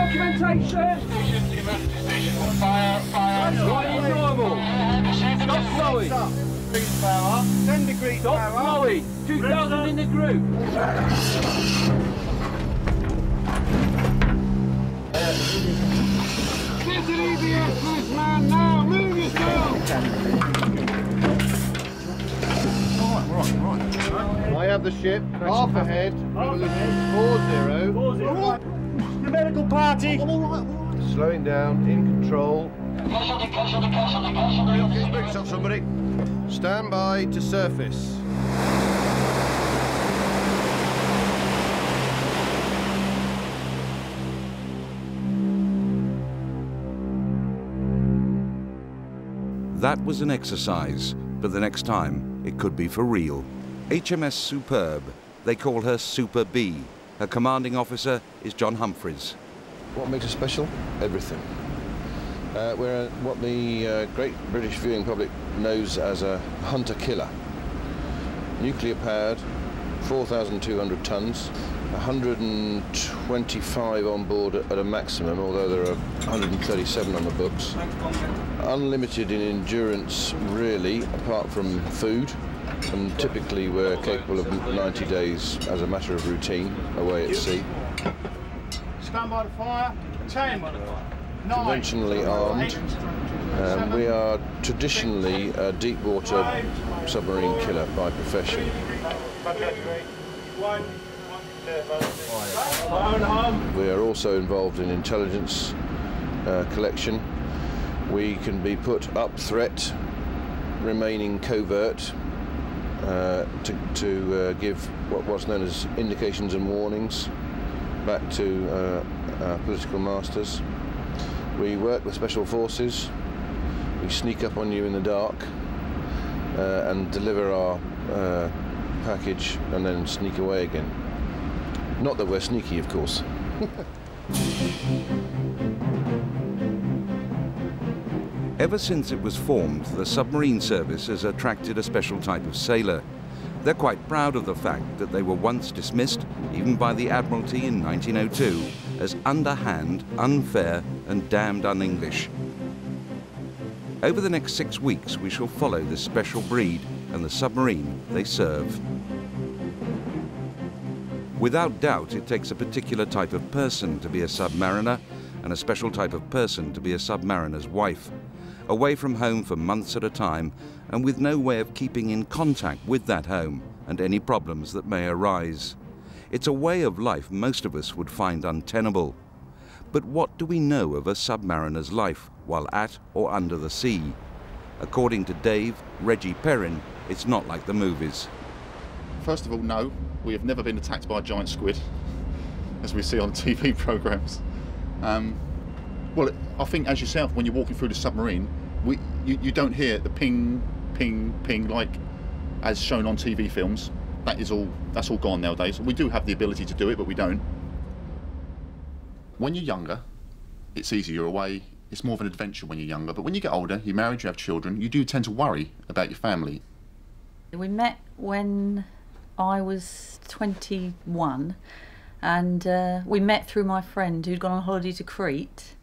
documentation! Fire! Right is normal. Stop flowing. 10 degrees Stop flowing. 2,000 in the group. Get an EBS, first man, now! Move yourself! Right. I have the ship, half ahead, revolution 40. The medical party! Slowing down, in control. Get boots on somebody. Stand by to surface. That was an exercise, but the next time it could be for real. HMS Superb. They call her Super B. Her commanding officer is John Humphreys. What makes us special? Everything. We're what the great British viewing public knows as a hunter-killer. Nuclear-powered, 4,200 tons, 125 on board at a maximum, although there are 137 on the books. Unlimited in endurance, really, apart from food. And typically we're capable of 90 days as a matter of routine away at sea. Stand by the fire. 10. 9. Conventionally armed. We are traditionally a deep water submarine killer by profession. We are also involved in intelligence collection. We can be put up threat, remaining covert, to give what's known as indications and warnings back to our political masters. We work with special forces. We sneak up on you in the dark and deliver our package and then sneak away again. Not that we're sneaky, of course. Ever since it was formed, the submarine service has attracted a special type of sailor. They're quite proud of the fact that they were once dismissed, even by the Admiralty in 1902, as underhand, unfair and damned un-English. Over the next 6 weeks, we shall follow this special breed and the submarine they serve. Without doubt, it takes a particular type of person to be a submariner and a special type of person to be a submariner's wife. Away from home for months at a time and with no way of keeping in contact with that home and any problems that may arise. It's a way of life most of us would find untenable. But what do we know of a submariner's life while at or under the sea? According to Dave, Reggie Perrin, it's not like the movies. First of all, no, we have never been attacked by a giant squid, as we see on TV programmes. Well, I think as yourself, when you're walking through the submarine, you don't hear the ping, ping, ping like as shown on TV films. That's all gone nowadays. We do have the ability to do it, but we don't. When you're younger, it's easier, you're away. It's more of an adventure when you're younger. But when you get older, you're married, you have children, you do tend to worry about your family. We met when I was 21, and we met through my friend who'd gone on holiday to Crete.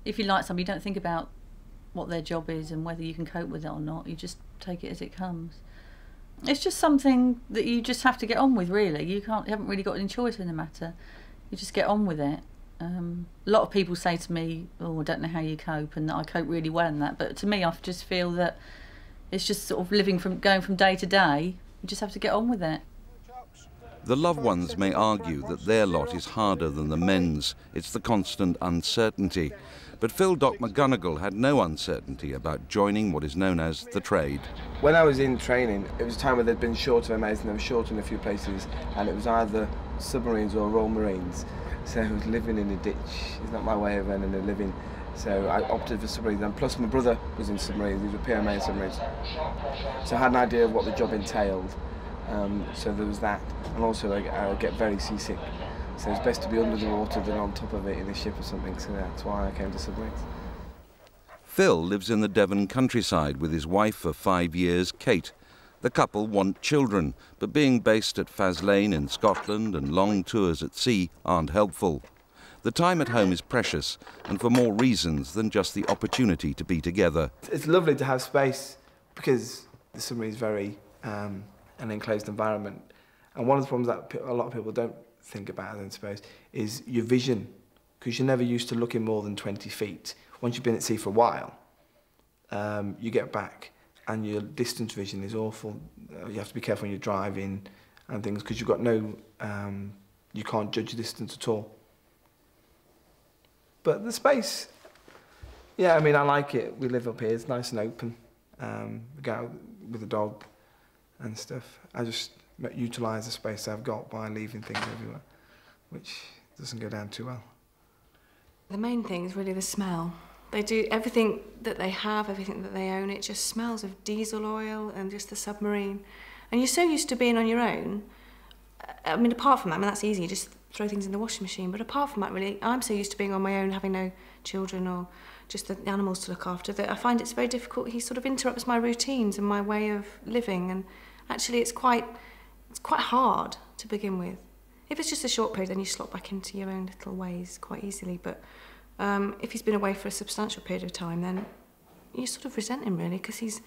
If you like somebody, you don't think about what their job is and whether you can cope with it or not. You just take it as it comes. It's just something that you just have to get on with, really. You haven't really got any choice in the matter. You just get on with it. A lot of people say to me, "Oh, I don't know how you cope," and that I cope really well in that. But to me, I just feel that it's just sort of going from day to day. You just have to get on with it. The loved ones may argue that their lot is harder than the men's. It's the constant uncertainty. But Phil Doc McGonagall had no uncertainty about joining what is known as the trade. When I was in training, it was a time where they'd been short of MAs and they were short in a few places, and it was either submarines or Royal Marines. So I was living in a ditch. It's not my way of earning a living. So I opted for submarines, and plus my brother was in submarines, he was a PMA in submarines. So I had an idea of what the job entailed. So there was that, and also I would get very seasick. So it's best to be under the water than on top of it in a ship or something, so that's why I came to submarines. Phil lives in the Devon countryside with his wife of 5 years, Kate. The couple want children, but being based at Faslane in Scotland and long tours at sea aren't helpful. The time at home is precious, and for more reasons than just the opportunity to be together. It's lovely to have space because the submarine is very an enclosed environment. And one of the problems that a lot of people don't think about, I suppose, is your vision, because you're never used to looking more than 20 feet. Once you've been at sea for a while, you get back and your distance vision is awful. You have to be careful when you're driving and things, because you've got no, you can't judge the distance at all. But the space, yeah, I mean, I like it. We live up here, it's nice and open. We go out with the dog and stuff. I just utilise the space I've got by leaving things everywhere, which doesn't go down too well. The main thing is really the smell. They do everything that they have, everything that they own, it just smells of diesel oil and just the submarine. And you're so used to being on your own. I mean, apart from that, I mean, that's easy, you just throw things in the washing machine. But apart from that, really, I'm so used to being on my own, having no children or just the animals to look after, that I find it's very difficult. He sort of interrupts my routines and my way of living. And actually, it's quite hard to begin with. If it's just a short period, then you slot back into your own little ways quite easily. But if he's been away for a substantial period of time, then you sort of resent him, really, because he's...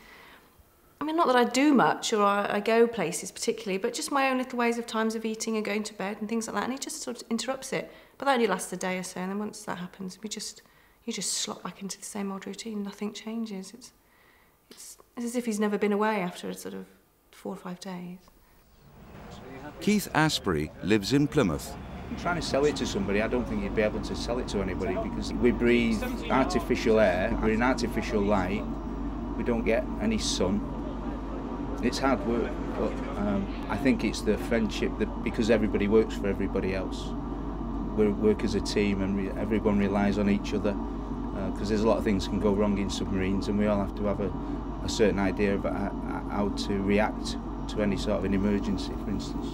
I mean, not that I do much or I go places particularly, but just my own little ways of times of eating and going to bed and things like that, and he just sort of interrupts it. But that only lasts a day or so, and then once that happens, you just slot back into the same old routine. Nothing changes. It's as if he's never been away after a sort of 4 or 5 days. Keith Asprey lives in Plymouth. Trying to sell it to somebody, I don't think you'd be able to sell it to anybody, because we breathe artificial air, we're in artificial light, we don't get any sun. It's hard work, but I think it's the friendship, that because everybody works for everybody else. We work as a team and everyone relies on each other, because there's a lot of things can go wrong in submarines, and we all have to have a certain idea of how to react to any sort of an emergency, for instance.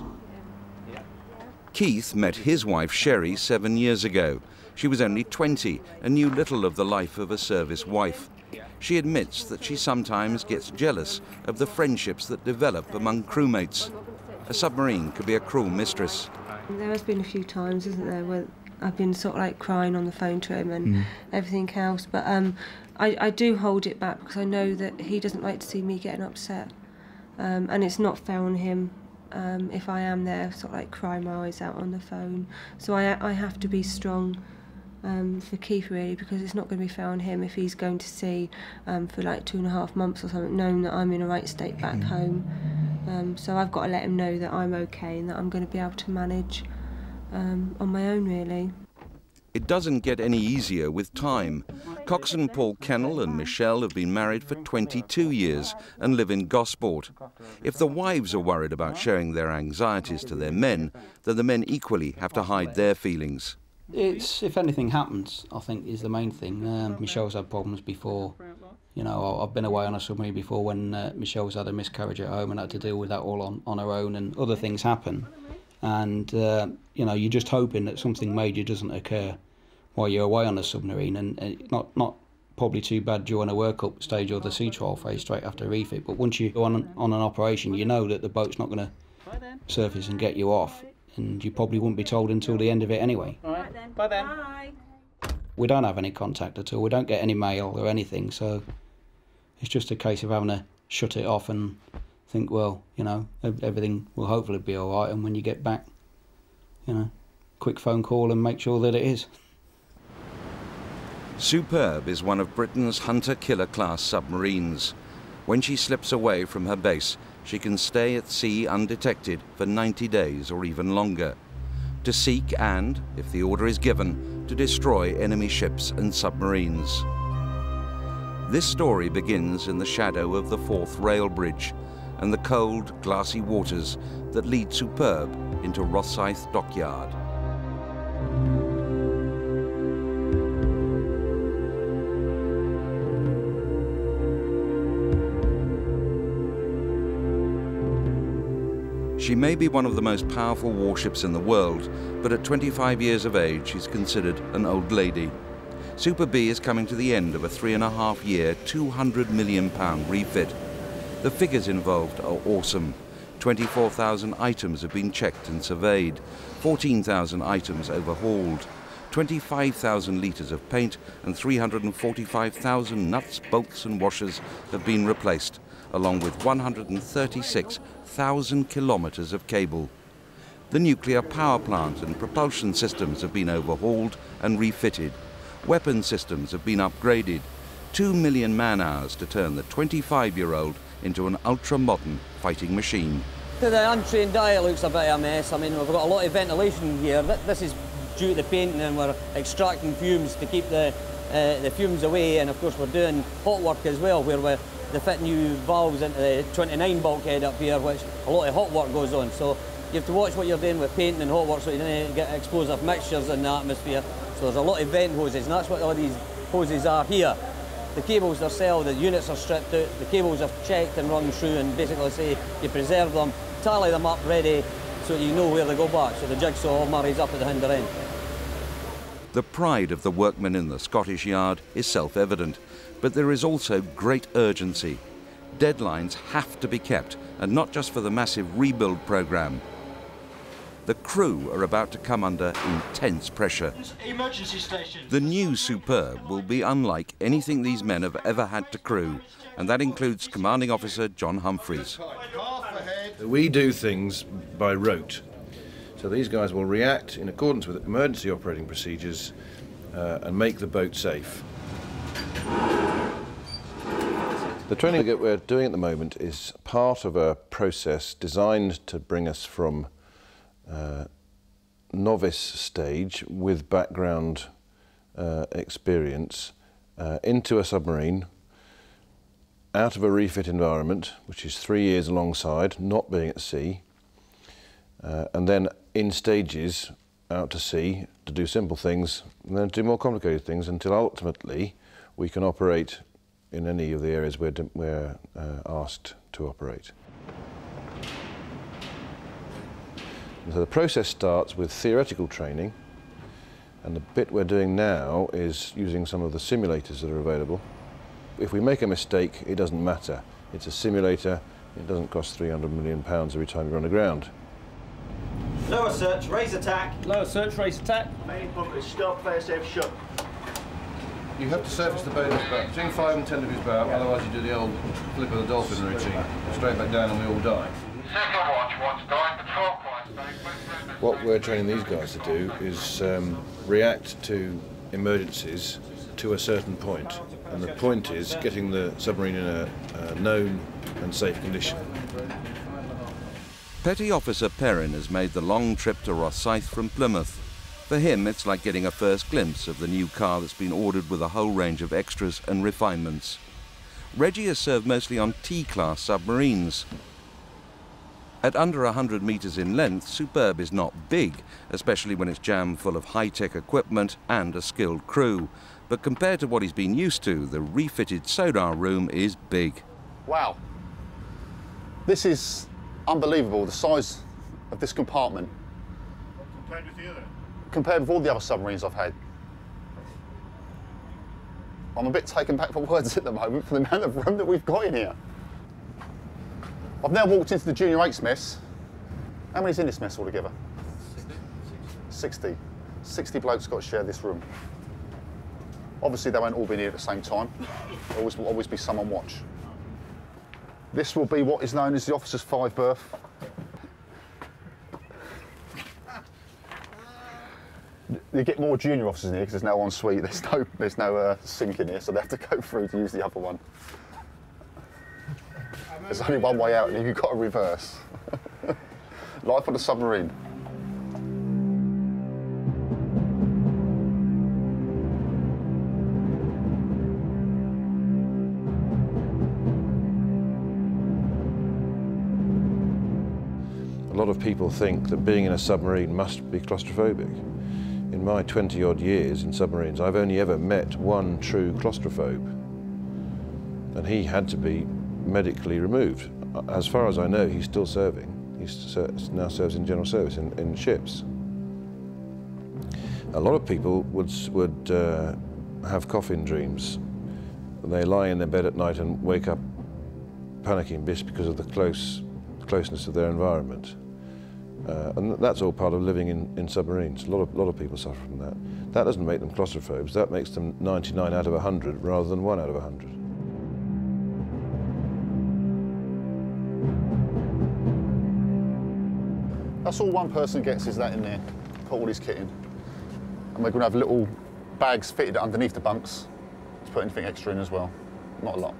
Keith met his wife Sherry 7 years ago. She was only 20 and knew little of the life of a service wife. She admits that she sometimes gets jealous of the friendships that develop among crewmates. A submarine could be a cruel mistress. There has been a few times, isn't there, where I've been sort of like crying on the phone to him and everything else, but I do hold it back because I know that he doesn't like to see me getting upset, and it's not fair on him if I am there sort of like crying my eyes out on the phone. So I have to be strong for Keith, really, because it's not going to be fair on him if he's going to sea for like 2.5 months or something, knowing that I'm in a right state back home. So I've got to let him know that I'm okay and that I'm going to be able to manage on my own, really. It doesn't get any easier with time. Coxswain Paul Kennel and Michelle have been married for 22 years and live in Gosport. If the wives are worried about sharing their anxieties to their men, then the men equally have to hide their feelings. It's, if anything happens, I think, is the main thing. Michelle's had problems before. You know, I've been away on a submarine before when Michelle's had a miscarriage at home and had to deal with that all on her own, and other things happen. And, you know, you're just hoping that something major doesn't occur while you're away on a submarine, and not probably too bad during a workup stage or the sea trial phase straight after refit, but once you go on an operation, you know that the boat's not going to surface and get you off, and you probably wouldn't be told until the end of it anyway. All right, then. Bye then. Bye. We don't have any contact at all, we don't get any mail or anything, so it's just a case of having to shut it off and think, well, you know, everything will hopefully be all right, and when you get back, you know, quick phone call and make sure that it is. Superb is one of Britain's hunter-killer class submarines. When she slips away from her base, she can stay at sea undetected for 90 days or even longer, to seek and, if the order is given, to destroy enemy ships and submarines. This story begins in the shadow of the Forth Rail Bridge and the cold, glassy waters that lead Superb into Rosyth Dockyard. She may be one of the most powerful warships in the world, but at 25 years of age, she's considered an old lady. Super B is coming to the end of a 3.5-year, £200 million refit. The figures involved are awesome. 24,000 items have been checked and surveyed, 14,000 items overhauled, 25,000 litres of paint and 345,000 nuts, bolts and washers have been replaced, along with 136,000 kilometres of cable. The nuclear power plant and propulsion systems have been overhauled and refitted. Weapon systems have been upgraded. 2 million man-hours to turn the 25-year-old into an ultra-modern fighting machine. To the untrained eye, it looks a bit of a mess. I mean, we've got a lot of ventilation here. This is due to the painting, and we're extracting fumes to keep the fumes away. And of course, we're doing hot work as well, where they fit new valves into the 29 bulkhead up here, which a lot of hot work goes on. So you have to watch what you're doing with painting and hot work so you don't get explosive mixtures in the atmosphere. So there's a lot of vent hoses, and that's what all these hoses are here. The cables themselves, the units are stripped out, the cables are checked and run through, and basically say you preserve them, tally them up ready so you know where they go back, so the jigsaw all marries up at the hinder end. The pride of the workmen in the Scottish Yard is self-evident, but there is also great urgency. Deadlines have to be kept, and not just for the massive rebuild programme. The crew are about to come under intense pressure. Emergency station. The new Superb will be unlike anything these men have ever had to crew, and that includes Commanding Officer John Humphreys. We do things by rote. So these guys will react in accordance with emergency operating procedures and make the boat safe. The training that we're doing at the moment is part of a process designed to bring us from novice stage with background experience into a submarine, out of a refit environment, which is 3 years alongside, not being at sea, and then in stages out to sea to do simple things and then do more complicated things until ultimately we can operate in any of the areas we're asked to operate. So the process starts with theoretical training, and the bit we're doing now is using some of the simulators that are available. If we make a mistake, it doesn't matter. It's a simulator, it doesn't cost £300 million every time you run aground. Lower search, raise attack. Lower search, raise attack. Main pump is stop, fire safe shut. You have to surface the boat between 5 and 10 degrees bow, otherwise you do the old flip of the dolphin routine. Straight back down and we all die. What we're training these guys to do is react to emergencies to a certain point, and the point is getting the submarine in a known and safe condition. Petty Officer Perrin has made the long trip to Rosyth from Plymouth. For him, it's like getting a first glimpse of the new car that's been ordered with a whole range of extras and refinements. Reggie has served mostly on T-class submarines. At under 100 metres in length, Superb is not big, especially when it's jammed full of high-tech equipment and a skilled crew. But compared to what he's been used to, the refitted sonar room is big. Wow. This is unbelievable, the size of this compartment. Compared with the other? Compared with all the other submarines I've had. I'm a bit taken back for words at the moment for the amount of room that we've got in here. I've now walked into the junior 8's mess. How many's in this mess altogether? 60. 60 blokes got to share this room. Obviously they won't all be here at the same time. There will always be some on watch. This will be what is known as the officer's 5 berth. You get more junior officers in here because there's no ensuite. There's no sink in here, so they have to go through to use the other one. There's only one way out, and you've got to reverse. Life on a submarine. A lot of people think that being in a submarine must be claustrophobic. In my 20-odd years in submarines, I've only ever met one true claustrophobe, and he had to be medically removed. As far as I know, he's still serving. He now serves in general service in ships. A lot of people would have coffin dreams. They lie in their bed at night and wake up panicking just because of the closeness of their environment. And that's all part of living in submarines. A lot of people suffer from that. That doesn't make them claustrophobes, that makes them 99 out of 100 rather than 1 out of 100. That's all one person gets, is that in there. Put all his kit in. And we're going to have little bags fitted underneath the bunks to put anything extra in as well. Not a lot.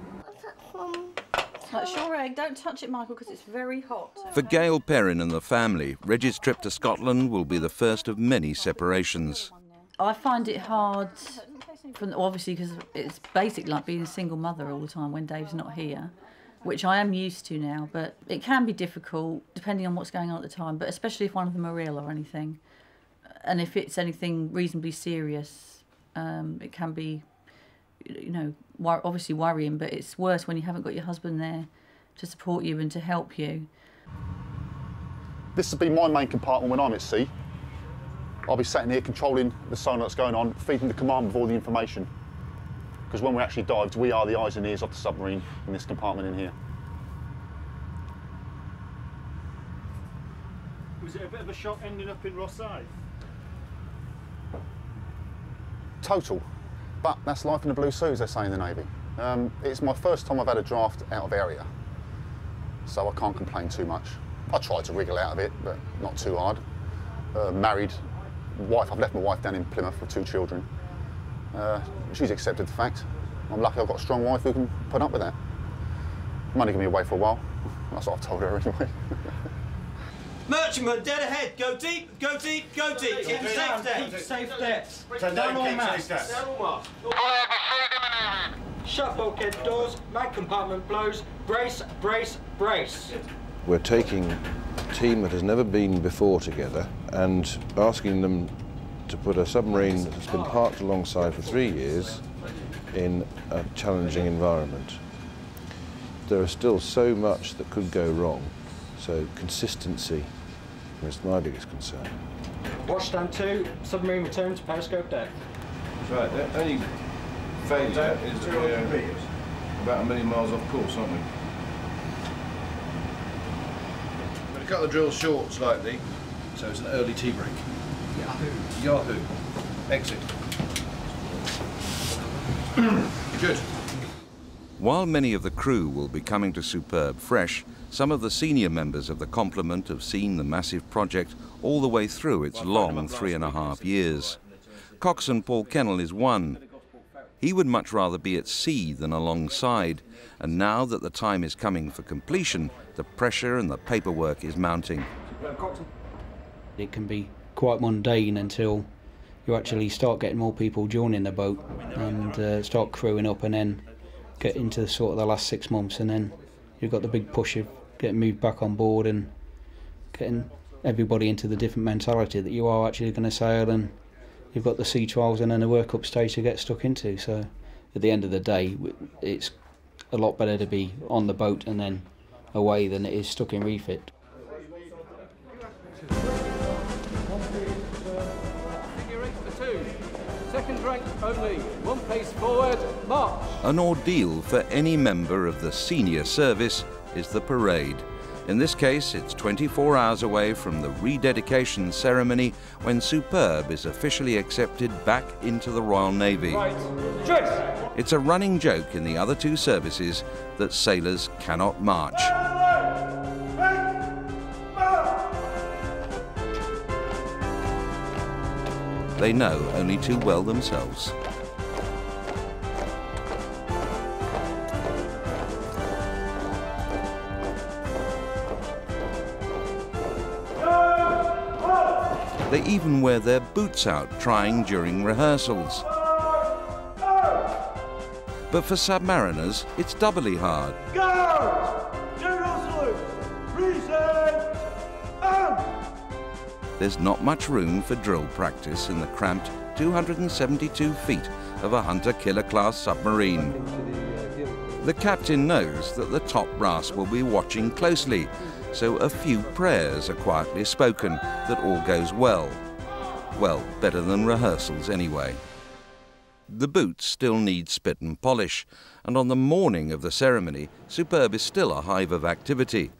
That's your egg. Don't touch it, Michael, because it's very hot. For Gail Perrin and the family, Reggie's trip to Scotland will be the first of many separations. I find it hard, obviously, because it's basically like being a single mother all the time when Dave's not here, which I am used to now, but it can be difficult depending on what's going on at the time, but especially if one of them are ill or anything. And if it's anything reasonably serious, it can be, you know, obviously worrying, but it's worse when you haven't got your husband there to support you and to help you. This will be my main compartment when I'm at sea. I'll be sat in here controlling the sonar that's going on, feeding the command with all the information. Because when we actually dived, we are the eyes and ears of the submarine in this compartment in here. Was it a bit of a shock ending up in Rosyth? Total. But that's life in the blue suit, as they say in the Navy. It's my first time I've had a draft out of area, so I can't complain too much. I tried to wriggle out of it, but not too hard. Married, wife, I've left my wife down in Plymouth with 2 children. She's accepted the fact. I'm lucky I've got a strong wife who can put up with that. I'm only going to be away for a while. That's what I've told her anyway. Merchantman, dead ahead. Go deep, go deep, go deep. Keep safe depth. Safe depth. Down all masts. Shut bulkhead doors, mag compartment blows, brace, brace, brace. We're taking a team that has never been before together and asking them to put a submarine that's been parked alongside for 3 years in a challenging environment. There is still so much that could go wrong, so consistency is my biggest concern. Watchdown 2, submarine return to periscope deck. Right, the only failure is that we're about 1 million miles off course, aren't we? I'm going to cut the drill short slightly, so it's an early tea break. Yahoo! Yahoo! Exit. Good. While many of the crew will be coming to Superb fresh, some of the senior members of the complement have seen the massive project all the way through its long 3.5 years. Coxswain Paul Kennell is one. He would much rather be at sea than alongside, and now that the time is coming for completion, the pressure and the paperwork is mounting. It can be quite mundane until you actually start getting more people joining the boat and start crewing up, and then get into sort of the last 6 months, and then you've got the big push of getting moved back on board and getting everybody into the different mentality that you are actually going to sail, and you've got the sea trials and then the work-up stage to get stuck into. So at the end of the day, it's a lot better to be on the boat and then away than it is stuck in refit. Second rank only, 1 pace forward, march. An ordeal for any member of the senior service is the parade. In this case, it's 24 hours away from the rededication ceremony when Superb is officially accepted back into the Royal Navy. Right, dress! It's a running joke in the other 2 services that sailors cannot march. They know only too well themselves. They even wear their boots out trying during rehearsals. But for submariners, it's doubly hard. Go! General salute! Reset! There's not much room for drill practice in the cramped 272 feet of a hunter-killer class submarine. The captain knows that the top brass will be watching closely, so a few prayers are quietly spoken that all goes well. Well, better than rehearsals anyway. The boots still need spit and polish, and on the morning of the ceremony, Superb is still a hive of activity.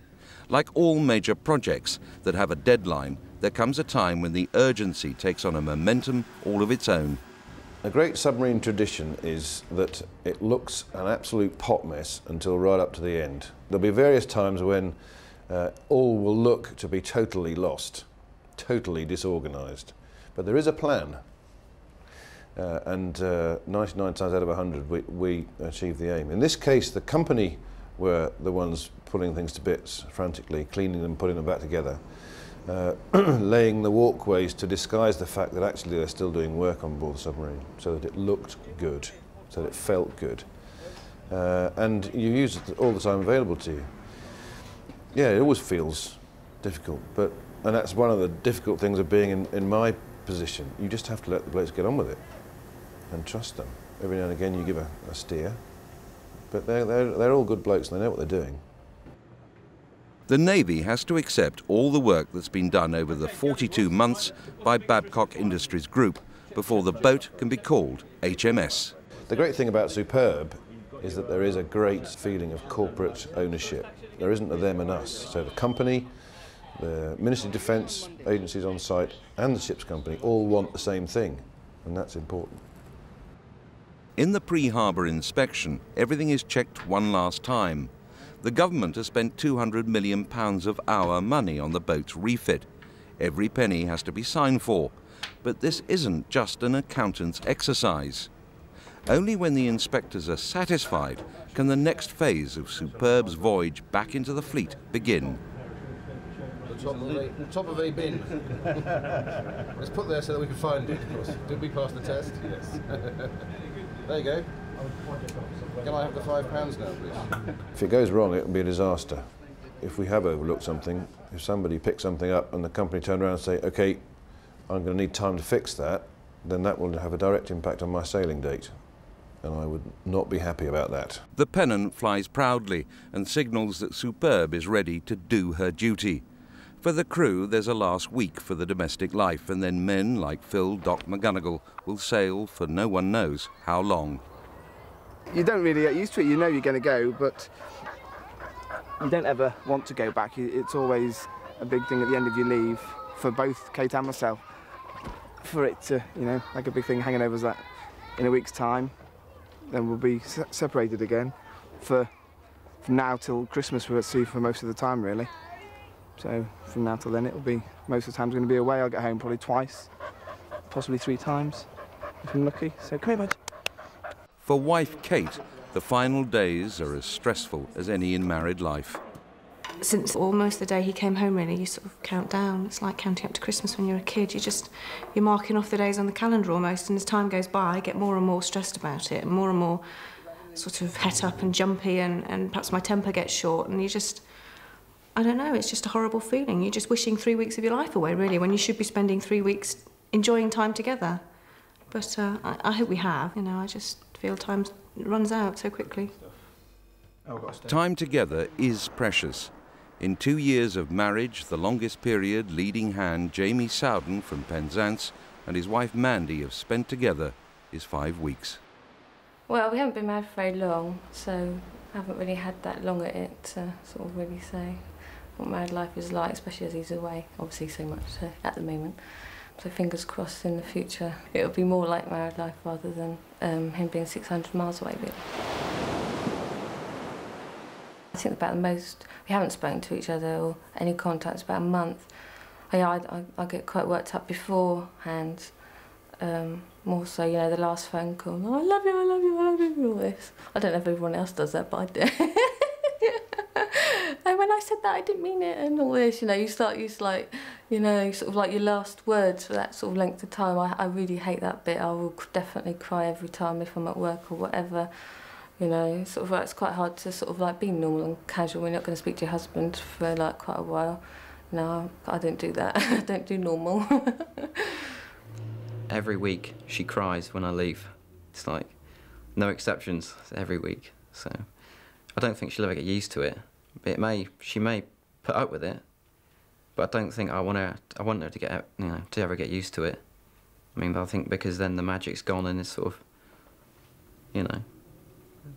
Like all major projects that have a deadline, there comes a time when the urgency takes on a momentum all of its own. A great submarine tradition is that it looks an absolute pot mess until right up to the end. There'll be various times when all will look to be totally lost, totally disorganised. But there is a plan. And 99 times out of 100 we achieve the aim. In this case, the company were the ones pulling things to bits frantically, cleaning them, putting them back together, laying the walkways to disguise the fact that actually they're still doing work on board the submarine, so that it looked good, so that it felt good. And you use it all the time available to you. Yeah, it always feels difficult, and that's one of the difficult things of being in my position. You just have to let the blokes get on with it and trust them. Every now and again you give a steer, but they're all good blokes and they know what they're doing. The Navy has to accept all the work that's been done over the 42 months by Babcock Industries Group before the boat can be called HMS. The great thing about Superb is that there is a great feeling of corporate ownership. There isn't a them and us. So the company, the Ministry of Defence, agencies on site and the ship's company all want the same thing, and that's important. In the pre-harbour inspection, everything is checked one last time. The government has spent £200 million of our money on the boat's refit. Every penny has to be signed for. But this isn't just an accountant's exercise. Only when the inspectors are satisfied can the next phase of Superb's voyage back into the fleet begin. The top of a bin. It's put there so that we can find it, of course. Did we pass the test? Yes. There you go. Can I have the £5 now, please? If it goes wrong, it will be a disaster. If we have overlooked something, if somebody picks something up and the company turn around and say, OK, I'm going to need time to fix that, then that will have a direct impact on my sailing date. And I would not be happy about that. The pennant flies proudly and signals that Superb is ready to do her duty. For the crew, there's a last week for the domestic life, and then men like Phil Doc McGonagall will sail for no one knows how long. You don't really get used to it. You know you're going to go, but you don't ever want to go back. It's always a big thing at the end of your leave for both Kate and myself. For it to, you know, like a big thing hanging over us that in a week's time, then we'll be separated again. From now till Christmas, we're at sea for most of the time, really. So from now till then, it'll be most of the time going to be away. I'll get home probably twice, possibly 3 times, if I'm lucky. So come here, bud. For wife Kate, the final days are as stressful as any in married life. Since almost the day he came home, really, you sort of count down. It's like counting up to Christmas when you're a kid. You're marking off the days on the calendar almost, and as time goes by, I get more and more stressed about it, and more sort of het up and jumpy, and perhaps my temper gets short, and you just, I don't know, it's just a horrible feeling. You're just wishing 3 weeks of your life away, really, when you should be spending 3 weeks enjoying time together. But I hope we have. You know, I just feel time runs out so quickly. Time together is precious. In 2 years of marriage, the longest period, leading hand Jamie Sowden from Penzance and his wife Mandy have spent together is 5 weeks. Well, we haven't been married for very long, so I haven't really had that long at it to sort of really say what married life is like, especially as he's away, obviously so much at the moment. So fingers crossed in the future it'll be more like married life rather than him being 600 miles away. Really. I think about the most, we haven't spoken to each other or any contact about a month. I get quite worked up beforehand, more so, you know, the last phone call, oh, I love you, I love you, I love you, all this. I don't know if everyone else does that, but I do. And when I said that, I didn't mean it, and all this, you know, you like, you know, sort of like your last words for that sort of length of time. I really hate that bit. I will definitely cry every time if I'm at work or whatever. You know, sort of like, it's quite hard to sort of like be normal and casual when you're not going to speak to your husband for like quite a while. No, I don't do that. I don't do normal. Every week she cries when I leave. It's like no exceptions every week. So I don't think she'll ever get used to it. She may put up with it, but I don't think I want her to get, you know, to ever get used to it. I mean, I think because then the magic's gone and it's sort of, you know,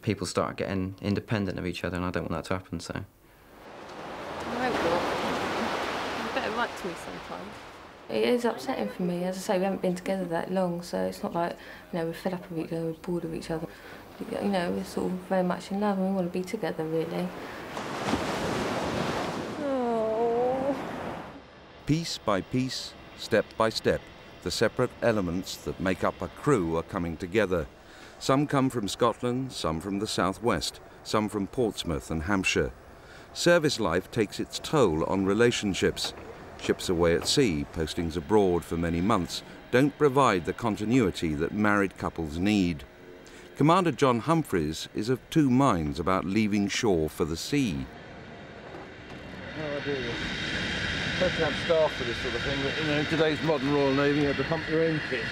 people start getting independent of each other, and I don't want that to happen. So. to me sometimes. It is upsetting for me. As I say, we haven't been together that long, so it's not like, you know, we're fed up of each other, we're bored of each other. You know, we're sort of very much in love and we want to be together, really. Oh. Piece by piece, step by step, the separate elements that make up a crew are coming together. Some come from Scotland, some from the southwest, some from Portsmouth and Hampshire. Service life takes its toll on relationships. Ships away at sea, postings abroad for many months, don't provide the continuity that married couples need. Commander John Humphreys is of two minds about leaving shore for the sea. How do I do this? Supposed to have staff for this sort of thing, but you know, in today's modern Royal Navy, you have to hump your own kit.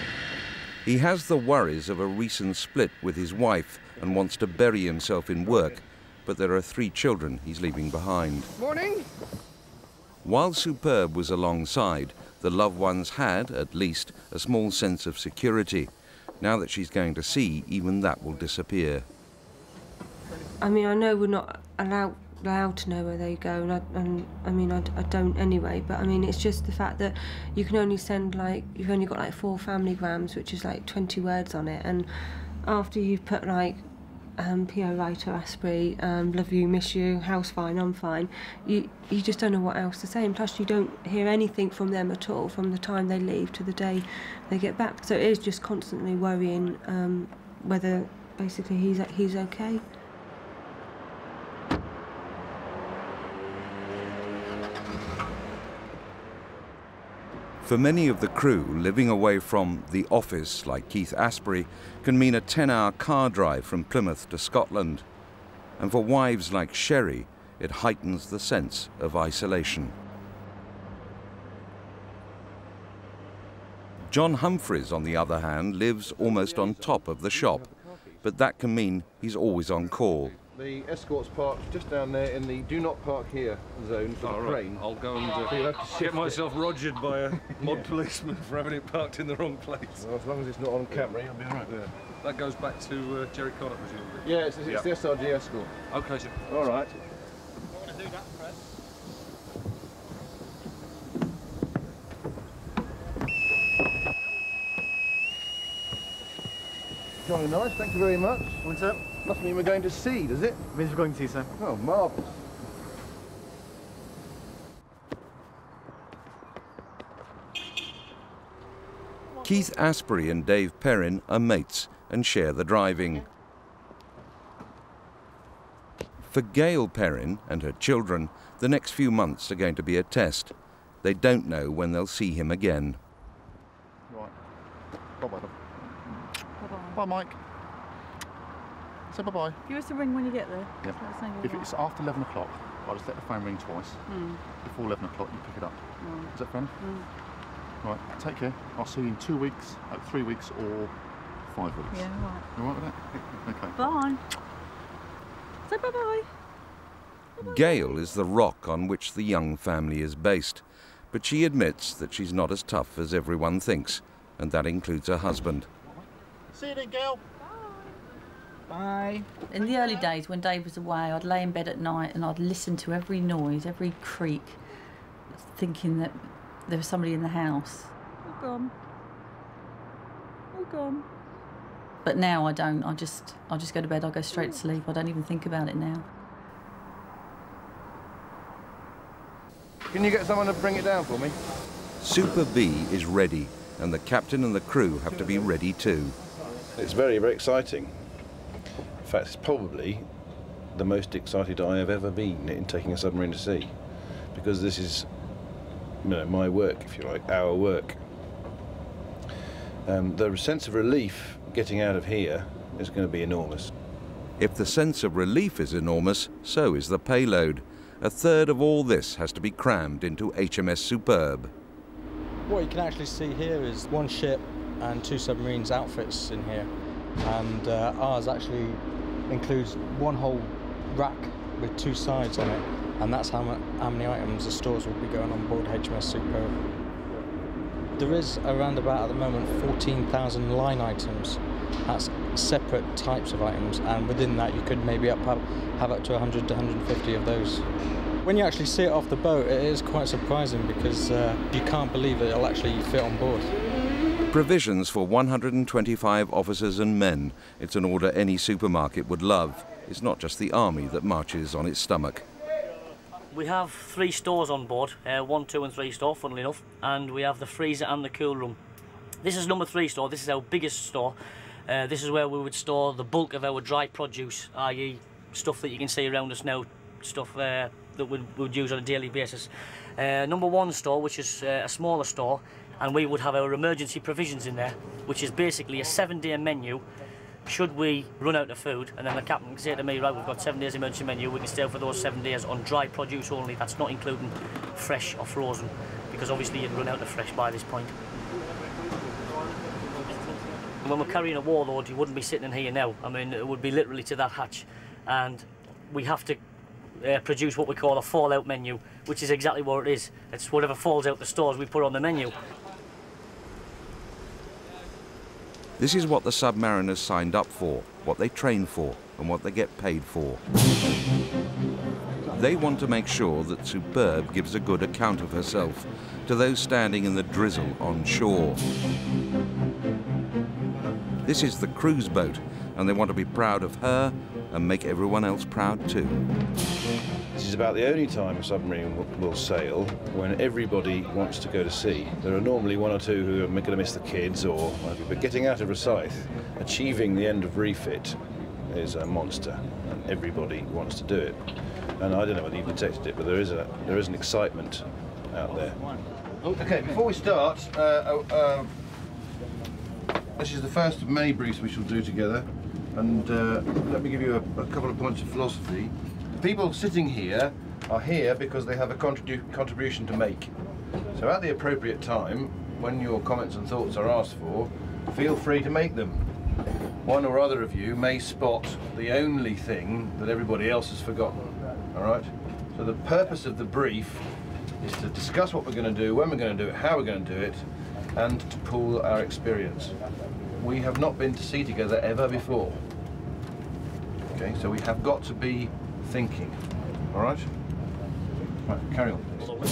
He has the worries of a recent split with his wife and wants to bury himself in work, but there are 3 children he's leaving behind. Morning! While Superb was alongside, the loved ones had, at least, a small sense of security. Now that she's going to sea, even that will disappear. I mean, I know we're not allowed to know where they go, and I mean, I don't anyway, but I mean, it's just the fact that you can only send, like, you've only got like 4 familygrams, which is like 20 words on it, and after you've put like P.O. writer, Asprey, love you, miss you, house fine, I'm fine, you just don't know what else to say, and plus you don't hear anything from them at all from the time they leave to the day they get back, so it is just constantly worrying whether basically he's okay. For many of the crew, living away from the office, like Keith Asprey, can mean a 10-hour car drive from Plymouth to Scotland. And for wives like Sherry, it heightens the sense of isolation. John Humphreys, on the other hand, lives almost on top of the shop, but that can mean he's always on call. The escort's parked just down there in the do not park here zone for the crane. I'll go and get myself rogered by a mod policeman for having it parked in the wrong place. Well, as long as it's not on camera, you'll be all right. Yeah. That goes back to Jerry Connor, presumably? Yeah, it's the SRG escort. OK, sir. All right. Want to do that, Fred? Jolly nice, thank you very much. What's up? Must mean we're going to sea, does it? Means we're going to sea, sir. Oh, marvellous. Keith Asprey and Dave Perrin are mates and share the driving. For Gail Perrin and her children, the next few months are going to be a test. They don't know when they'll see him again. Right. Bye-bye. Bye, Mike. Say bye-bye. Give us a ring when you get there. Yep. If it's after 11 o'clock, I'll just let the phone ring twice. Before 11 o'clock, you pick it up. Is that fair enough? Right, take care. I'll see you in 2 weeks, 3 weeks, or 5 weeks. Yeah, all right. You all right with that? Okay. Bye. Say bye-bye. Gail is the rock on which the young family is based, but she admits that she's not as tough as everyone thinks, and that includes her husband. See you then, Gail. Bye. In the early days when Dave was away, I'd lay in bed at night and I'd listen to every noise, every creak, thinking that there was somebody in the house. Oh, gone. Oh, gone. But now I don't. I just go to bed, I go straight to sleep. I don't even think about it now. Can you get someone to bring it down for me? Super B is ready, and the captain and the crew have to be ready too. It's very, very exciting. In fact, it's probably the most excited I have ever been in taking a submarine to sea, because this is, you know, my work, if you like, our work. The sense of relief getting out of here is going to be enormous. If the sense of relief is enormous, so is the payload. A third of all this has to be crammed into HMS Superb. What you can actually see here is one ship and 2 submarines outfits in here, and ours actually includes one whole rack with 2 sides on it, and that's how many items the stores will be going on board HMS Superb. There is around about at the moment 14,000 line items. That's separate types of items, and within that you could maybe have up to 100 to 150 of those. When you actually see it off the boat, it is quite surprising because you can't believe that it'll actually fit on board. Provisions for 125 officers and men. It's an order any supermarket would love. It's not just the army that marches on its stomach. We have 3 stores on board, 1, 2 and 3 store, funnily enough, and we have the freezer and the cool room. This is number 3 store, this is our biggest store. This is where we would store the bulk of our dry produce, i.e. stuff that you can see around us now, stuff that we would use on a daily basis. Number 1 store, which is a smaller store, and we would have our emergency provisions in there, which is basically a 7-day menu. Should we run out of food, and then the captain can say to me, right, we've got 7 days emergency menu, we can stay for those 7 days on dry produce only. That's not including fresh or frozen, because obviously you'd run out of fresh by this point. And when we're carrying a warlord, you wouldn't be sitting in here now. I mean, it would be literally to that hatch, and we have to produce what we call a fallout menu, which is exactly what it is. It's whatever falls out the stores we put on the menu. This is what the submariners signed up for, what they train for, and what they get paid for. They want to make sure that Superb gives a good account of herself to those standing in the drizzle on shore. This is the cruise boat, and they want to be proud of her and make everyone else proud too. This is about the only time a submarine will sail when everybody wants to go to sea. There are normally 1 or 2 who are going to miss the kids or whatever, but getting out of Rosyth, achieving the end of refit is a monster, and everybody wants to do it. And I don't know whether you've detected it, but there is an excitement out there. Okay, before we start, this is the first of many briefs we shall do together, and let me give you a couple of points of philosophy. People sitting here are here because they have a contribution to make. So at the appropriate time, when your comments and thoughts are asked for, feel free to make them. One or other of you may spot the only thing that everybody else has forgotten, all right? So the purpose of the brief is to discuss what we're going to do, when we're going to do it, how we're going to do it, and to pool our experience. We have not been to sea together ever before. Okay, so we have got to be thinking. All right? Right, carry on. Anybody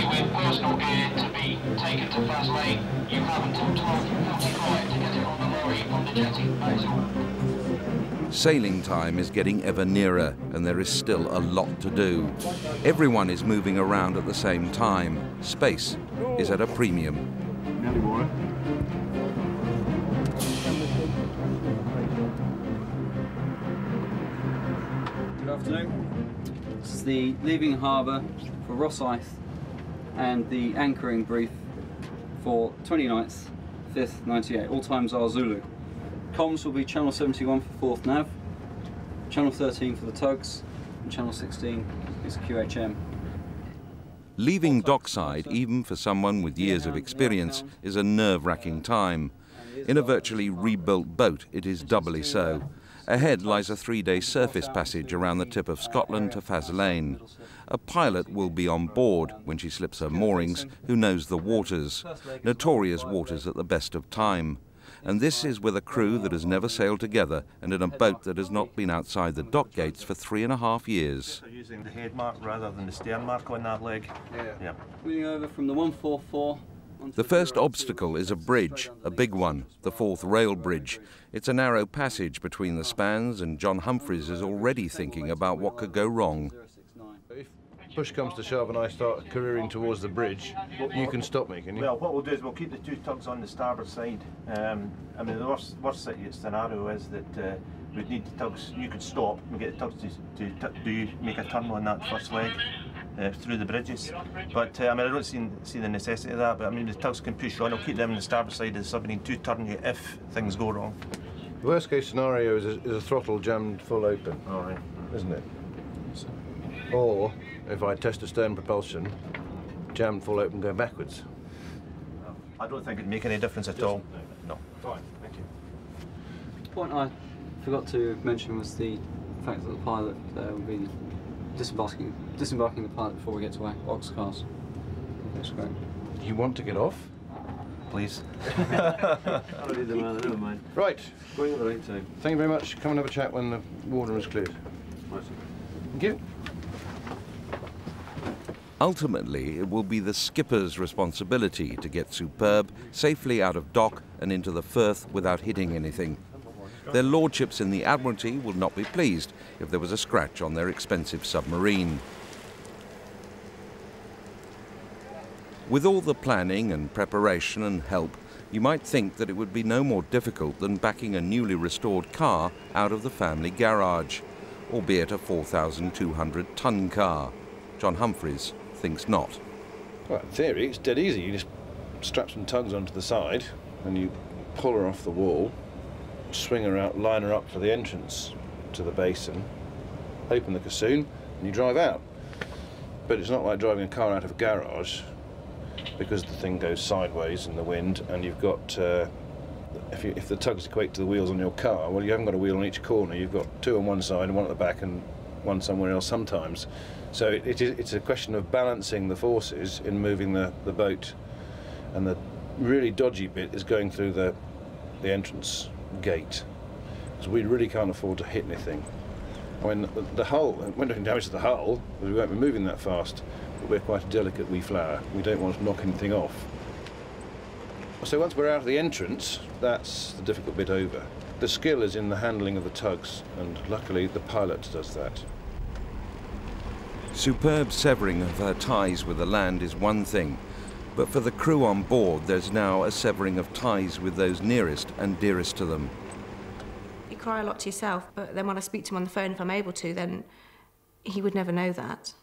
with personal gear to be taken to first aid, you have until 12:45 to get it on the lorry on the jetty. Sailing time is getting ever nearer, and there is still a lot to do. Everyone is moving around at the same time. Space is at a premium. Good afternoon. This is the leaving harbour for Rosyth and the anchoring brief for 29th, 5th, 98. All times are Zulu. Comms will be channel 71 for 4th nav, channel 13 for the tugs, and channel 16 is QHM. Leaving dockside, even for someone with years of experience, is a nerve-wracking time. In a virtually rebuilt boat, it is doubly so. Ahead lies a 3-day surface passage around the tip of Scotland to Faslane. A pilot will be on board when she slips her moorings, who knows the waters, notorious waters at the best of time. And this is with a crew that has never sailed together and in a boat that has not been outside the dock gates for 3.5 years. Using the head mark rather than the stern mark on that leg. Yeah. Moving over from the 144. The first obstacle is a bridge, a big one, the 4th rail bridge. It's a narrow passage between the spans, and John Humphreys is already thinking about what could go wrong. If push comes to shove and I start careering towards the bridge, you can stop me, can you? Well, what we'll do is we'll keep the 2 tugs on the starboard side. I mean, the worst scenario is that we'd need the tugs, you could stop and get the tugs to make a turn on that first leg. Through the bridges, but I mean, I don't see the necessity of that, but I mean, the tugs can push on. I'll keep them on the starboard side of the submarine to turn you if things go wrong. The worst case scenario is a throttle jammed full open, isn't it? Or, if I test a stern propulsion, jammed full open going backwards. I don't think it'd make any difference at all. No. Fine, thank you. The point I forgot to mention was the fact that the pilot will be disembarking the pilot before we get to Oxcars. That's great. You want to get off? Please. Right. Thank you very much. Come and have a chat when the water is cleared. Thank you. Ultimately, it will be the skipper's responsibility to get Superb safely out of dock and into the Firth without hitting anything. Their lordships in the Admiralty will not be pleased if there was a scratch on their expensive submarine. With all the planning and preparation and help, you might think that it would be no more difficult than backing a newly restored car out of the family garage, albeit a 4,200-ton car. John Humphreys thinks not. Well, in theory, it's dead easy. You just strap some tugs onto the side and you pull her off the wall, swing her out, line her up for the entrance to the basin, open the cassoon, and you drive out. But it's not like driving a car out of a garage, because the thing goes sideways in the wind, and you've got, if the tugs equate to the wheels on your car, well, you haven't got a wheel on each corner. You've got two on one side and one at the back and one somewhere else sometimes. So it's a question of balancing the forces in moving the boat, and the really dodgy bit is going through the entrance gate, because we really can't afford to hit anything. I mean, the hull, when doing damage to the hull, we won't be moving that fast, but we're quite a delicate wee flower. We don't want to knock anything off. So once we're out of the entrance, that's the difficult bit over. The skill is in the handling of the tugs, and luckily the pilot does that. Superb severing of her ties with the land is one thing, but for the crew on board there's now a severing of ties with those nearest and dearest to them. You cry a lot to yourself, but then when I speak to him on the phone, if I'm able to, then he would never know that,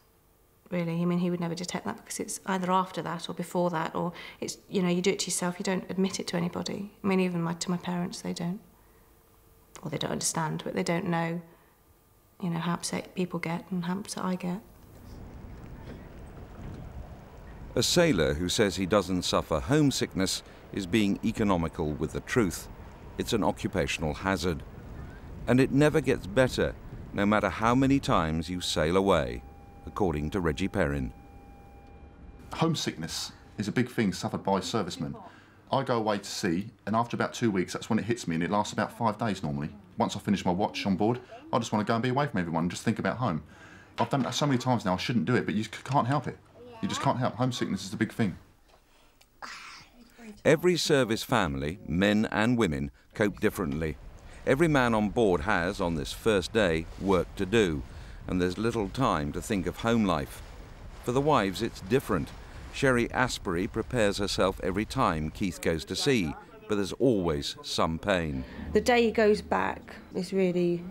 really. I mean, he would never detect that, because it's either after that or before that, or it's, you know, you do it to yourself, you don't admit it to anybody. I mean, even to my parents, they don't. Or they don't understand, but they don't know, you know, how upset people get and how upset I get. A sailor who says he doesn't suffer homesickness is being economical with the truth. It's an occupational hazard. And it never gets better, no matter how many times you sail away, according to Reggie Perrin. Homesickness is a big thing suffered by servicemen. I go away to sea, and after about 2 weeks, that's when it hits me, and it lasts about 5 days normally. Once I finish my watch on board, I just want to go and be away from everyone and just think about home. I've done that so many times now, I shouldn't do it, but you can't help it. You just can't help. Homesickness is a big thing. Every service family, men and women, cope differently. Every man on board has, on this first day, work to do, and there's little time to think of home life. For the wives, it's different. Sherry Asprey prepares herself every time Keith goes to sea, but there's always some pain. The day he goes back is really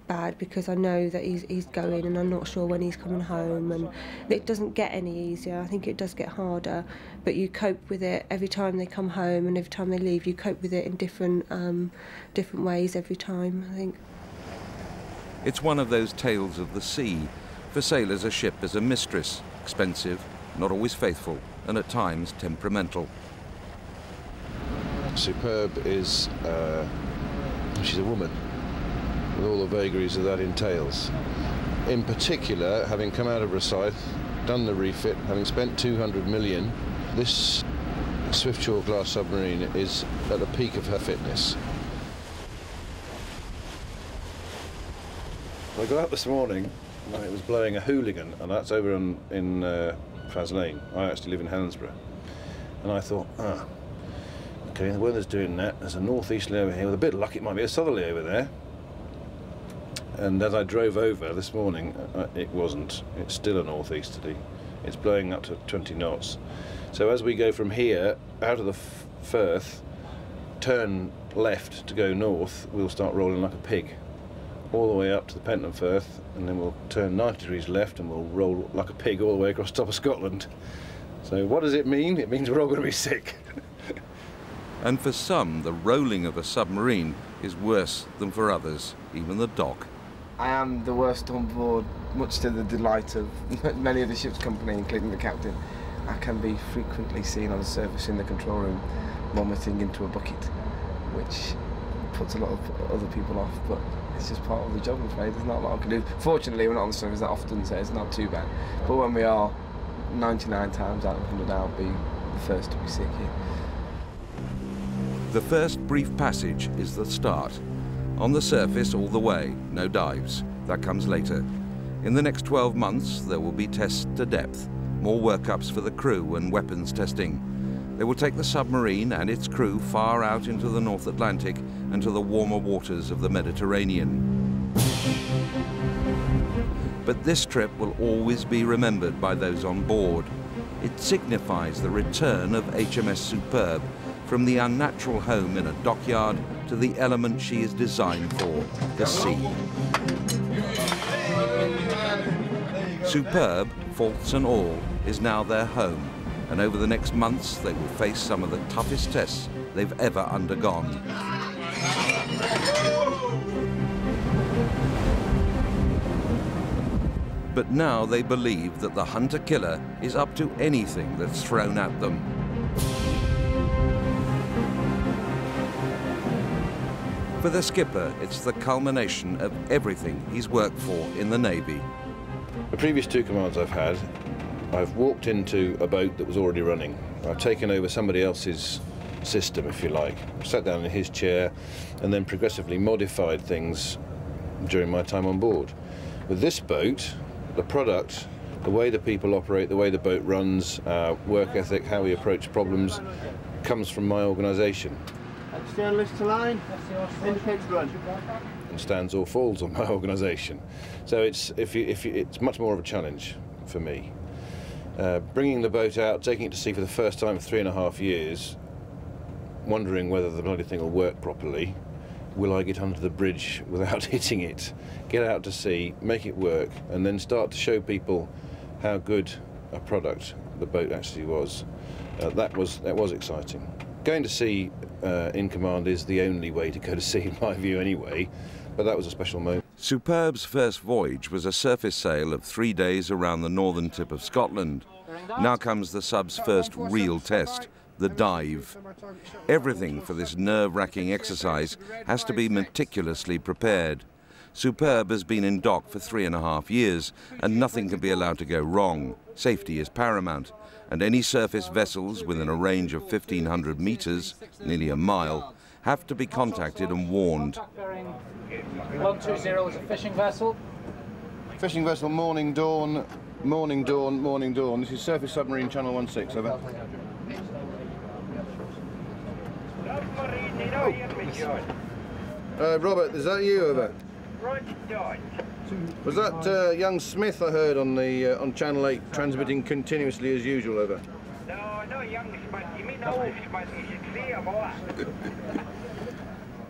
bad, because I know that he's going, and I'm not sure when he's coming home, and it doesn't get any easier. I think it does get harder, but you cope with it every time they come home, and every time they leave you cope with it in different ways every time, I think. It's one of those tales of the sea. For sailors, a ship is a mistress, expensive, not always faithful, and at times temperamental. Superb is, she's a woman, with all the vagaries that that entails. In particular, having come out of Rosyth, done the refit, having spent 200 million, this Swiftsure class submarine is at the peak of her fitness. I got up this morning and it was blowing a hooligan, and that's over in Faslane. I actually live in Helensburgh. And I thought, okay, the weather's doing that. There's a northeasterly over here. With a bit of luck, it might be a southerly over there. And as I drove over this morning, it wasn't. It's still a northeasterly. It's blowing up to 20 knots. So as we go from here, out of the Firth, turn left to go north, we'll start rolling like a pig, all the way up to the Pentland Firth, and then we'll turn 90 degrees left and we'll roll like a pig all the way across the top of Scotland. So what does it mean? It means we're all going to be sick. And for some, the rolling of a submarine is worse than for others, even the dock. I am the worst on board, much to the delight of many of the ship's company, including the captain. I can be frequently seen on the surface in the control room vomiting into a bucket, which puts a lot of other people off, but it's just part of the job, I'm afraid. There's not a lot I can do. Fortunately, we're not on the surface that often, so it's not too bad. But when we are, 99 times out of 100, I'll be the first to be sick here. The first brief passage is the start. On the surface all the way, no dives. That comes later. In the next 12 months, there will be tests to depth, more workups for the crew and weapons testing. They will take the submarine and its crew far out into the North Atlantic and to the warmer waters of the Mediterranean. But this trip will always be remembered by those on board. It signifies the return of HMS Superb from the unnatural home in a dockyard to the element she is designed for, the sea. Superb, faults and all, is now their home, and over the next months they will face some of the toughest tests they've ever undergone. But now they believe that the hunter-killer is up to anything that's thrown at them. For the skipper, it's the culmination of everything he's worked for in the Navy. The previous two commands I've had, I've walked into a boat that was already running. I've taken over somebody else's system, if you like, sat down in his chair and then progressively modified things during my time on board. With this boat, the product, the way the people operate, the way the boat runs, work ethic, how we approach problems, comes from my organisation. Stainless to line, indicates run. And stands or falls on my organisation. So it's much more of a challenge for me. Bringing the boat out, taking it to sea for the first time for 3.5 years, wondering whether the bloody thing will work properly. Will I get under the bridge without hitting it? Get out to sea, make it work, and then start to show people how good a product the boat actually was. That was exciting. Going to sea in command is the only way to go to sea, in my view, anyway. But that was a special moment. Superb's first voyage was a surface sail of 3 days around the northern tip of Scotland. Now comes the sub's first real test, the dive. Everything for this nerve-wracking exercise has to be meticulously prepared. Superb has been in dock for 3.5 years, and nothing can be allowed to go wrong. Safety is paramount, and any surface vessels within a range of 1,500 metres, nearly a mile, have to be contacted and warned. 120 is a fishing vessel. Fishing vessel, morning, dawn, morning, dawn, morning, dawn. This is Surface Submarine, Channel 16, over. Robert, is that you, over? Was that young Smith I heard on Channel 8 transmitting continuously as usual, over? No, no young Smith, you mean old Smith, you should see him all.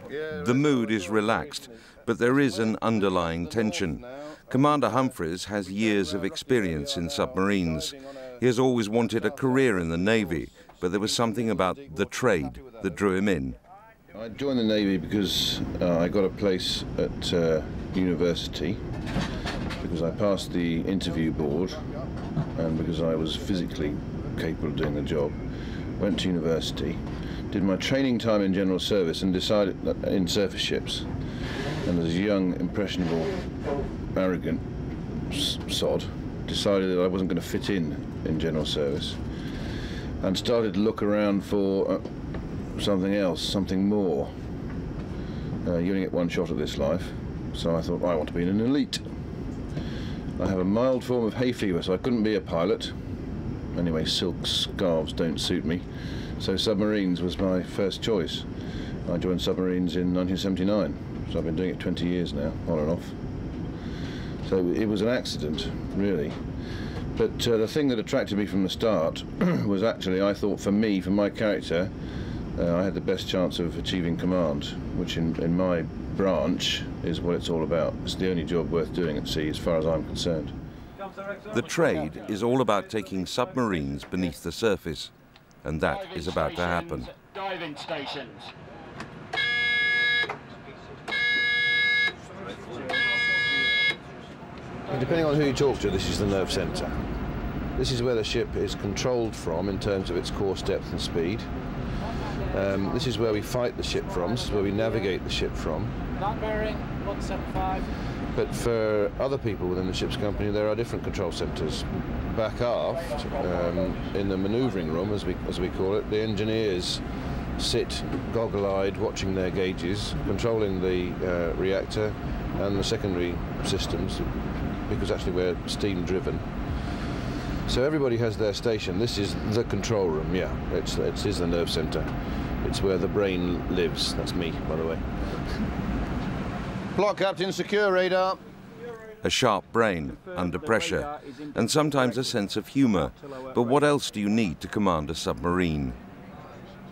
The mood is relaxed, but there is an underlying tension. Commander Humphreys has years of experience in submarines. He has always wanted a career in the Navy, but there was something about the trade that drew him in. I joined the Navy because I got a place at university, because I passed the interview board and because I was physically capable of doing the job. Went to university, did my training time in general service and decided that in surface ships. And as a young, impressionable, arrogant sod, decided that I wasn't going to fit in general service, and started to look around for something else, something more. You only get one shot at this life, so I thought, I want to be an elite. I have a mild form of hay fever, so I couldn't be a pilot. Anyway, silk scarves don't suit me, so submarines was my first choice. I joined submarines in 1979, so I've been doing it 20 years now, on and off. So it was an accident, really. But the thing that attracted me from the start was actually, I thought, for me, for my character, I had the best chance of achieving command, which in my branch is what it's all about. It's the only job worth doing at sea, as far as I'm concerned. The trade is all about taking submarines beneath the surface, and that is about to happen. Diving stations. Depending on who you talk to, this is the nerve centre. This is where the ship is controlled from in terms of its course depth and speed. This is where we fight the ship from, this is where we navigate the ship from. Not bearing 175. But for other people within the ship's company, there are different control centres. Back aft, in the manoeuvring room, as we call it, the engineers sit goggle-eyed watching their gauges, controlling the reactor and the secondary systems, because actually we're steam driven. So everybody has their station. This is the control room, yeah. It is the nerve centre. It's where the brain lives. That's me, by the way. Plot captain, secure radar. A sharp brain, under pressure, and sometimes a sense of humour. But what else do you need to command a submarine?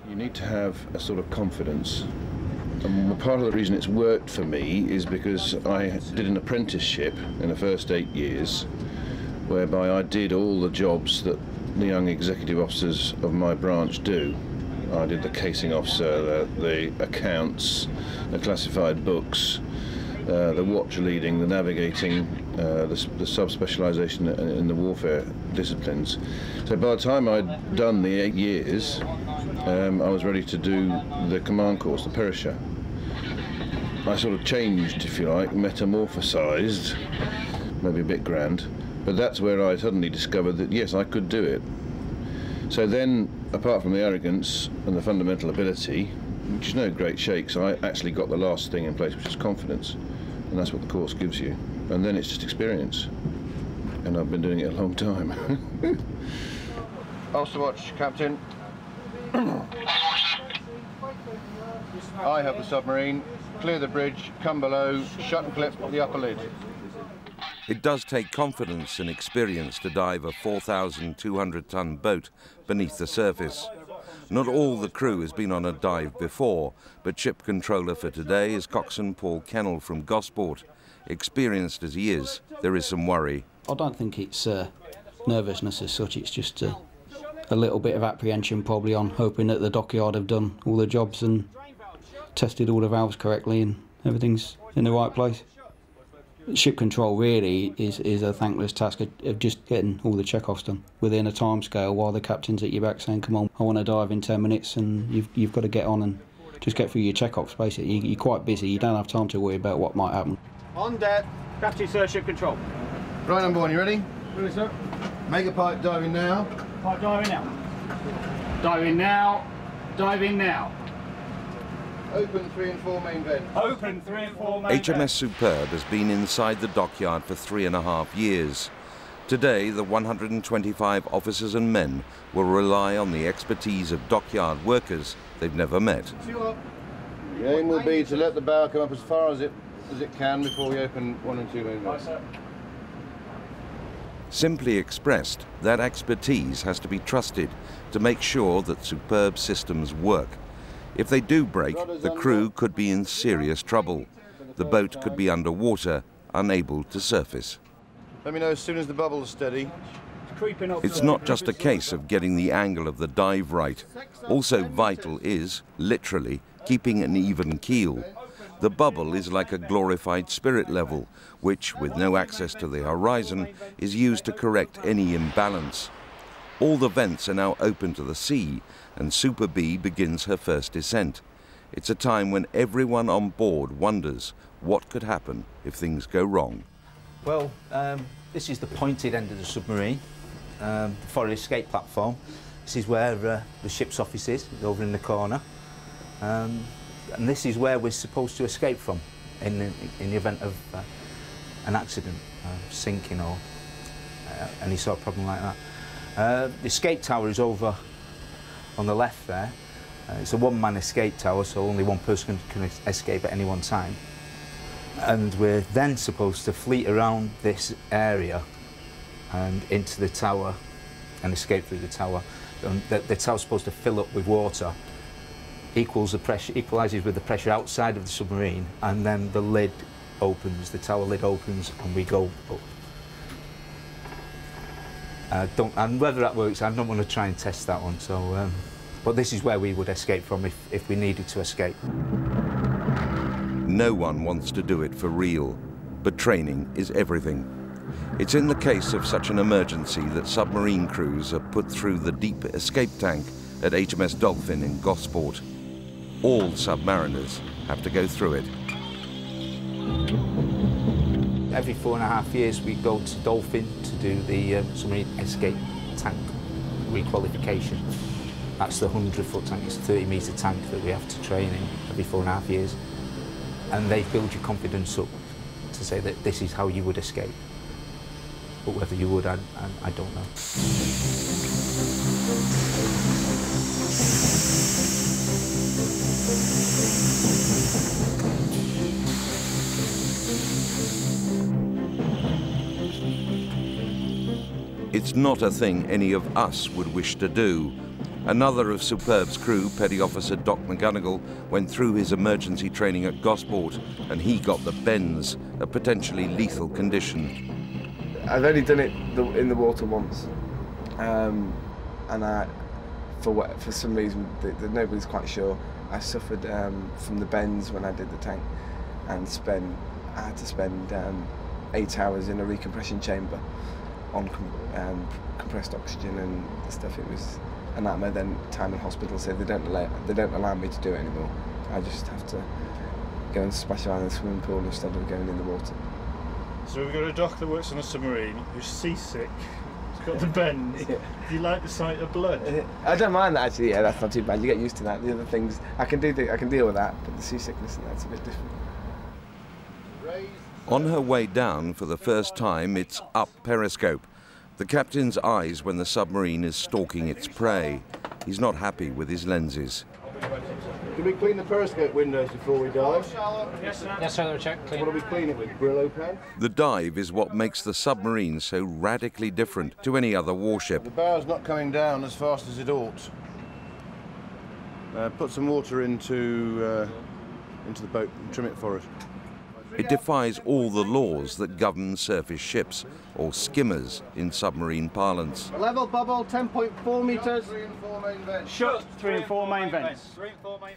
You need to have a sort of confidence. And part of the reason it's worked for me is because I did an apprenticeship in the first 8 years, whereby I did all the jobs that the young executive officers of my branch do. I did the casing officer, the accounts, the classified books, the watch leading, the navigating, the sub-specialisation in the warfare disciplines. So by the time I'd done the 8 years, I was ready to do the command course, the perisher. I sort of changed, if you like, metamorphosised, maybe a bit grand, but that's where I suddenly discovered that, yes, I could do it. So then, apart from the arrogance and the fundamental ability, which is no great shakes, I actually got the last thing in place, which is confidence. And that's what the course gives you. And then it's just experience. And I've been doing it a long time. Ulster watch, Captain. I have the submarine. Clear the bridge, come below, shut and clip the upper lid. It does take confidence and experience to dive a 4,200-ton boat beneath the surface. Not all the crew has been on a dive before, but ship controller for today is coxswain Paul Kennell from Gosport. Experienced as he is, there is some worry. I don't think it's nervousness as such, it's just a little bit of apprehension probably on hoping that the dockyard have done all the jobs and tested all the valves correctly and everything's in the right place. Ship control really is a thankless task of just getting all the check-offs done within a time scale while the captain's at your back saying, come on, I want to dive in 10 minutes, and you've got to get on and just get through your check-offs basically. You're quite busy, you don't have time to worry about what might happen. On deck, Captain Sir, ship control. Right, number one, you ready? Ready, sir. Mega pipe diving now. Pipe diving now. Diving now. Diving now. Open 3 and 4 main vent. Open 3 and 4 main HMS Superb has been inside the dockyard for 3.5 years. Today, the 125 officers and men will rely on the expertise of dockyard workers they've never met. The aim will be to let the bow come up as far as it can before we open 1 and 2 main vents. Simply expressed, that expertise has to be trusted to make sure that Superb systems work. If they do break, the crew could be in serious trouble. The boat could be underwater, unable to surface. Let me know as soon as the bubble is steady. It's not just a case of getting the angle of the dive right. Also vital is, literally, keeping an even keel. The bubble is like a glorified spirit level, which, with no access to the horizon, is used to correct any imbalance. All the vents are now open to the sea, and Super B begins her first descent. It's a time when everyone on board wonders what could happen if things go wrong. Well, this is the pointed end of the submarine, the forward escape platform. This is where the ship's office is, over in the corner. And this is where we're supposed to escape from in the event of an accident, sinking or any sort of problem like that. The escape tower is over on the left there. It's a one-man escape tower, so only one person can escape at any one time. And we're then supposed to fleet around this area and into the tower and escape through the tower. The tower's supposed to fill up with water, equals the pressure, equalises with the pressure outside of the submarine, and then the lid opens, the tower lid opens, and we go up. And whether that works, I don't want to try and test that one. So, but this is where we would escape from if we needed to escape. No one wants to do it for real, but training is everything. It's in the case of such an emergency that submarine crews are put through the deep escape tank at HMS Dolphin in Gosport. All submariners have to go through it. Every 4.5 years we go to Dolphin to do the submarine escape tank requalification. That's the 100-foot tank, it's a 30-metre tank that we have to train in every 4.5 years. And they build your confidence up to say that this is how you would escape. But whether you would, I don't know. It's not a thing any of us would wish to do. Another of Superb's crew, Petty Officer Doc McGonigal, went through his emergency training at Gosport, and he got the bends, a potentially lethal condition. I've only done it in the water once, and for some reason nobody's quite sure, I suffered from the bends when I did the tank, and I had to spend 8 hours in a recompression chamber on compressed oxygen and stuff. It was a nightmare. Then time in hospital, so they don't allow me to do it anymore. I just have to go and splash around in the swimming pool instead of going in the water. So we've got a doc that works on a submarine who's seasick. He's got the bends. Yeah. Do you like the sight of blood? I don't mind that actually. Yeah, that's not too bad. You get used to that. The other things I can deal with that, but the seasickness and that's a bit different. On her way down for the first time, it's up periscope. The captain's eyes when the submarine is stalking its prey. He's not happy with his lenses. Can we clean the periscope windows before we dive? Yes, sir. Yes, sir. Check. What are we cleaning with? Brillo pen? The dive is what makes the submarine so radically different to any other warship. The bow's not coming down as fast as it ought. Put some water into the boat and trim it for us. It defies all the laws that govern surface ships, or skimmers in submarine parlance. Level bubble, 10.4 metres. Shut 3 and 4 main vents.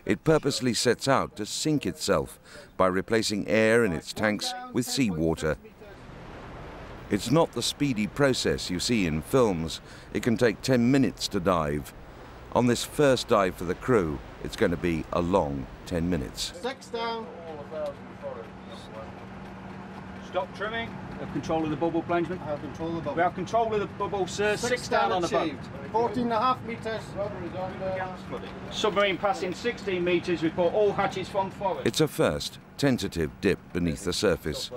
It purposely sets out to sink itself by replacing air in its tanks with seawater. It's not the speedy process you see in films. It can take 10 minutes to dive. On this first dive for the crew, it's going to be a long 10 minutes. 6 down. Stop trimming. We have control of the bubble, plainsman. I have control of the bubble. We have control of the bubble, sir. 6 down on the boat. 14.5 metres. Submarine passing 16 metres. Report all hatches from forward. It's a first tentative dip beneath the surface,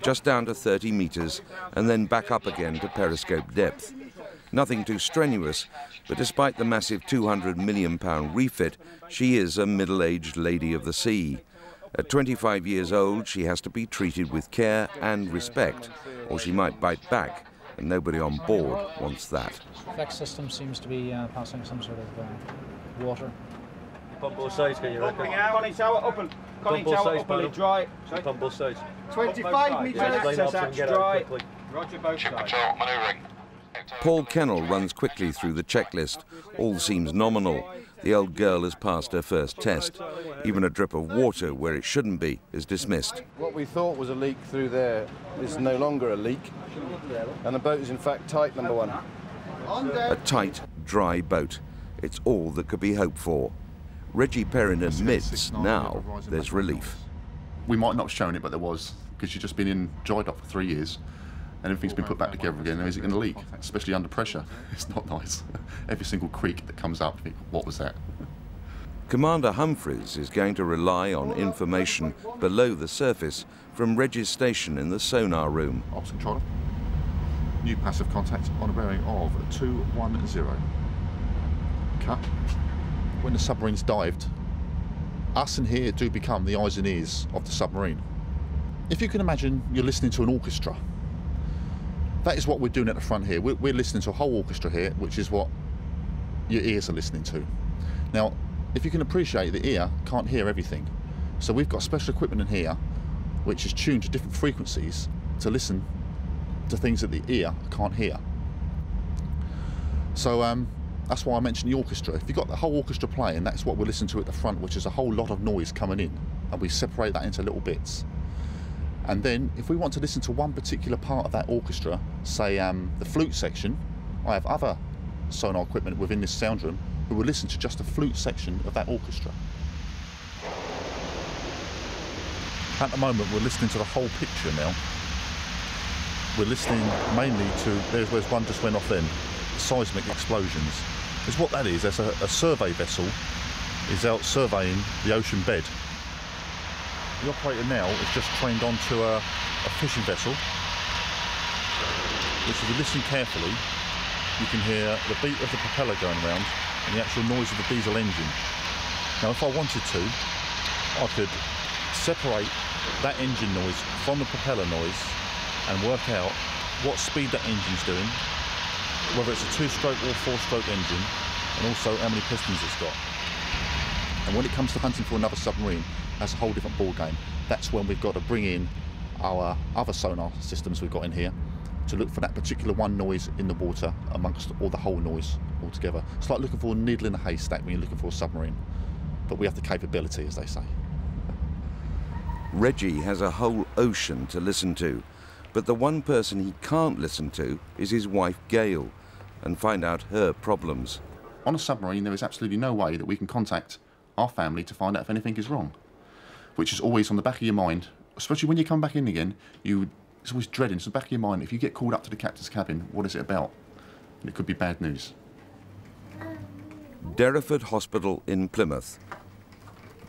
just down to 30 metres, and then back up again to periscope depth. Nothing too strenuous, but despite the massive £200 million refit, she is a middle-aged lady of the sea. At 25 years old, she has to be treated with care and respect, or she might bite back, and nobody on board wants that. Flex system seems to be passing some sort of water. Pump both sides, can you reckon? Conning tower open. Conning tower open, lid dry. Pump both sides. 25 metres. Access hatch dry. Roger both sides. Paul Kennel runs quickly through the checklist. All seems nominal. The old girl has passed her first test. Even a drip of water where it shouldn't be is dismissed. What we thought was a leak through there is no longer a leak, and the boat is in fact tight, number one. A tight, dry boat. It's all that could be hoped for. Reggie Perrin admits now there's relief. We might not have shown it, but there was, because you've just been in dry dock for 3 years, and everything's been put back together again. Now, is it going to leak? Especially under pressure. It's not nice. Every single creak that comes up, you think, what was that? Commander Humphreys is going to rely on information below the surface from Reggie's station in the sonar room. Ops controller. New passive contact on a bearing of 210. Cut. When the submarine's dived, us in here do become the eyes and ears of the submarine. If you can imagine you're listening to an orchestra, that is what we're doing at the front here. We're listening to a whole orchestra here, which is what your ears are listening to. Now, if you can appreciate, the ear can't hear everything. So we've got special equipment in here which is tuned to different frequencies to listen to things that the ear can't hear. So that's why I mentioned the orchestra. If you've got the whole orchestra playing, that's what we're listening to at the front, which is a whole lot of noise coming in, and we separate that into little bits. And then if we want to listen to one particular part of that orchestra, say the flute section, I have other sonar equipment within this sound room who will listen to just the flute section of that orchestra. At the moment we're listening to the whole picture now. We're listening mainly to, there's one just went off then, seismic explosions. is what that is. That's a survey vessel is out surveying the ocean bed. The operator now is just trained onto a fishing vessel, which if you listen carefully, you can hear the beat of the propeller going round and the actual noise of the diesel engine. Now if I wanted to, I could separate that engine noise from the propeller noise and work out what speed that engine's doing, whether it's a 2-stroke or 4-stroke engine, and also how many pistons it's got. And when it comes to hunting for another submarine, that's a whole different ball game. That's when we've got to bring in our other sonar systems we've got in here to look for that particular one noise in the water amongst all the whole noise altogether. It's like looking for a needle in a haystack when you're looking for a submarine. But we have the capability, as they say. Reggie has a whole ocean to listen to, but the one person he can't listen to is his wife Gail and find out her problems. On a submarine, there is absolutely no way that we can contact our family to find out if anything is wrong, which is always on the back of your mind, especially when you come back in again. It's always dreading. It's on the back of your mind. If you get called up to the captain's cabin, what is it about? And it could be bad news. Derriford Hospital in Plymouth.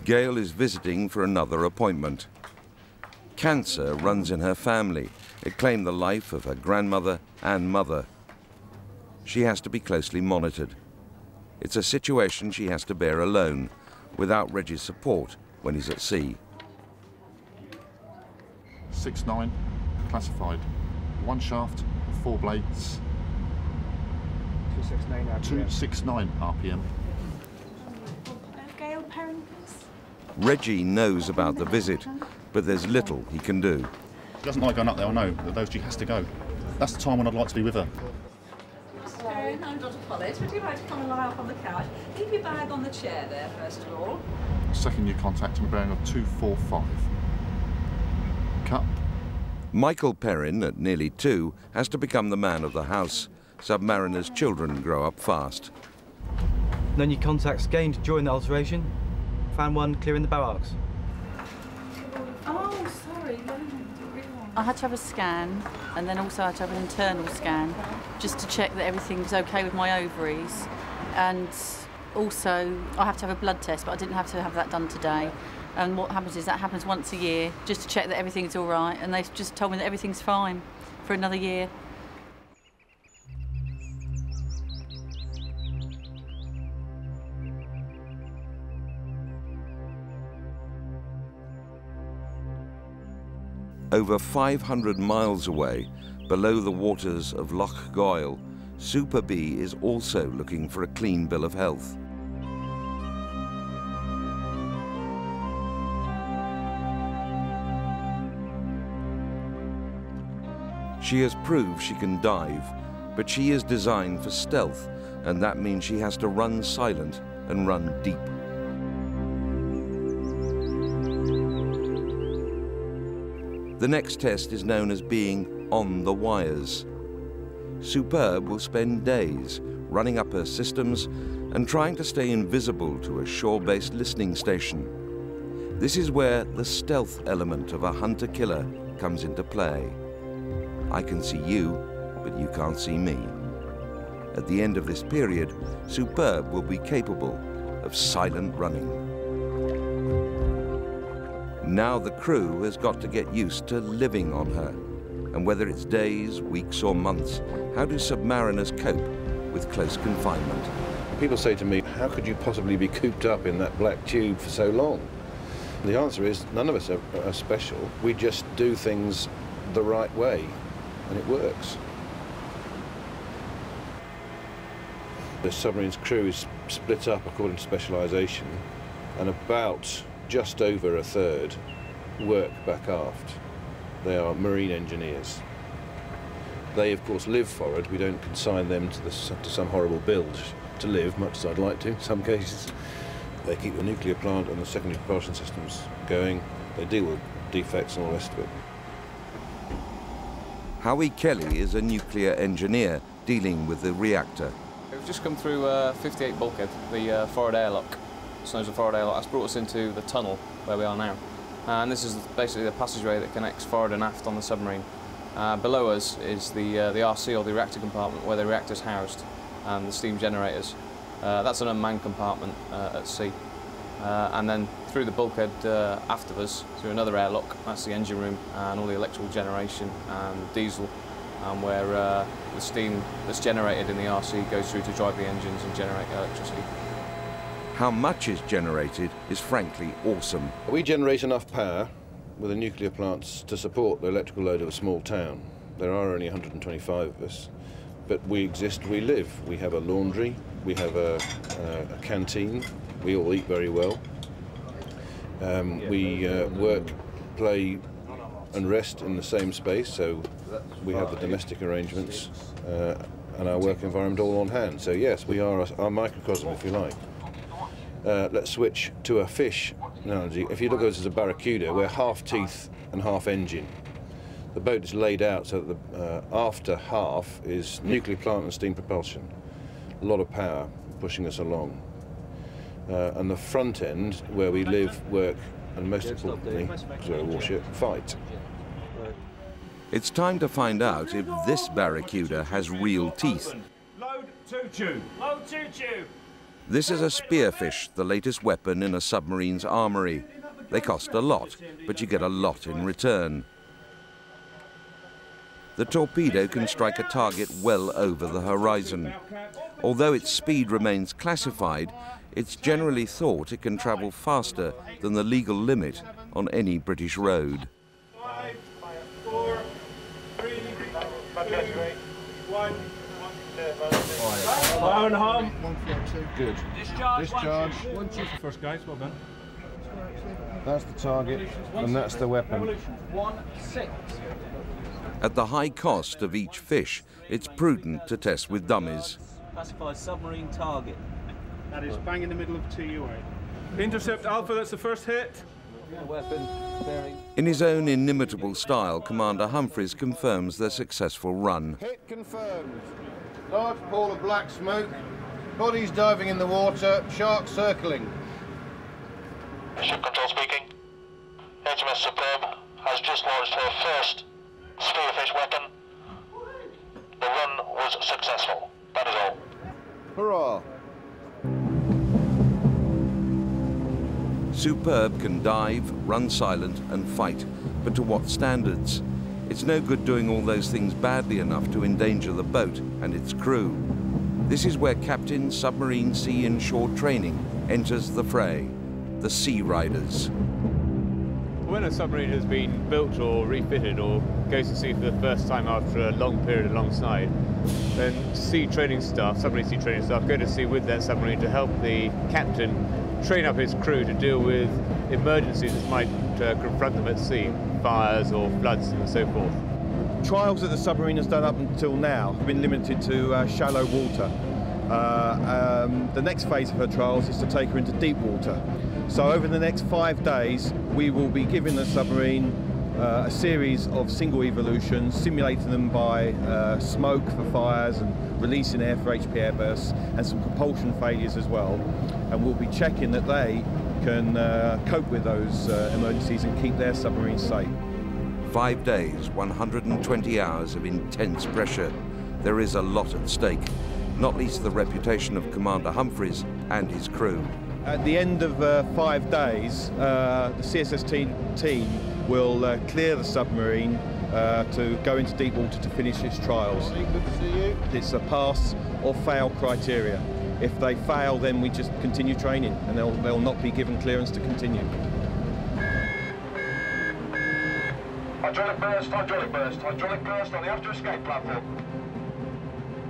Gail is visiting for another appointment. Cancer runs in her family. It claimed the life of her grandmother and mother. She has to be closely monitored. It's a situation she has to bear alone, without Reggie's support when he's at sea. 6'9", classified. 1 shaft, 4 blades. 269 RPM. 269 RPM. Gail Perrin, Reggie knows about the visit, but there's little he can do. She doesn't like going up there, I know, but those she has to go. That's the time when I'd like to be with her. I'm Dr. College. Would you like to come and lie up on the couch? Leave your bag on the chair there, first of all. Second new contact, and we're bearing of 245. Cut. Michael Perrin, at nearly 2, has to become the man of the house. Submariners' children grow up fast. No new contacts gained during the alteration. Found one clearing the barracks. Oh, sorry. I had to have a scan, and then also I had to have an internal scan, just to check that everything's okay with my ovaries. And also, I have to have a blood test, but I didn't have to have that done today. And what happens is that happens once a year, just to check that everything's all right, and they've just told me that everything's fine for another year. Over 500 miles away, below the waters of Loch Goil, Super B is also looking for a clean bill of health. She has proved she can dive, but she is designed for stealth, and that means she has to run silent and run deep. The next test is known as being on the wires. Superb will spend days running up her systems and trying to stay invisible to a shore-based listening station. This is where the stealth element of a hunter-killer comes into play. I can see you, but you can't see me. At the end of this period, Superb will be capable of silent running. Now the crew has got to get used to living on her. And whether it's days, weeks or months, how do submariners cope with close confinement? People say to me, how could you possibly be cooped up in that black tube for so long? The answer is, none of us are special. We just do things the right way, and it works. The submarine's crew is split up according to specialisation, and about just over a third work back aft. They are marine engineers. They, of course, live forward. We don't consign them to some horrible bilge to live, much as I'd like to in some cases. They keep the nuclear plant and the secondary propulsion systems going. They deal with defects and all the rest of it. Howie Kelly is a nuclear engineer dealing with the reactor. We've just come through 58 bulkhead, the forward airlock. It's known as the forward airlock. That's brought us into the tunnel where we are now. And this is basically the passageway that connects forward and aft on the submarine. Below us is the RC, or the reactor compartment, where the reactor's housed, and the steam generators. That's an unmanned compartment at sea. And then through the bulkhead aft of us, through another airlock, that's the engine room and all the electrical generation and diesel, and where the steam that's generated in the RC goes through to drive the engines and generate electricity. How much is generated is frankly awesome. We generate enough power with the nuclear plants to support the electrical load of a small town. There are only 125 of us, but we exist, we live. We have a laundry, we have a canteen, we all eat very well. We work, play and rest in the same space, so we have the domestic arrangements and our work environment all on hand. So yes, we are our microcosm, if you like. Let's switch to a fish analogy. If you look at us as a barracuda, we're half teeth and half engine. The boat is laid out so that the after half is nuclear plant and steam propulsion. A lot of power pushing us along. And the front end, where we live, work, and most importantly, because we're a warship, fight. It's time to find out if this barracuda has real teeth. Load two-chew. Load two-chew. This is a spearfish, the latest weapon in a submarine's armoury. They cost a lot, but you get a lot in return. The torpedo can strike a target well over the horizon. Although its speed remains classified, it's generally thought it can travel faster than the legal limit on any British road. 5, 4, 3, 2, 1. Fire and harm. 142. Good. Discharge. 1, 2 for first, guys. Well done. That's the target, and that's the weapon. 1, 6. At the high cost of each fish, it's prudent to test with dummies. Classified submarine target. That is bang in the middle of TUA. Intercept Alpha, that's the first hit. Weapon bearing. In his own inimitable style, Commander Humphreys confirms their successful run. Hit confirmed. Large pool of black smoke. Bodies diving in the water. Sharks circling. Ship control speaking. HMS Superb has just launched her first spearfish weapon. The run was successful. That is all. Hurrah! Superb can dive, run silent and fight, but to what standards? It's no good doing all those things badly enough to endanger the boat and its crew. This is where Captain Submarine Sea and Shore Training enters the fray, the Sea Riders. When a submarine has been built or refitted or goes to sea for the first time after a long period alongside, then sea training staff, submarine sea training staff, go to sea with that submarine to help the captain train up his crew to deal with emergencies that might confront them at sea, fires or floods and so forth. Trials that the submarine has done up until now have been limited to shallow water. The next phase of her trials is to take her into deep water. So over the next 5 days, we will be giving the submarine a series of single evolutions, simulating them by smoke for fires and releasing air for HP airbursts, and some propulsion failures as well. And we'll be checking that they can cope with those emergencies and keep their submarines safe. 5 days, 120 hours of intense pressure. There is a lot at stake, not least the reputation of Commander Humphreys and his crew. At the end of 5 days, the CSS team will clear the submarine to go into deep water to finish its trials. Good to see you. It's a pass or fail criteria. If they fail, then we just continue training and they'll not be given clearance to continue. Hydraulic burst, hydraulic burst, hydraulic burst on the after escape platform.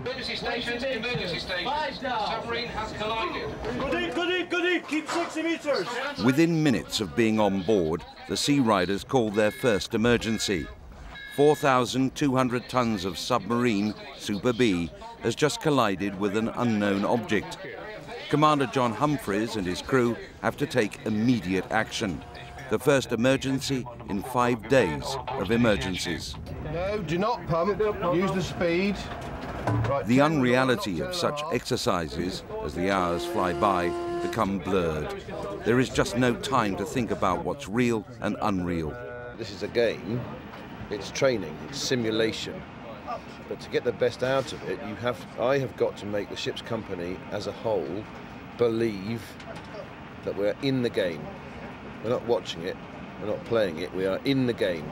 Emergency stations, emergency stations. Submarine has collided. Goody, keep 60 meters. Within minutes of being on board, the Sea Riders called their first emergency. 4,200 tons of submarine, Super B, has just collided with an unknown object. Commander John Humphreys and his crew have to take immediate action. The first emergency in 5 days of emergencies. No, do not pump. Use the speed. Right, the unreality of such exercises, as the hours fly by, become blurred. There is just no time to think about what's real and unreal. This is a game. It's training. It's simulation. But to get the best out of it, I have got to make the ship's company as a whole believe that we're in the game. We're not watching it, we're not playing it, we are in the game.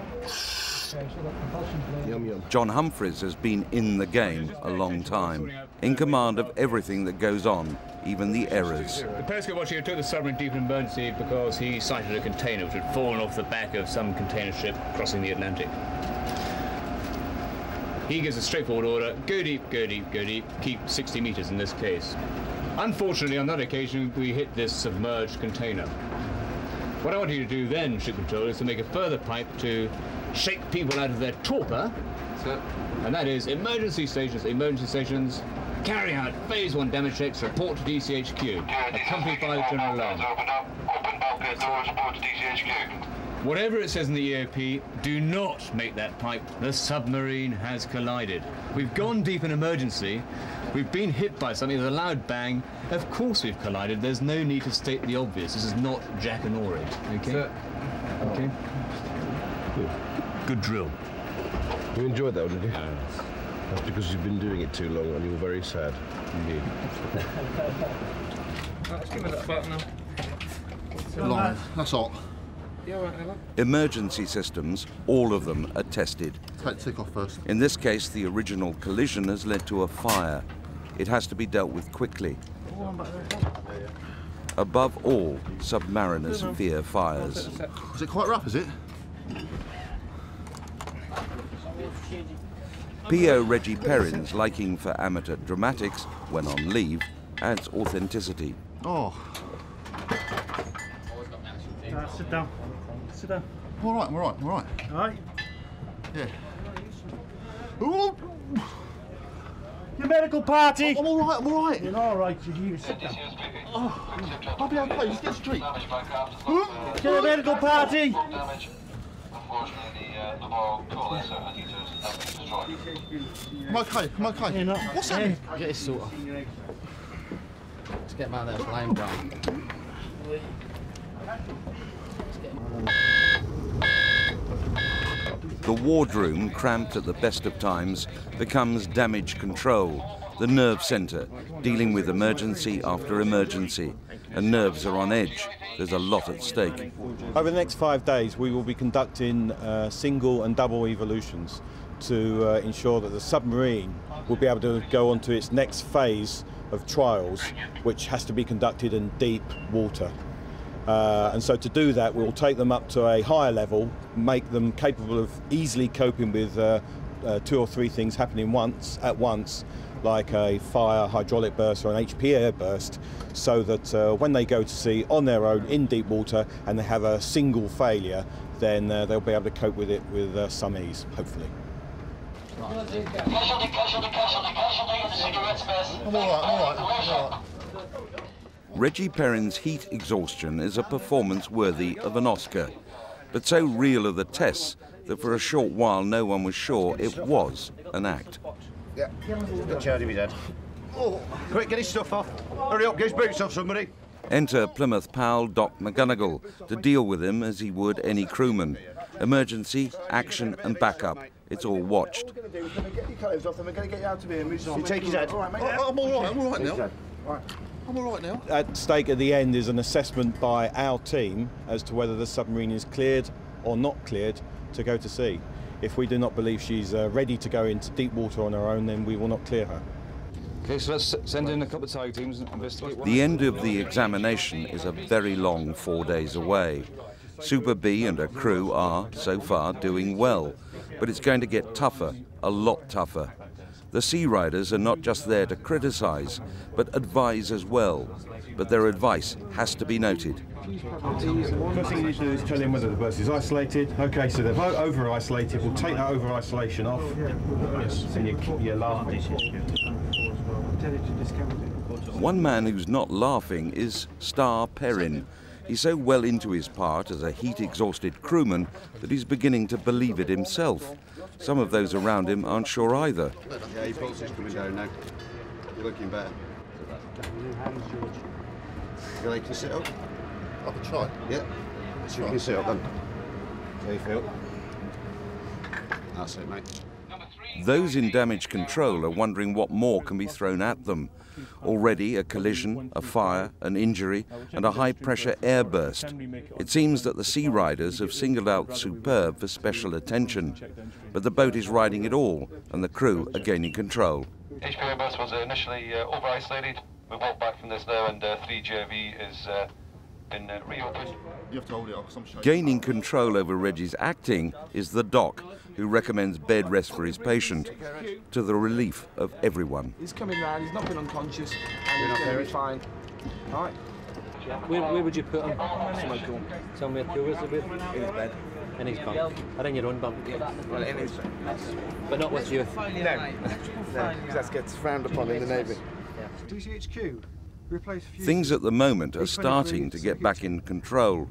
Yum, yum. John Humphreys has been in the game a long time, in command of everything that goes on, even the errors. The periscope watcher took the submarine deep in emergency because he sighted a container which had fallen off the back of some container ship crossing the Atlantic. He gives a straightforward order: go deep, go deep, go deep, keep 60 metres in this case. Unfortunately, on that occasion, we hit this submerged container. What I want you to do then, ship control, is to make a further pipe to shake people out of their torpor. And that is emergency stations, carry out phase 1 damage checks, report to DCHQ, accompanied by the general alarm. Whatever it says in the EOP, do not make that pipe. The submarine has collided. We've gone deep in emergency. We've been hit by something with a loud bang. Of course we've collided. There's no need to state the obvious. This is not Jack and Ori. Okay? Sir. Okay. Good drill. You enjoyed that, did you? That's because you've been doing it too long and you're very sad. Indeed. Let's give it that button now. Long. That's hot. Emergency systems, all of them are tested. Take the tick off first. In this case, the original collision has led to a fire. It has to be dealt with quickly. Above all, submariners fear fires. Is it quite rough, is it? P.O. Reggie Perrin's liking for amateur dramatics, when on leave, adds authenticity. Oh. Sit down. Sit down. All right, all right, all right. All right. Yeah. Ooh. Your medical party. I'm all right, I'm all right. You're all right, you sit down. Oh, I'll be okay, just get straight. Get a medical party. I'm okay, I'm okay. You're not. What's happening? Get this sort of. Let's get him out of there, flame down. The wardroom, cramped at the best of times, becomes damage control, the nerve centre, dealing with emergency after emergency. And nerves are on edge. There's a lot at stake. Over the next 5 days, we will be conducting single and double evolutions to ensure that the submarine will be able to go on to its next phase of trials, which has to be conducted in deep water. And so to do that, we'll take them up to a higher level, make them capable of easily coping with 2 or 3 things happening at once, like a fire, hydraulic burst or an HP air burst, so that when they go to sea on their own in deep water and they have a single failure, then they'll be able to cope with it with some ease, hopefully. I'm all right. Reggie Perrin's heat exhaustion is a performance worthy of an Oscar, but so real are the tests that for a short while no one was sure it was an act. Yeah, got charge of his head. Oh, quick, get his stuff off. Hurry up, get his boots off, somebody. Enter Plymouth pal Doc McGonagall to deal with him as he would any crewman. Emergency, action and backup. It's all watched. Get your clothes off, then we're going to get you out of here. You take his head. I'm all right now. I'm all right now. At stake at the end is an assessment by our team as to whether the submarine is cleared or not cleared to go to sea. If we do not believe she's ready to go into deep water on her own, then we will not clear her. Okay, so let's send in a couple of tiger teams and investigate. The end of the examination is a very long 4 days away. Super B and her crew are, so far, doing well, but it's going to get tougher, a lot tougher. The Sea Riders are not just there to criticise, but advise as well. But their advice has to be noted. First thing you need to do is tell him whether the burst is isolated. Okay, so they've over-isolated. We'll take that over-isolation off. Yes. And you're laughing. One man who's not laughing is Star Perrin. He's so well into his part as a heat-exhausted crewman that he's beginning to believe it himself. Some of those around him aren't sure either. Yeah, your pulse is coming down now. You're looking better. You like to sit up? I can try. Yeah. You can sit up then. How you feel? That's it, mate. Those in damage control are wondering what more can be thrown at them. Already a collision, a fire, an injury and a high-pressure airburst. It seems that the Sea Riders have singled out Superb for special attention. But the boat is riding it all and the crew are gaining control. HP airburst was initially over-isolated. We walked back from this now and 3JV has been reopened. You have to hold it up. Gaining control over Reggie's acting is the doc, who recommends bed rest for his patient, to the relief of everyone. He's coming round, he's not been unconscious, and he's going to be fine. All right. Where would you put him? Somewhere cool, is it? In his bed. In his bunk? Or in your own bunk? Well, in his bed. But not with you? No. No, because that gets frowned upon in the Navy. DCHQ. Things at the moment are starting to get back in control.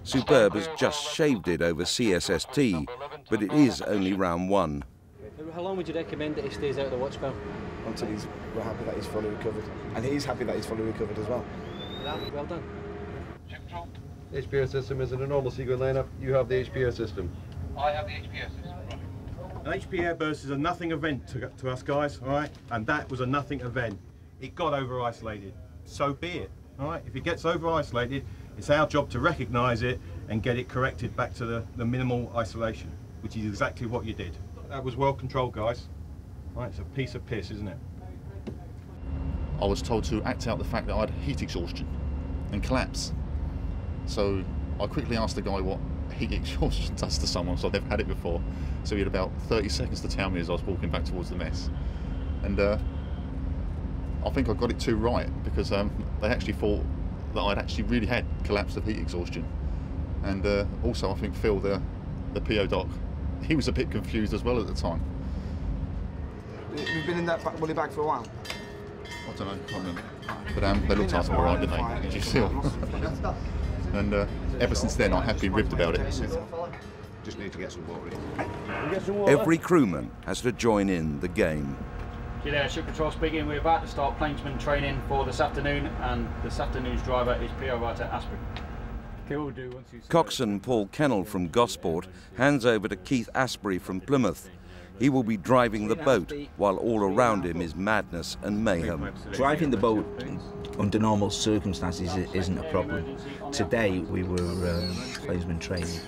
Superb has just shaved it over CSST, but it is only round one. How long would you recommend that he stays out of the watch spell? Until we're happy that he's fully recovered. And he's happy that he's fully recovered as well. Well done. HPR system is in a normal seagoing lineup. You have the HPR system. I have the HPR system. An HP airburst is a nothing event to us guys, all right? And that was a nothing event. It got over-isolated. So be it, all right? If it gets over-isolated, it's our job to recognise it and get it corrected back to the minimal isolation, which is exactly what you did. That was well controlled, guys. All right, it's a piece of piss, isn't it? I was told to act out the fact that I had heat exhaustion and collapse. So I quickly asked the guy what heat exhaustion does to someone, so I've never had it before. So he had about 30 seconds to tell me as I was walking back towards the mess. And I think I got it too right, because they actually thought that I'd actually really had collapse of heat exhaustion. And also I think Phil, the PO doc, he was a bit confused as well at the time. We've been in that woolly bag for a while. I don't know, I can't remember. But they looked after me right, didn't they? Did you see? And ever since then I have been ribbed about it. Just need to get some water. Every crewman has to join in the game. Yeah, Ship Control speaking. We're about to start plainsman training for this afternoon, and this afternoon's driver is PO writer Asprey. Coxswain Paul Kennel from Gosport hands over to Keith Asprey from Plymouth. He will be driving the boat while all around him is madness and mayhem. Driving the boat under normal circumstances isn't a problem. Today we were plainsman training,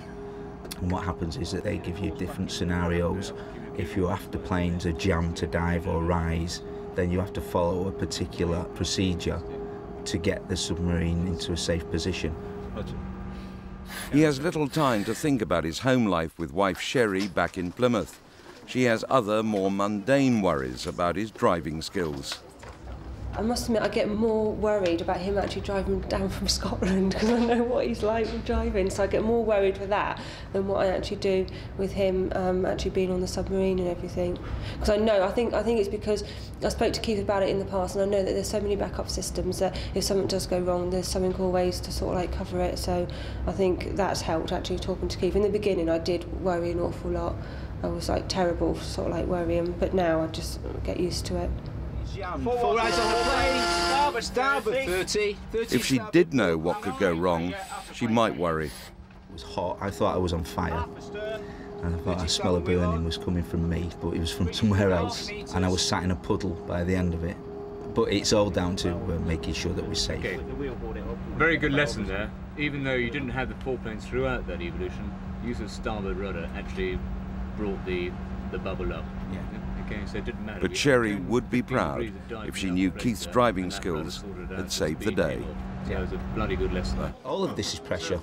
and what happens is that they give you different scenarios. If you're after planes are jammed to dive or rise, then you have to follow a particular procedure to get the submarine into a safe position. He has little time to think about his home life with wife Sherry back in Plymouth. She has other, more mundane worries about his driving skills. I must admit, I get more worried about him actually driving down from Scotland, because I know what he's like with driving, so I get more worried with that than what I actually do with him actually being on the submarine and everything. Because I know, I think it's because I spoke to Keith about it in the past, and I know that there's so many backup systems that if something does go wrong, there's something always to sort of like cover it. So I think that's helped actually talking to Keith. In the beginning, I did worry an awful lot. I was like terrible, sort of like worrying, but now I just get used to it. Full rise on the plane, starboard 30. If she did know what could go wrong, she might worry. It was hot, I thought I was on fire. And I thought a smell of burning was coming from me, but it was from somewhere else. And I was sat in a puddle by the end of it. But it's all down to making sure that we're safe. Okay. Very good lesson there. Even though you didn't have the foreplanes throughout that evolution, use of starboard rudder actually brought the bubble up. Yeah. Okay, so it didn't matter. But Sherry would be proud if she knew Keith's driving skills had saved the day. So it was a bloody good lesson. All of this is pressure.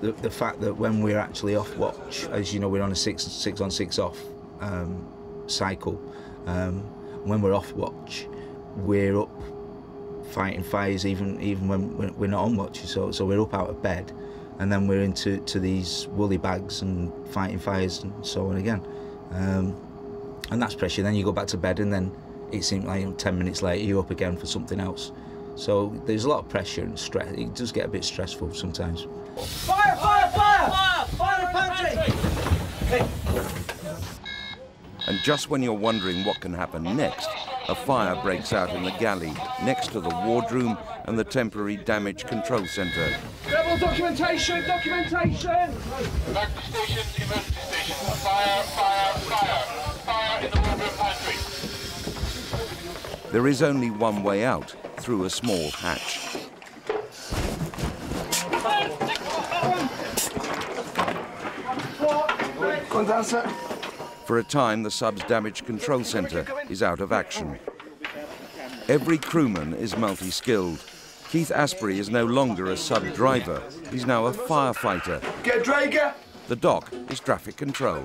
The fact that when we're actually off watch, as you know, we're on a 6 on 6 off cycle. When we're off watch, we're up fighting fires even when we're not on watch. So we're up out of bed, and then we're into these woolly bags and fighting fires and so on again. And that's pressure. Then you go back to bed, and then it seems like 10 minutes later you're up again for something else. So there's a lot of pressure and stress. It does get a bit stressful sometimes. Fire! Fire! Fire! Fire the pantry! Hey. And just when you're wondering what can happen next, a fire breaks out in the galley next to the wardroom and the temporary damage control centre. Rebel documentation! Documentation! Emergency station, emergency station. Fire! Fire! Fire! Fire There is only one way out, through a small hatch. For a time, the sub's damage control centre is out of action. Every crewman is multi-skilled. Keith Asprey is no longer a sub driver, he's now a firefighter. Get Drager! The dock is traffic control.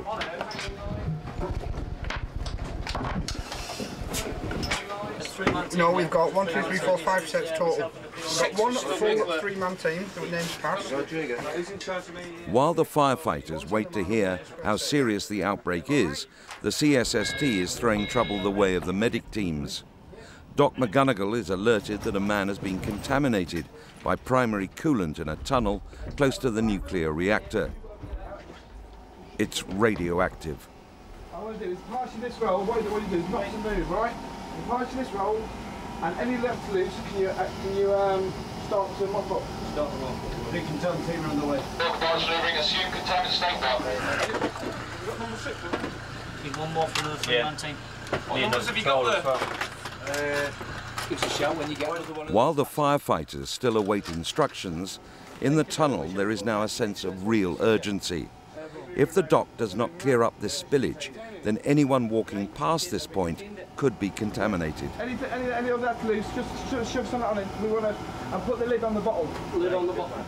No, we've got 1, 2, 3, 4, 5 sets total. We've got one full three-man team that name's passed. While the firefighters wait to hear how serious the outbreak is, the CSST is throwing trouble the way of the medic teams. Doc McGonigal is alerted that a man has been contaminated by primary coolant in a tunnel close to the nuclear reactor. It's radioactive. What I want to do is pass you this roll. What you do is not to move, right? You pass you this roll, and any left loose, can you start to mop up? Start to mop up. You can tell the team are on the way. Delivering assumed contaminant statement. Need one more for the three-man team. What numbers have you got there? Give us a shout when you get another one. While the firefighters still await instructions, in the tunnel there is now a sense of real urgency. If the dock does not clear up this spillage, then anyone walking past this point could be contaminated. Any of that loose, just shove something on it. We want to put the lid on the bottle. Lid on the bottle.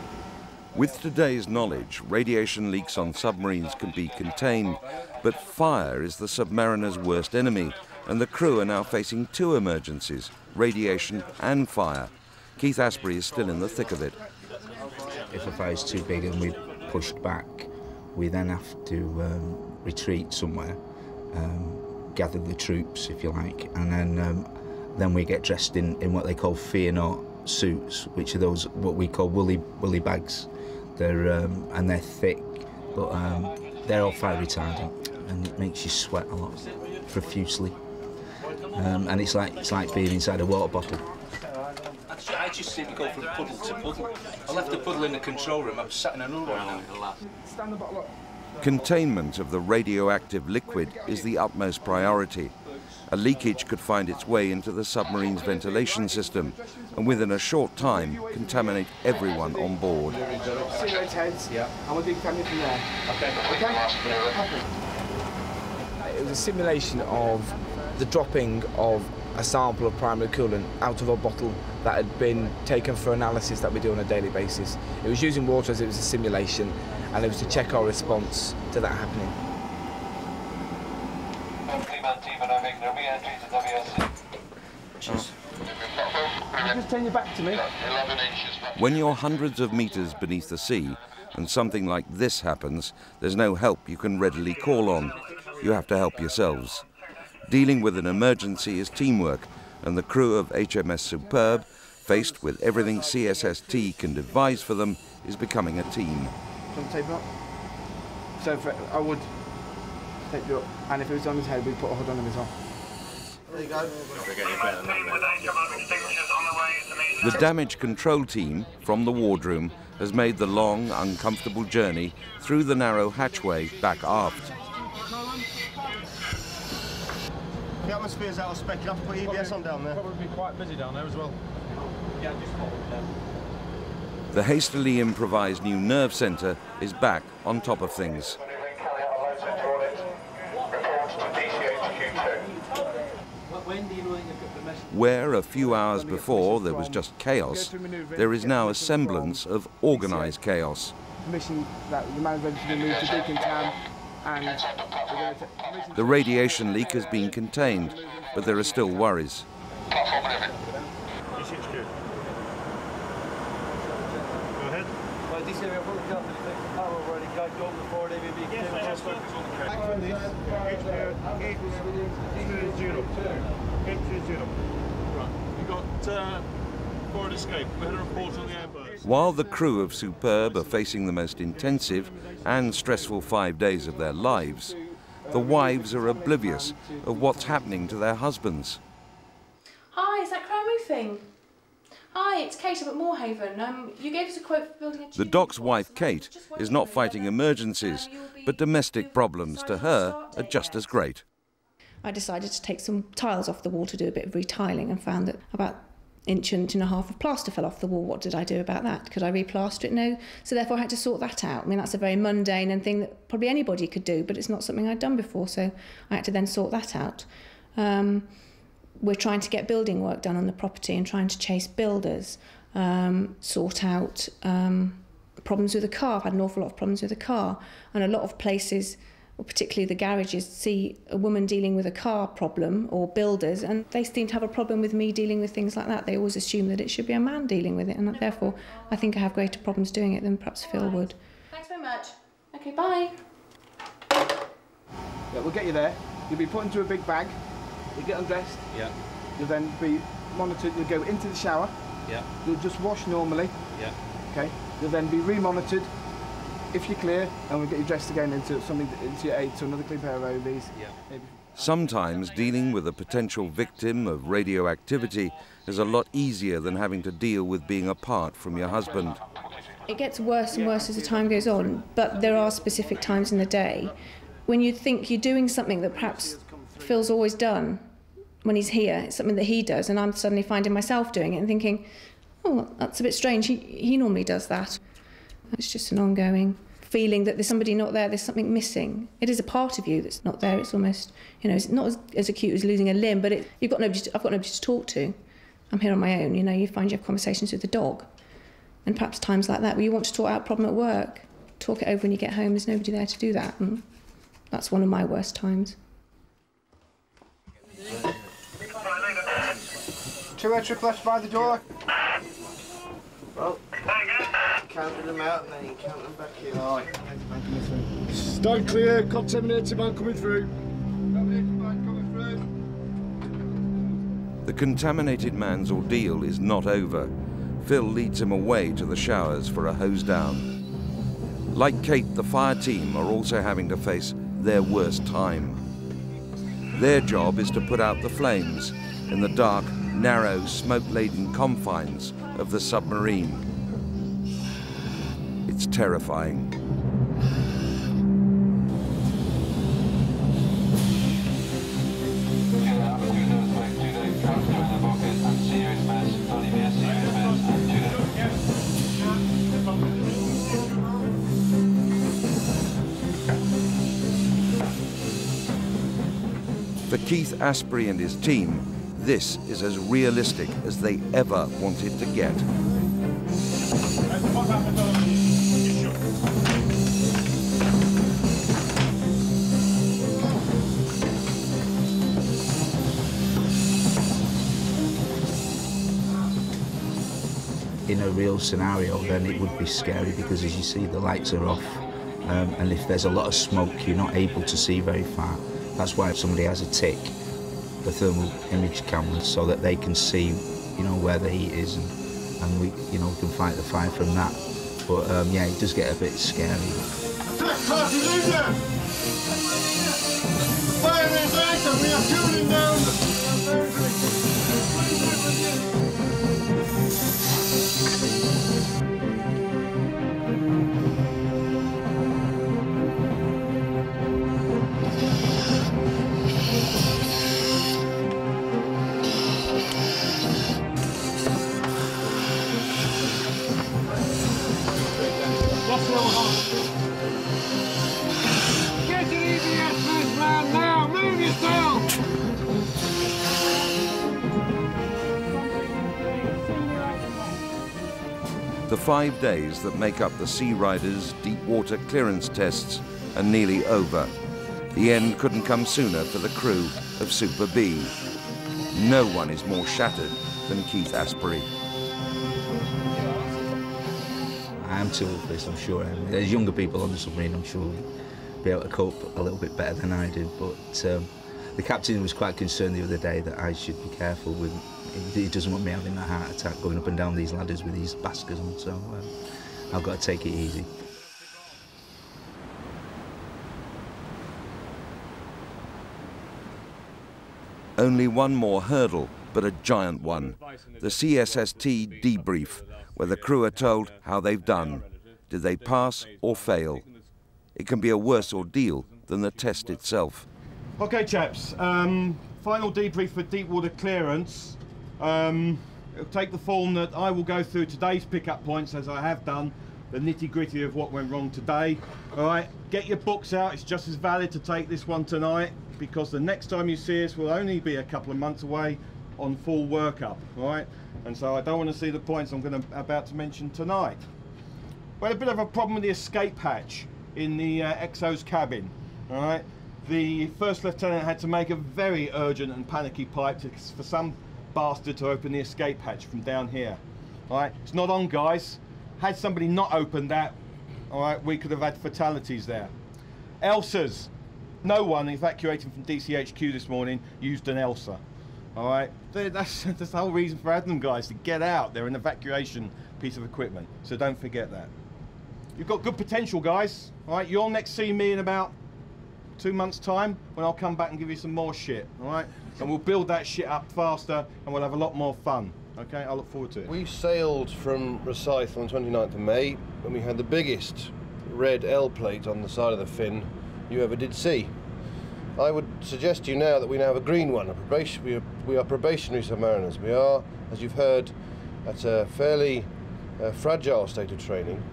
With today's knowledge, radiation leaks on submarines can be contained, but fire is the submariner's worst enemy, and the crew are now facing two emergencies, radiation and fire. Keith Asprey is still in the thick of it. If a fire is too big and we're pushed back, we then have to retreat somewhere, gather the troops, if you like, and then we get dressed in what they call fear not suits, which are those what we call woolly bags. They're thick, but they're all fire retardant, and it makes you sweat a lot, profusely. And it's like being inside a water bottle. I just seem to go from puddle to puddle. I left the puddle in the control room. I'm sat in another one now. Stand the bottle up. Containment of the radioactive liquid is the utmost priority. A leakage could find its way into the submarine's ventilation system and within a short time contaminate everyone on board. See those heads? Yeah. And we'll do family from there. Okay. It was a simulation of the dropping of a sample of primary coolant out of a bottle that had been taken for analysis that we do on a daily basis. It was using water as it was a simulation, and it was to check our response to that happening. Just turn your back to me. When you're hundreds of meters beneath the sea and something like this happens, there's no help you can readily call on. You have to help yourselves. Dealing with an emergency is teamwork, and the crew of HMS Superb, faced with everything CSST can devise for them, is becoming a team. Do you want to tape it up? So I would tape it up, and if it was on his head, we'd put a hood on him as well. There you go. The damage control team from the wardroom has made the long, uncomfortable journey through the narrow hatchway back aft. The atmosphere's out of spec. You have to put EBS on down there. Probably be quite busy down there as well. Yeah, just hold it down. The hastily improvised new nerve centre is back on top of things. Where a few hours before there was just chaos, there is now a semblance of organised chaos. Permission that the man ready to be moved to decontam, and the radiation leak has been contained, but there are still worries. While the crew of Superb are facing the most intensive and stressful 5 days of their lives, the wives are oblivious of what's happening to their husbands. Hi, is that crown roofing? Hi, it's Kate up at Moorhaven. You gave us a quote for building a... The doc's wife, Kate, is not fighting emergencies, but domestic problems to her are just as great. I decided to take some tiles off the wall to do a bit of retiling, and found that about an inch and a half of plaster fell off the wall. What did I do about that? Could I replaster it? No. So therefore I had to sort that out. I mean, that's a very mundane and thing that probably anybody could do, but it's not something I'd done before, so I had to then sort that out. We're trying to get building work done on the property and trying to chase builders, sort out problems with the car. I've had an awful lot of problems with the car, and a lot of places, or particularly the garages, see a woman dealing with a car problem, or builders, and they seem to have a problem with me dealing with things like that. They always assume that it should be a man dealing with it, and therefore I think I have greater problems doing it than perhaps Phil would. Thanks very much. Okay, bye. Yeah, we'll get you there. You'll be put into a big bag. You get undressed. Yeah. You'll then be monitored. You'll go into the shower. Yeah. You'll just wash normally. Yeah. Okay. You'll then be re-monitored. If you're clear, and we'll get you dressed again into something, into your aid, to another clean pair of OVs. Yeah. Maybe. Sometimes dealing with a potential victim of radioactivity is a lot easier than having to deal with being apart from your husband. It gets worse and worse as the time goes on, but there are specific times in the day when you think you're doing something that perhaps Phil's always done when he's here. It's something that he does, and I'm suddenly finding myself doing it and thinking, oh, that's a bit strange. He normally does that. It's just an ongoing feeling that there's somebody not there, there's something missing. It is a part of you that's not there. It's almost, you know, it's not as acute as losing a limb, but I've got nobody to talk to. I'm here on my own, you know. You find you have conversations with the dog, and perhaps times like that where you want to talk out a problem at work, talk it over when you get home. There's nobody there to do that, and that's one of my worst times. 2 extra left by the door. Well, counted them out and then you count them back in. All right. Stand clear, contaminated man coming through. The contaminated man's ordeal is not over. Phil leads him away to the showers for a hose down. Like Kate, the fire team are also having to face their worst time. Their job is to put out the flames in the dark, narrow, smoke-laden confines of the submarine. It's terrifying. For Keith Asprey and his team, this is as realistic as they ever wanted to get. In a real scenario, then it would be scary because, as you see, the lights are off, and if there's a lot of smoke, you're not able to see very far. That's why somebody has a tick, the thermal image cameras, so that they can see, you know, where the heat is, and we, you know, can fight the fire from that. But yeah, it does get a bit scary. Fire is active. We are shooting down. Get to the EBS first, man, now! Move yourself! The 5 days that make up the Sea Riders' deep water clearance tests are nearly over. The end couldn't come sooner for the crew of Super B. No one is more shattered than Keith Asprey. I am too old for this, I'm sure. There's younger people on the submarine, I'm sure, will be able to cope a little bit better than I did. But the captain was quite concerned the other day that I should be careful with. He doesn't want me having a heart attack going up and down these ladders with these baskets on, so I've got to take it easy. Only one more hurdle, but a giant one. The CSST debrief, where the crew are told how they've done. Did they pass or fail? It can be a worse ordeal than the test itself. Okay, chaps. Final debrief for deep water clearance. It'll take the form that I will go through today's pickup points, as I have done, the nitty-gritty of what went wrong today. All right, get your books out. It's just as valid to take this one tonight, because the next time you see us will only be a couple of months away on full workup. All right, and so I don't want to see the points I'm about to mention tonight. We had a bit of a problem with the escape hatch in the XO's cabin. All right, the first lieutenant had to make a very urgent and panicky pipe for some bastard to open the escape hatch from down here. All right, it's not on, guys. Had somebody not opened that, all right, we could have had fatalities there. ELSAs. No one evacuating from DCHQ this morning used an ELSA. All right, that's the whole reason for having them, guys, to get out. They're an evacuation piece of equipment, so don't forget that. You've got good potential, guys. All right, you'll next see me in about 2 months' time, when I'll come back and give you some more shit. All right, and we'll build that shit up faster, and we'll have a lot more fun. Okay, I look forward to it. We sailed from Rosyth on the 29th of May when we had the biggest red L plate on the side of the fin you ever did see. I would suggest to you now that we now have a green one. We are probationary submariners. We are, as you've heard, at a fairly fragile state of training,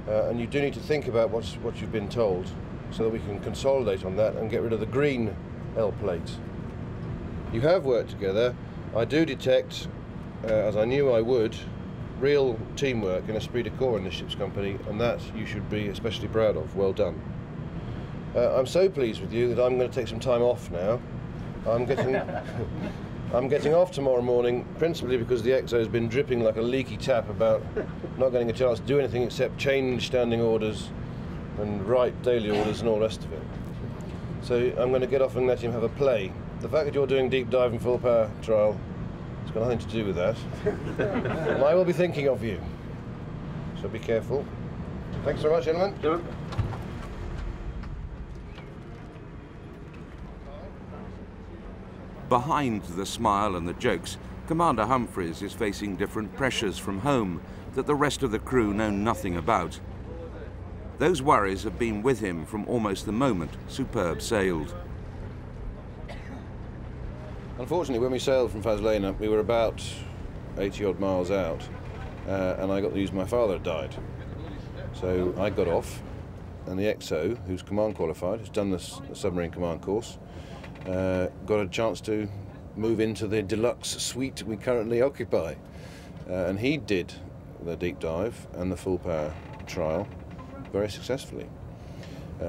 and you do need to think about what you've been told so that we can consolidate on that and get rid of the green L plate. You have worked together. I do detect, as I knew I would, real teamwork and esprit de corps in this ship's company, and that you should be especially proud of. Well done. I'm so pleased with you that I'm going to take some time off now. I'm getting off tomorrow morning, principally because the XO has been dripping like a leaky tap about not getting a chance to do anything except change standing orders and write daily orders and all the rest of it. So I'm going to get off and let him have a play. The fact that you're doing deep dive and full power trial has got nothing to do with that. And I will be thinking of you. So be careful. Thanks very much, gentlemen. Behind the smile and the jokes, Commander Humphreys is facing different pressures from home that the rest of the crew know nothing about. Those worries have been with him from almost the moment Superb sailed. Unfortunately, when we sailed from Faslane, we were about 80-odd miles out, and I got the news my father had died. So I got off, and the XO, who's command qualified, has done the submarine command course, got a chance to move into the deluxe suite we currently occupy. And he did the deep dive and the full power trial very successfully.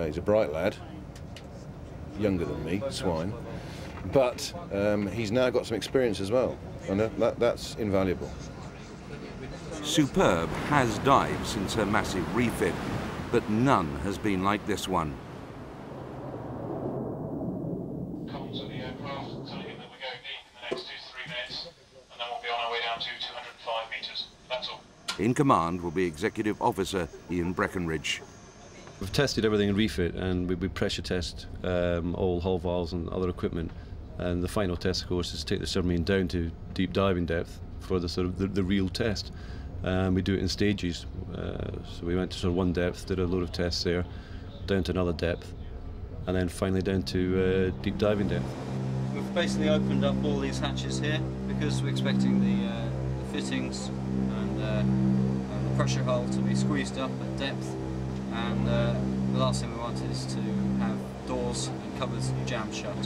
He's a bright lad, younger than me, swine, but he's now got some experience as well, and that's invaluable. Superb has dived since her massive refit, but none has been like this one. In command will be Executive Officer Ian Breckenridge. We've tested everything in refit, and we pressure test all hull valves and other equipment. And the final test, of course, is to take the submarine down to deep diving depth for the sort of the real test. We do it in stages. So we went to sort of one depth, did a load of tests there, down to another depth, and then finally down to deep diving depth. We've basically opened up all these hatches here because we're expecting the fittings and the pressure hull to be squeezed up at depth, and the last thing we want is to have doors and cupboards jammed shut.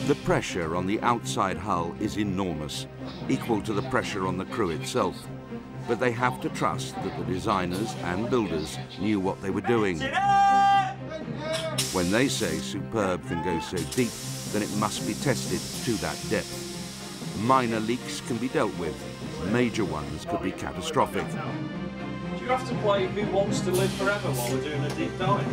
The pressure on the outside hull is enormous, equal to the pressure on the crew itself. But they have to trust that the designers and builders knew what they were doing. When they say Superb can go so deep, then it must be tested to that depth. Minor leaks can be dealt with. Major ones could be catastrophic. Do you have to play Who Wants to Live Forever while we're doing a deep dive?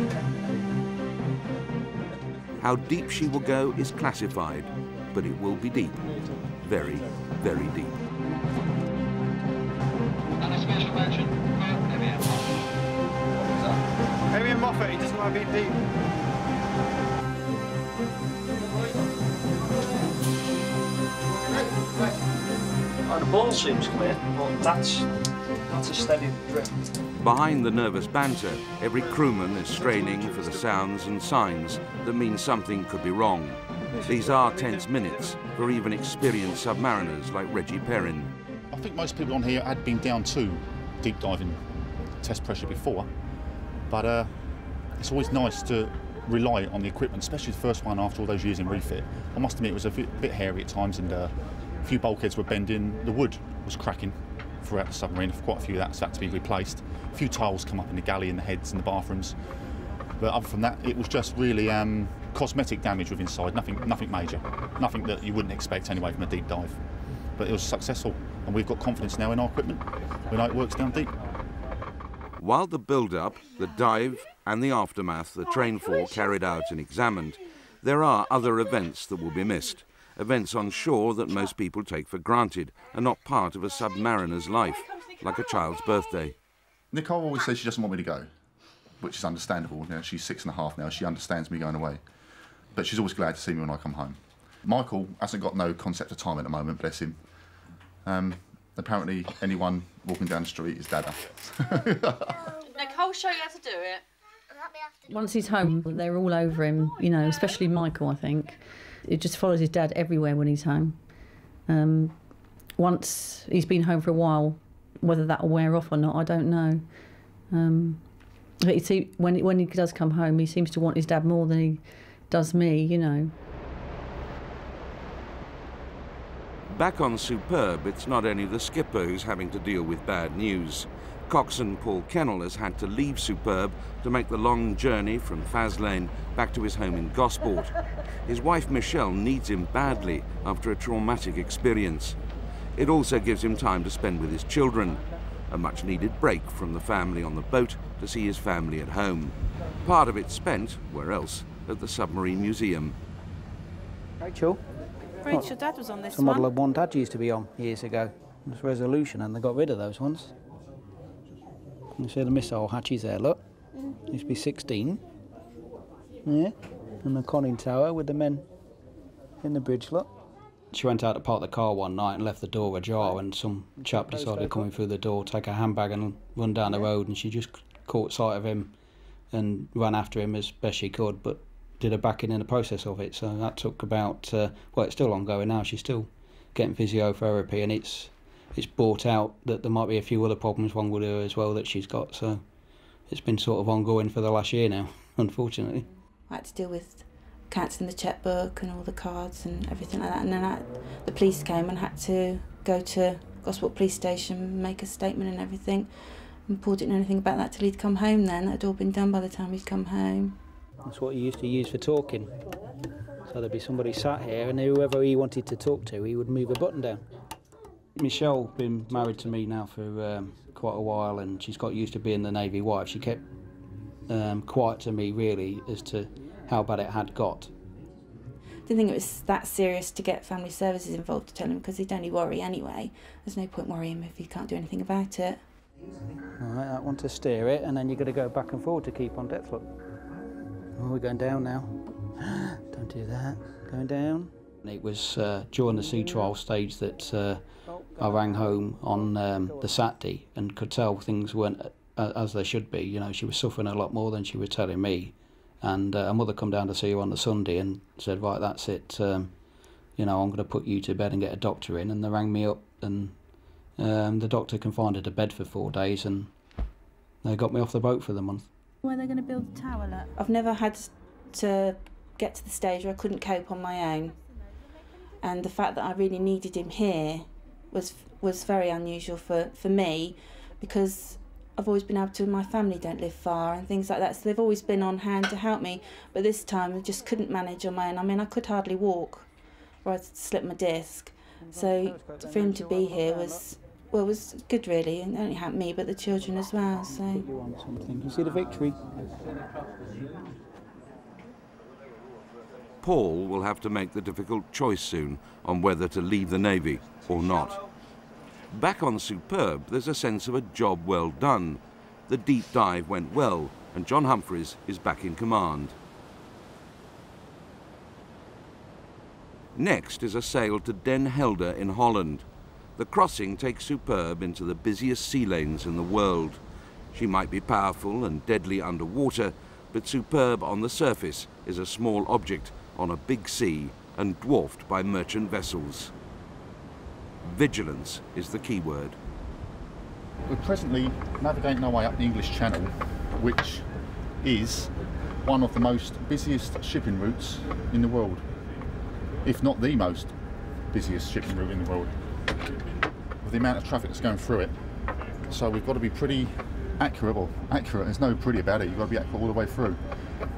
How deep she will go is classified, but it will be deep. Very, very deep. Heavy and Moffat, he doesn't like being deep. Oh, the ball seems clear, but that's a steady drip. Behind the nervous banter, every crewman is straining for the sounds and signs that mean something could be wrong. These are tense minutes for even experienced submariners like Reggie Perrin. I think most people on here had been down to deep diving test pressure before, but it's always nice to rely on the equipment, especially the first one after all those years in refit. I must admit it was a bit hairy at times, and a few bulkheads were bending, the wood was cracking throughout the submarine. Quite a few of that's had to be replaced. A few tiles come up in the galley, in the heads and the bathrooms. But other from that, it was just really cosmetic damage with inside, nothing major. Nothing that you wouldn't expect anyway from a deep dive. But it was successful, and we've got confidence now in our equipment. We know it works down deep. While the build-up, the dive and the aftermath the train for carried out and examined, there are other events that will be missed. Events on shore that most people take for granted and not part of a submariner's life, like a child's birthday. Nicole always says she doesn't want me to go, which is understandable. You know, she's 6.5 now, she understands me going away. But she's always glad to see me when I come home. Michael hasn't got no concept of time at the moment, bless him. Apparently anyone walking down the street is Dada. Nicole, show you how to do it. Once he's home, they're all over him, you know, especially Michael, I think. He just follows his dad everywhere when he's home. Once he's been home for a while, whether that'll wear off or not, I don't know. But you see, when he does come home, he seems to want his dad more than he does me, you know. Back on Superb, it's not only the skipper who's having to deal with bad news. Coxswain Paul Kennel has had to leave Superb to make the long journey from Faslane back to his home in Gosport. His wife Michelle needs him badly after a traumatic experience. It also gives him time to spend with his children, a much-needed break from the family on the boat to see his family at home. Part of it spent, where else, at the Submarine Museum. Rachel? Rachel, Dad was on this It's a model of one Dad used to be on years ago. It was Resolution, and they got rid of those ones. You see the missile hatches there, look. Used to be 16. Yeah. And the conning tower with the men in the bridge, look. She went out to park the car one night and left the door ajar, and some chap decided coming through the door, take her handbag and run down the road, and she just caught sight of him and ran after him as best she could, but did her backing in the process of it. So that took about, well, it's still ongoing now. She's still getting physiotherapy, and it's brought out that there might be a few other problems wrong with her as well that she's got. So it's been sort of ongoing for the last year now, unfortunately. I had to deal with cancelling the chequebook and all the cards and everything like that, and then the police came and had to go to Gosport Police Station, make a statement and everything, and Paul didn't know anything about that till he'd come home then. That had all been done by the time he'd come home. That's what he used to use for talking. So there'd be somebody sat here, and whoever he wanted to talk to, he would move a button down. Michelle's been married to me now for quite a while, and she's got used to being the Navy wife. She kept quiet to me, really, as to how bad it had got. Didn't think it was that serious to get family services involved to tell him, because he'd only worry anyway. There's no point worrying him if he can't do anything about it. All right, that one to steer it, and then you've got to go back and forward to keep on depth, look. Oh, we're going down now. Don't do that. Going down. It was during the sea trial stage that I rang home on the Saturday and could tell things weren't as they should be. You know, she was suffering a lot more than she was telling me. And her mother come down to see her on the Sunday and said, right, that's it. You know, I'm going to put you to bed and get a doctor in. And they rang me up, and the doctor confined her to bed for 4 days, and they got me off the boat for the month. Where are they going to build the tower, look? I've never had to get to the stage where I couldn't cope on my own. And the fact that I really needed him here was very unusual for me, because I've always been able to, my family don't live far and things like that, so they've always been on hand to help me. But this time I just couldn't manage on my own. I mean, I could hardly walk, or I'd slip my disc. So for him to be here was, well, it was good really, and it only helped me but the children as well. So. You see the Victory? Paul will have to make the difficult choice soon on whether to leave the Navy or not. Back on Superb, there's a sense of a job well done. The deep dive went well, and John Humphreys is back in command. Next is a sail to Den Helder in Holland. The crossing takes Superb into the busiest sea lanes in the world. She might be powerful and deadly underwater, but Superb on the surface is a small object on a big sea and dwarfed by merchant vessels. Vigilance is the key word. We're presently navigating our way up the English Channel, which is one of the most busiest shipping routes in the world, if not the most busiest shipping route in the world, with the amount of traffic that's going through it. So we've got to be pretty accurate. Well, accurate, there's no pretty about it, you've got to be accurate all the way through.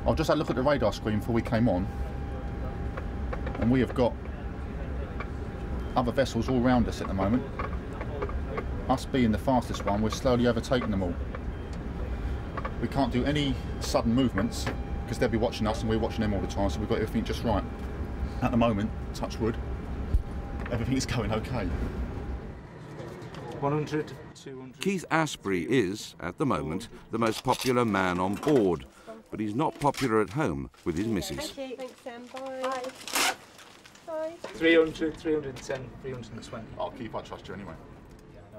I've just had a look at the radar screen before we came on, and we have got other vessels all around us at the moment. Us being the fastest one, we're slowly overtaking them all. We can't do any sudden movements because they'll be watching us and we're watching them all the time, so we've got everything just right. At the moment, touch wood, everything's going okay. 100, 200. Keith Asprey is, at the moment, the most popular man on board, but he's not popular at home with his missus. Thank you. Thanks, Sam. Bye. Bye. 300, 310, 320. I'll keep, I trust you anyway.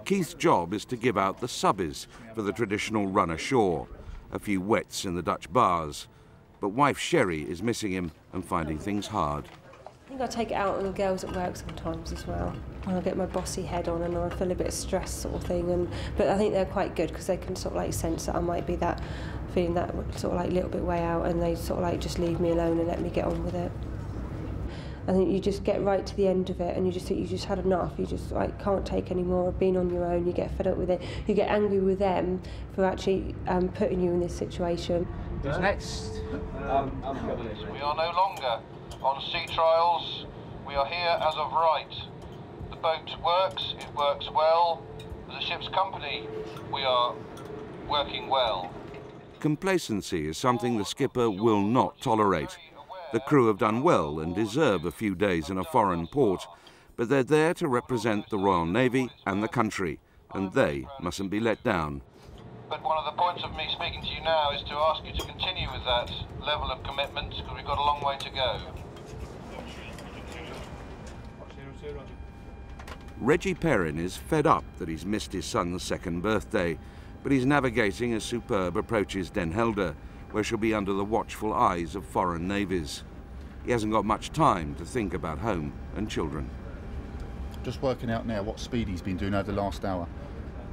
Keith's job is to give out the subbies for the traditional run ashore, a few wets in the Dutch bars. But wife Sherry is missing him and finding things hard. I think I take it out on the girls at work sometimes as well. And I get my bossy head on and I feel a bit of stress sort of thing. But I think they're quite good because they can sort of like sense that I might be that, feeling that sort of like little bit way out, and they sort of like just leave me alone and let me get on with it. I think you just get right to the end of it and you just think you just had enough. You just like can't take any more, being on your own, you get fed up with it. You get angry with them for actually putting you in this situation. Who's next? We are no longer on sea trials. We are here as of right. The boat works, it works well. As a ship's company, we are working well. Complacency is something the skipper will not tolerate. The crew have done well and deserve a few days in a foreign port, but they're there to represent the Royal Navy and the country, and they mustn't be let down. But one of the points of me speaking to you now is to ask you to continue with that level of commitment, because we've got a long way to go. Reggie Perrin is fed up that he's missed his son's second birthday, but he's navigating as Superb approaches Den Helder, where she'll be under the watchful eyes of foreign navies. He hasn't got much time to think about home and children. Just working out now what speed he's been doing over the last hour,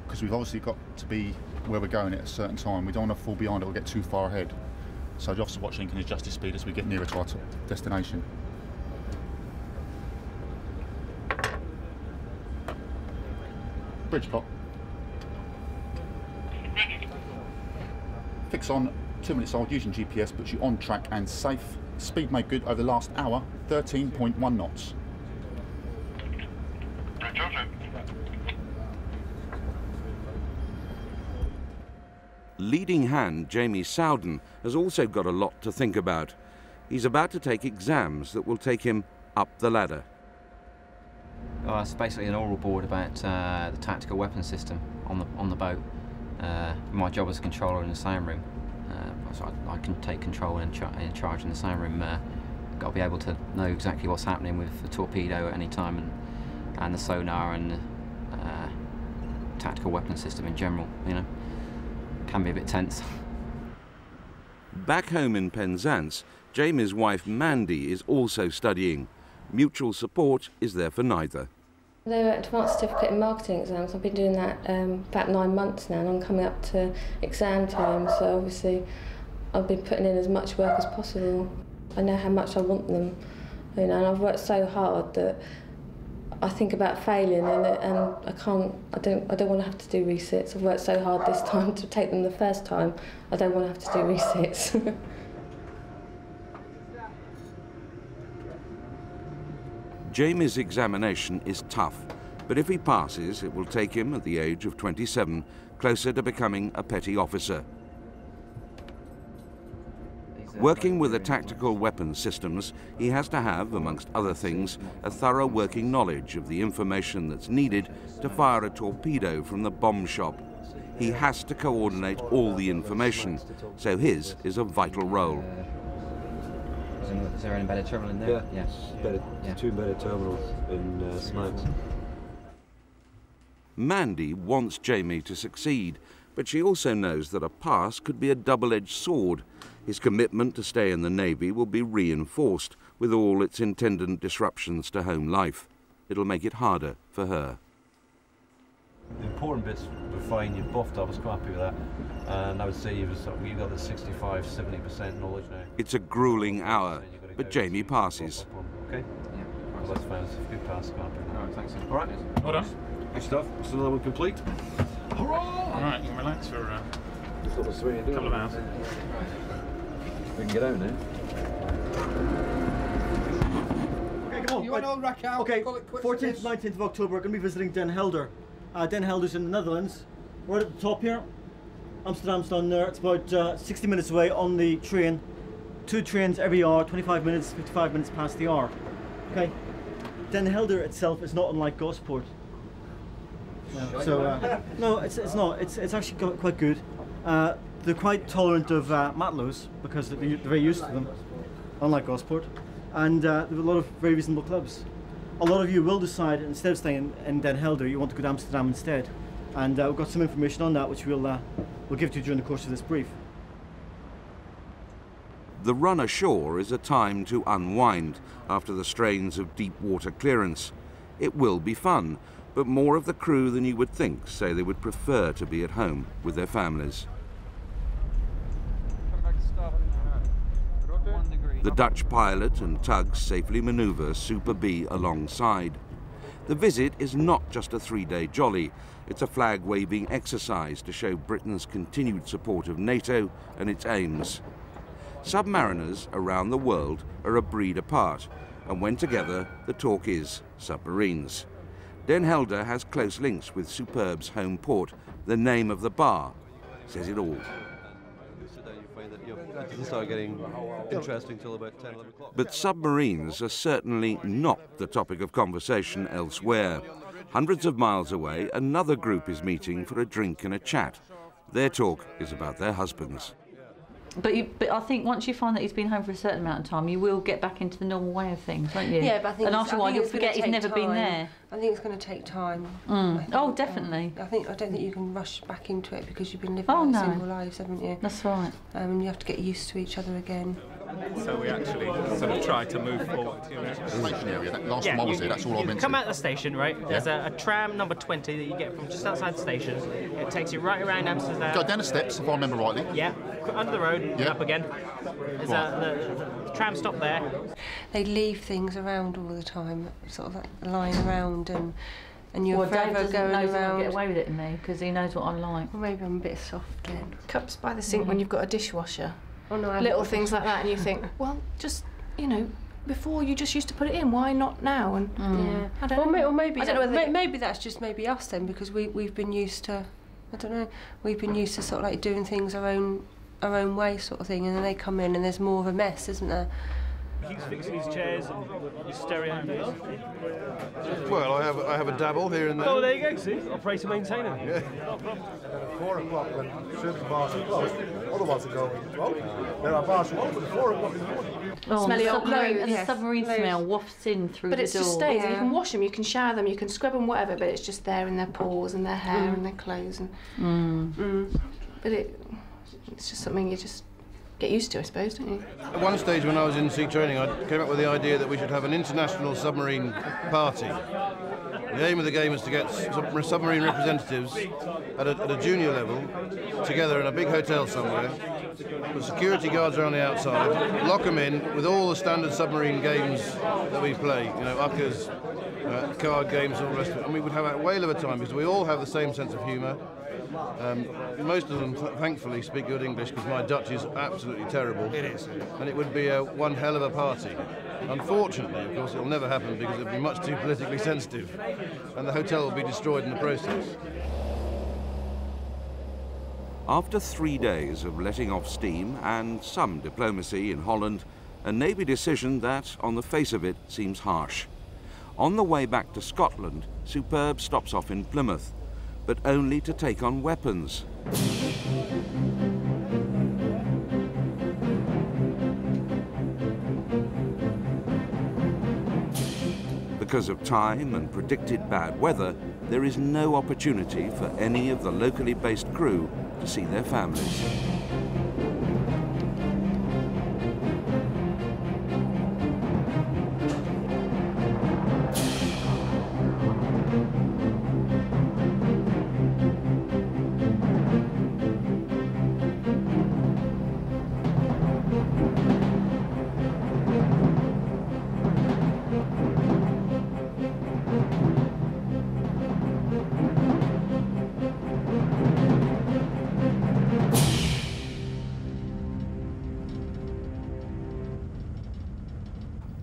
because we've obviously got to be where we're going at a certain time. We don't want to fall behind it or get too far ahead. So the officer watching can adjust his speed as we get nearer to our destination. Bridge clock. Fix on 2 minutes old, using GPS puts you on track and safe. Speed made good over the last hour, 13.1 knots. Leading hand Jamie Sowden has also got a lot to think about. He's about to take exams that will take him up the ladder. It's basically an oral board about the tactical weapons system on the boat. My job as a controller in the sound room. So I can take control and charge in the sound room. Got to be able to know exactly what's happening with the torpedo at any time, and the sonar and the tactical weapons system in general. You know, can be a bit tense. Back home in Penzance, Jamie's wife Mandy is also studying. Mutual support is there for neither. The advanced certificate in marketing exams, I've been doing that about 9 months now, and I'm coming up to exam time, so obviously I've been putting in as much work as possible. I know how much I want them, you know, and I've worked so hard that I think about failing, and I don't want to have to do resits. I've worked so hard this time to take them the first time. I don't want to have to do resits. Jamie's examination is tough, but if he passes, it will take him, at the age of 27, closer to becoming a petty officer. Working with the tactical weapons systems, he has to have, amongst other things, a thorough working knowledge of the information that's needed to fire a torpedo from the bomb shop. He has to coordinate all the information, so his is a vital role. Is there any better terminal in there? Yeah, two better terminals in Snipes. Mandy wants Jamie to succeed, But she also knows that a pass could be a double-edged sword. His commitment to stay in the Navy will be reinforced with all its attendant disruptions to home life. It'll make it harder for her. The important bits were fine, you buffed, I was quite happy with that. And I would say you've got the 65–70% knowledge now. It's a gruelling hour, but Jamie passes. Okay? Yeah. Well, that's fine, it's a good pass, quite happy. All right, thanks. All right. Well done. Good stuff. That's another one complete. Hurrah! All right, you can relax for a couple of hours. We can get out now. Okay, come on. You want to rack out? Okay, 14th, 19th of October, we're going to be visiting Den Helder. Den Helder's in the Netherlands. Right at the top here. Amsterdam's down there. It's about 60 minutes away on the train. 2 trains every hour, 25 minutes, 55 minutes past the hour. Okay. Den Helder itself is not unlike Gosport. Yeah, so no, it's not. It's actually quite good. They're quite tolerant of matelots because they're very used to them, unlike Gosport. And there are a lot of very reasonable clubs. A lot of you will decide, instead of staying in Den Helder, you want to go to Amsterdam instead. And we've got some information on that which we'll give to you during the course of this brief. The run ashore is a time to unwind after the strains of deep water clearance. It will be fun, but more of the crew than you would think say they would prefer to be at home with their families. The Dutch pilot and tugs safely manoeuvre Super B alongside. The visit is not just a 3-day jolly, it's a flag-waving exercise to show Britain's continued support of NATO and its aims. Submariners around the world are a breed apart, and when together, the talk is submarines. Den Helder has close links with Superb's home port. The name of the bar says it all. It doesn't start getting interesting till about 10, 11 o'clock. But submarines are certainly not the topic of conversation elsewhere. Hundreds of miles away, another group is meeting for a drink and a chat. Their talk is about their husbands. But I think once you find that he's been home for a certain amount of time, you will get back into the normal way of things, won't you? Yeah, but I think and after a while you'll forget he's never been there. I think it's going to take time. Oh, definitely. I don't think you can rush back into it because you've been living single lives, haven't you? That's right. And you have to get used to each other again. So we actually sort of try to move forward. Station area. Last time I was there, that's all I meant to. Come out the station, right? There's a tram number 20 that you get from just outside the station. It takes you right around Amsterdam. Go down the steps, if I remember rightly. Yeah, under the road and up again. There's the tram stop there. They leave things around all the time, sort of like lying around, and you're forever going around. Get away with it in me because he knows what I'm like. Well, maybe I'm a bit soft then. Cups by the sink when you've got a dishwasher. Oh, no, little things like that, and you think, well, just, you know, before you just used to put it in, why not now? And yeah, I don't know. Or maybe I don't know maybe that's just maybe us then, because we've been used to, I don't know, we've been used to sort of like doing things our own way sort of thing, and then they come in and there's more of a mess, isn't there? He's fixing his chairs and his stereo. Well, I have a dabble here and there. Oh, there you go, see? Operator maintainer. Yeah. No problem. 4 o'clock when certain bars are closed, other ones are going open. There are bars open at 4 o'clock in the morning. Smelly old clothes. And the submarine smell wafts in through the door. But it just stays. Yeah. You can wash them, you can shower them, you can scrub them, whatever, but it's just there in their pores and their hair and their clothes. And But it's just something you just get used to, I suppose, don't you? At one stage when I was in sea training, I came up with the idea that we should have an international submarine party. The aim of the game is to get submarine representatives at a junior level together in a big hotel somewhere. The security guards are on the outside, lock them in with all the standard submarine games that we play, you know, uckers, card games, all the rest of it. And we would have a whale of a time because we all have the same sense of humour. Most of them, thankfully, speak good English because my Dutch is absolutely terrible. It is. And it would be one hell of a party. Unfortunately, of course, it will never happen because it would be much too politically sensitive and the hotel will be destroyed in the process. After 3 days of letting off steam and some diplomacy in Holland, a Navy decision that, on the face of it, seems harsh. On the way back to Scotland, Superb stops off in Plymouth, but only to take on weapons. Because of time and predicted bad weather, there is no opportunity for any of the locally based crew to see their families.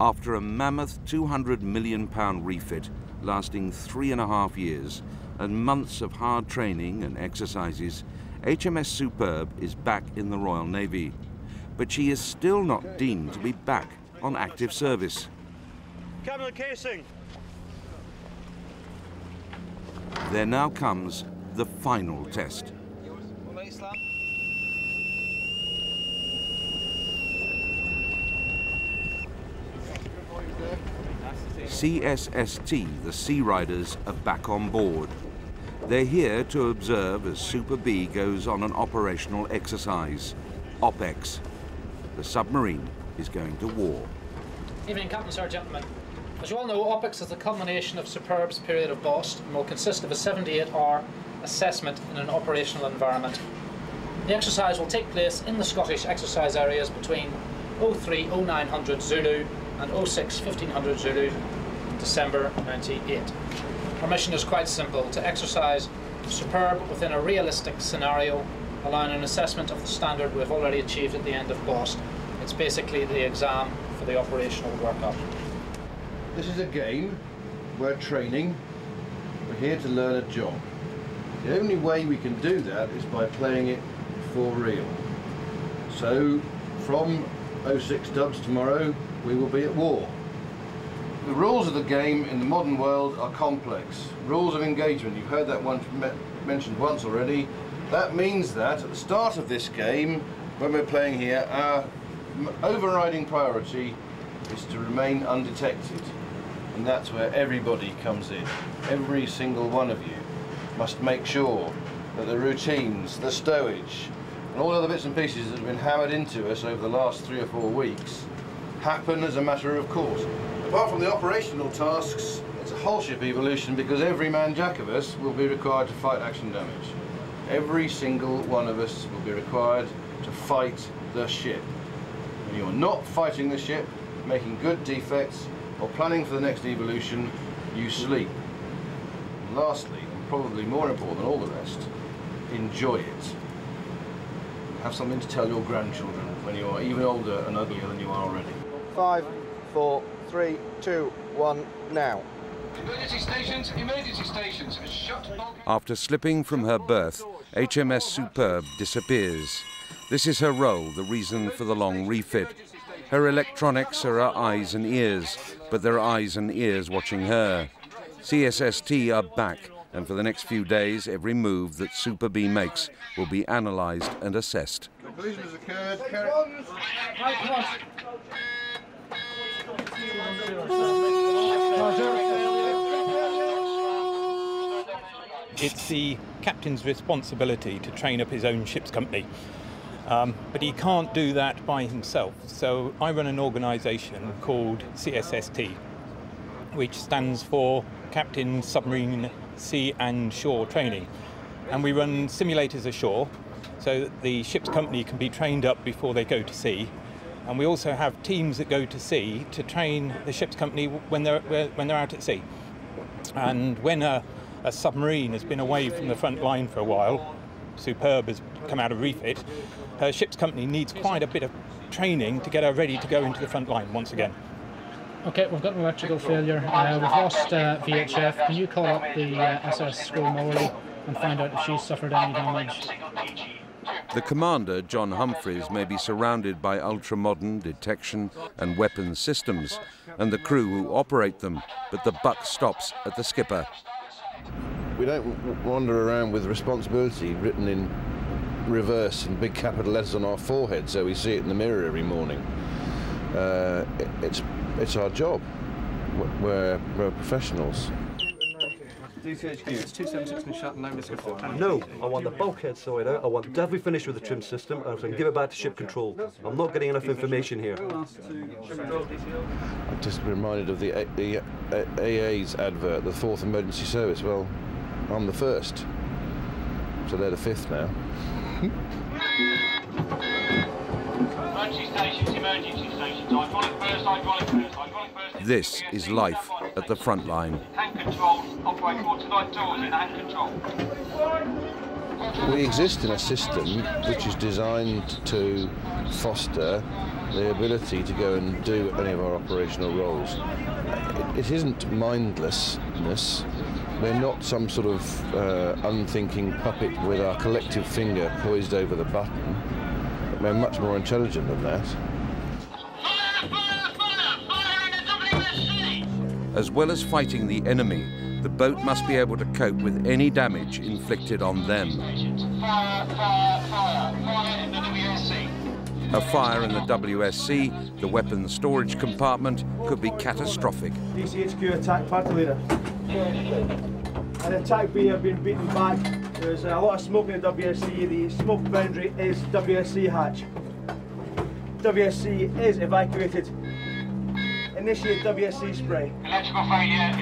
After a mammoth £200 million refit lasting 3.5 years and months of hard training and exercises, HMS Superb is back in the Royal Navy. But she is still not deemed to be back on active service. Cabin casing. There now comes the final test. CSST, the Sea Riders, are back on board. They're here to observe as Super B goes on an operational exercise, OPEX. The submarine is going to war. Evening, Captain, sir, gentlemen. As you all know, OPEX is the culmination of Superb's period of BOST and will consist of a 78-hour assessment in an operational environment. The exercise will take place in the Scottish exercise areas between 03-0900 Zulu and 06-1500 Zulu, December 98. Our mission is quite simple: to exercise Superb within a realistic scenario, allowing an assessment of the standard we've already achieved at the end of BOST. It's basically the exam for the operational workup. This is a game, we're training, we're here to learn a job. The only way we can do that is by playing it for real. So from 06 Dubs tomorrow, we will be at war. The rules of the game in the modern world are complex. Rules of engagement, you've heard that one mentioned once already. That means that at the start of this game, when we're playing here, our overriding priority is to remain undetected. And that's where everybody comes in. Every single one of you must make sure that the routines, the stowage, and all the other bits and pieces that have been hammered into us over the last 3 or 4 weeks happen as a matter of course. Apart from the operational tasks, it's a whole ship evolution because every man jack of us will be required to fight action damage. Every single one of us will be required to fight the ship. When you're not fighting the ship, making good defects, or planning for the next evolution, you sleep. And lastly, and probably more important than all the rest, enjoy it. Have something to tell your grandchildren when you are even older and uglier than you are already. 5, 4, 3, 2, 1, now. Emergency stations, shut. After slipping from her berth, HMS Superb disappears. This is her role, the reason for the long refit. Her electronics are her eyes and ears, but there are eyes and ears watching her. CSST are back, and for the next few days, every move that Super B makes will be analysed and assessed. Collision has occurred. It's the captain's responsibility to train up his own ship's company. But he can't do that by himself. So I run an organisation called CSST, which stands for Captain Submarine Sea and Shore Training. And we run simulators ashore so that the ship's company can be trained up before they go to sea. And we also have teams that go to sea to train the ship's company when they're out at sea. And when a submarine has been away from the front line for a while, Superb has come out of refit, her ship's company needs quite a bit of training to get her ready to go into the front line once again. Okay, we've got an electrical failure. We've lost VHF. Can you call up the SS Squirrel and find out if she's suffered any damage? The commander, John Humphreys, may be surrounded by ultra-modern detection and weapons systems and the crew who operate them, but the buck stops at the skipper. We don't wander around with responsibility written in reverse in big capital letters on our forehead so we see it in the mirror every morning. It's our job. We're professionals. DCHQ. It's 276 and shut, no risk of fatality. No, I want the bulkhead sorted out. I want definitely finished with the trim system, and I can give it back to ship control. I'm not getting enough information here. I'm just reminded of the AA's advert, the 4th emergency service. Well, I'm the 1st, so they're the 5th now. Emergency stations, emergency stations. Hydraulic burst, hydraulic burst, hydraulic burst. This is life at the front line. Hand controls, operate watertight doors in hand control. We exist in a system which is designed to foster the ability to go and do any of our operational roles. It isn't mindlessness. We're not some sort of unthinking puppet with our collective finger poised over the button. We're much more intelligent than that. As well as fighting the enemy, the boat must be able to cope with any damage inflicted on them. A fire in the WSC, the weapons storage compartment, could be catastrophic. DCHQ attack party leader. An attack B have been beaten back. There's a lot of smoke in the WSC. The smoke boundary is WSC hatch. WSC is evacuated. Initiate WSC spray. Electrical failure.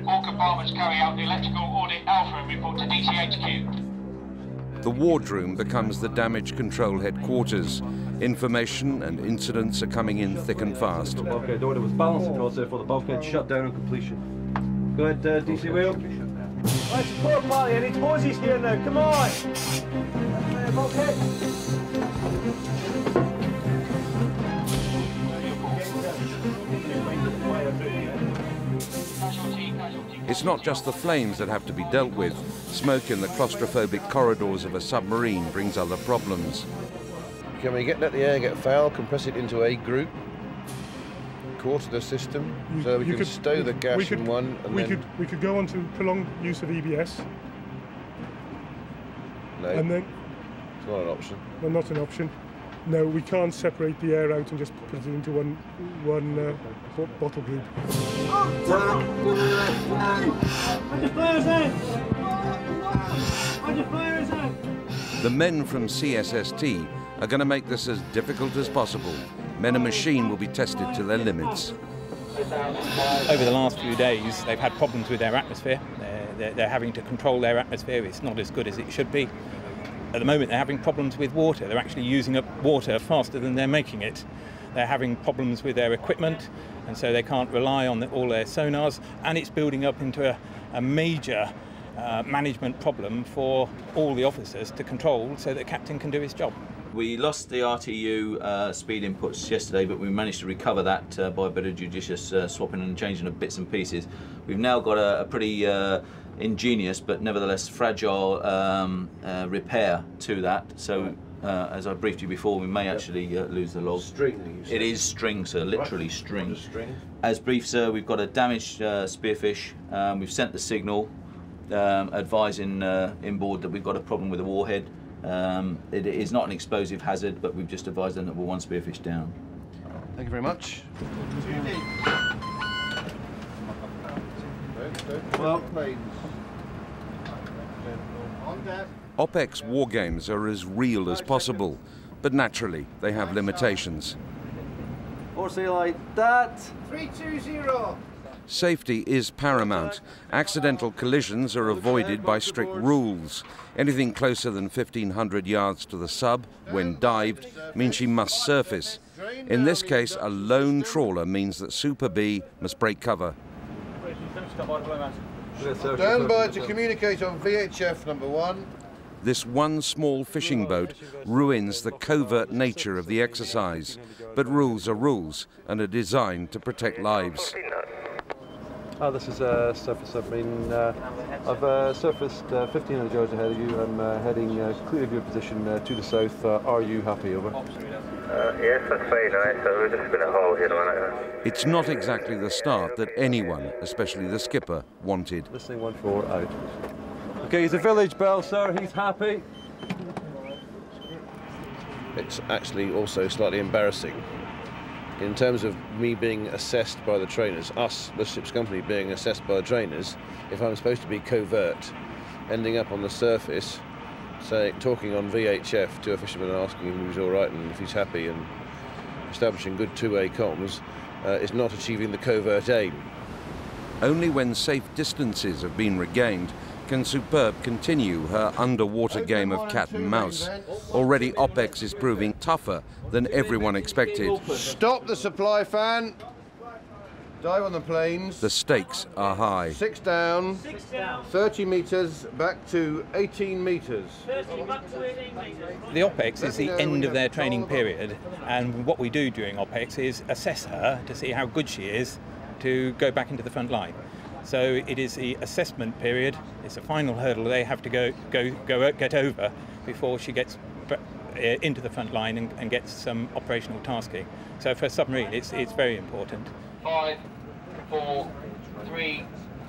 All compartments carry out the electrical audit alpha and report to DCHQ. The wardroom becomes the damage control headquarters. Information and incidents are coming in thick and fast. Okay, door was balanced across there for the bulkhead shut down on completion. Go ahead, DC Wheel. Right, support party, I need hoses here now, come on! Bulkhead. It's not just the flames that have to be dealt with. Smoke in the claustrophobic corridors of a submarine brings other problems. Can we get let the air get foul, compress it into a group, quarter the system, so we can stow the gas in one, and we could go on to prolonged use of EBS. No, and then it's not an option. No, not an option. No, we can't separate the air out and just put it into one bottle group. The men from CSST are going to make this as difficult as possible. Men and machine will be tested to their limits. Over the last few days, they've had problems with their atmosphere. They're having to control their atmosphere. It's not as good as it should be. At the moment, they're having problems with water. They're actually using up water faster than they're making it. They're having problems with their equipment, and so they can't rely on all their sonars, and it's building up into a major management problem for all the officers to control so that the captain can do his job. We lost the RTU speed inputs yesterday, but we managed to recover that by a bit of judicious swapping and changing of bits and pieces. We've now got a pretty ingenious but nevertheless fragile repair to that. So as I briefed you before, we may actually lose the log. String? It is string, sir, literally string. String. As briefed, sir, we've got a damaged spearfish. We've sent the signal advising inboard that we've got a problem with the warhead. It is not an explosive hazard, but we've just advised them that we're one spearfish down. Thank you very much. Well, OPEX war games are as real as possible, but naturally they have limitations. Or say like that. 320. Safety is paramount. Accidental collisions are avoided by strict rules. Anything closer than 1,500 yards to the sub, when dived, means she must surface. In this case, a lone trawler means that Super B must break cover. Stand by to communicate on VHF number 1. This one small fishing boat ruins the covert nature of the exercise. But rules are rules and are designed to protect lives. This is a surface submarine. I've surfaced 1,500 yards ahead of you. I'm heading clear of your position to the south. Are you happy? Over. Yes, that's very nice. We're just going to hold here. It's not exactly the start that anyone, especially the skipper, wanted. Listening 1-4 out. Okay, he's a village bell, sir. He's happy. It's actually also slightly embarrassing. in terms of me being assessed by the trainers, us, the ship's company, being assessed by the trainers, if I'm supposed to be covert, ending up on the surface, say, talking on VHF to a fisherman and asking him if he's all right and if he's happy and establishing good two-way comms, is not achieving the covert aim. Only when safe distances have been regained can Superb continue her underwater game of cat and mouse. Already OPEX is proving tougher than everyone expected. Stop the supply fan. Dive on the planes. The stakes are high. 6 down. 30 metres back to 18 metres. The OPEX is the end of their training period, and what we do during OPEX is assess her to see how good she is to go back into the front line. So it is the assessment period. It's a final hurdle they have to get over before she gets into the front line and gets some operational tasking. So for a submarine, it's very important. 5, 4, 3,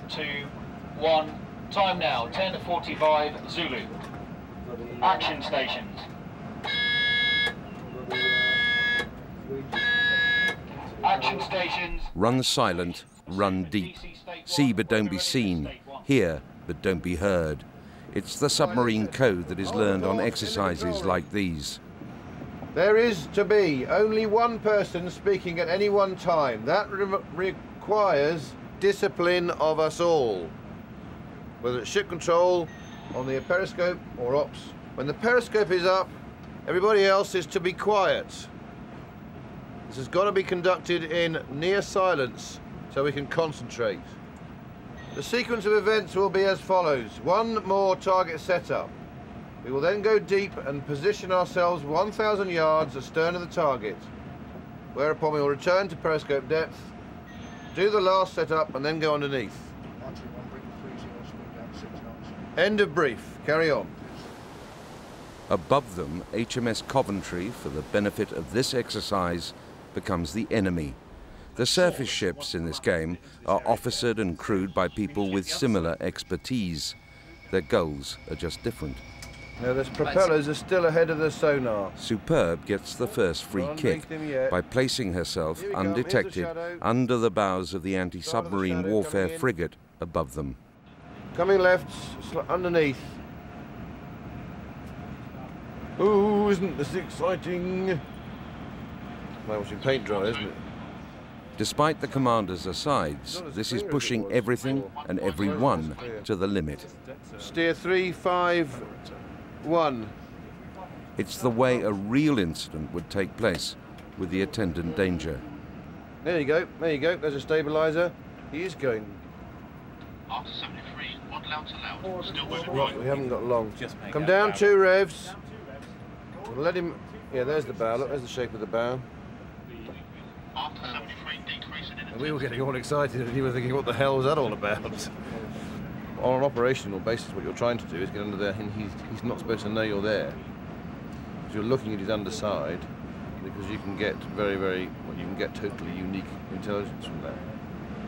2, 1. Time now, 10:45 Zulu. Action stations. Action stations. Run silent, run deep. See but don't be seen. Hear but don't be heard. It's the submarine code that is learned on exercises like these. There is to be only one person speaking at any one time. That requires discipline of us all. Whether it's ship control, on the periscope or ops. When the periscope is up, everybody else is to be quiet. This has got to be conducted in near silence so we can concentrate. The sequence of events will be as follows. 1 more target setup. We will then go deep and position ourselves 1,000 yards astern of the target, whereupon we will return to periscope depth, do the last setup and then go underneath. End of brief. Carry on. Above them, HMS Coventry, for the benefit of this exercise, becomes the enemy. The surface ships in this game are officered and crewed by people with similar expertise. Their goals are just different. Now the propellers are still ahead of the sonar. Superb gets the first free kick by placing herself undetected under the bows of the anti-submarine warfare frigate above them. Coming left, underneath. Ooh, isn't this exciting? Well, watching paint dry, isn't it? Despite the commander's asides, this is pushing everything and everyone to the limit. Steer 3-5-1. It's the way a real incident would take place, with the attendant danger. There you go, there's a stabiliser. He is going. After 73, 1 loud to loud. Still moving Right, right. we haven't got long. Come down 2 revs. We'll let him. Yeah, there's the bow. Look, there's the shape of the bow. After 73, decreasing in. And we were getting all excited, and you were thinking, what the hell was that all about? On an operational basis, what you're trying to do is get under there, and he's not supposed to know you're there. Because you're looking at his underside, because you can get you can get totally unique intelligence from that.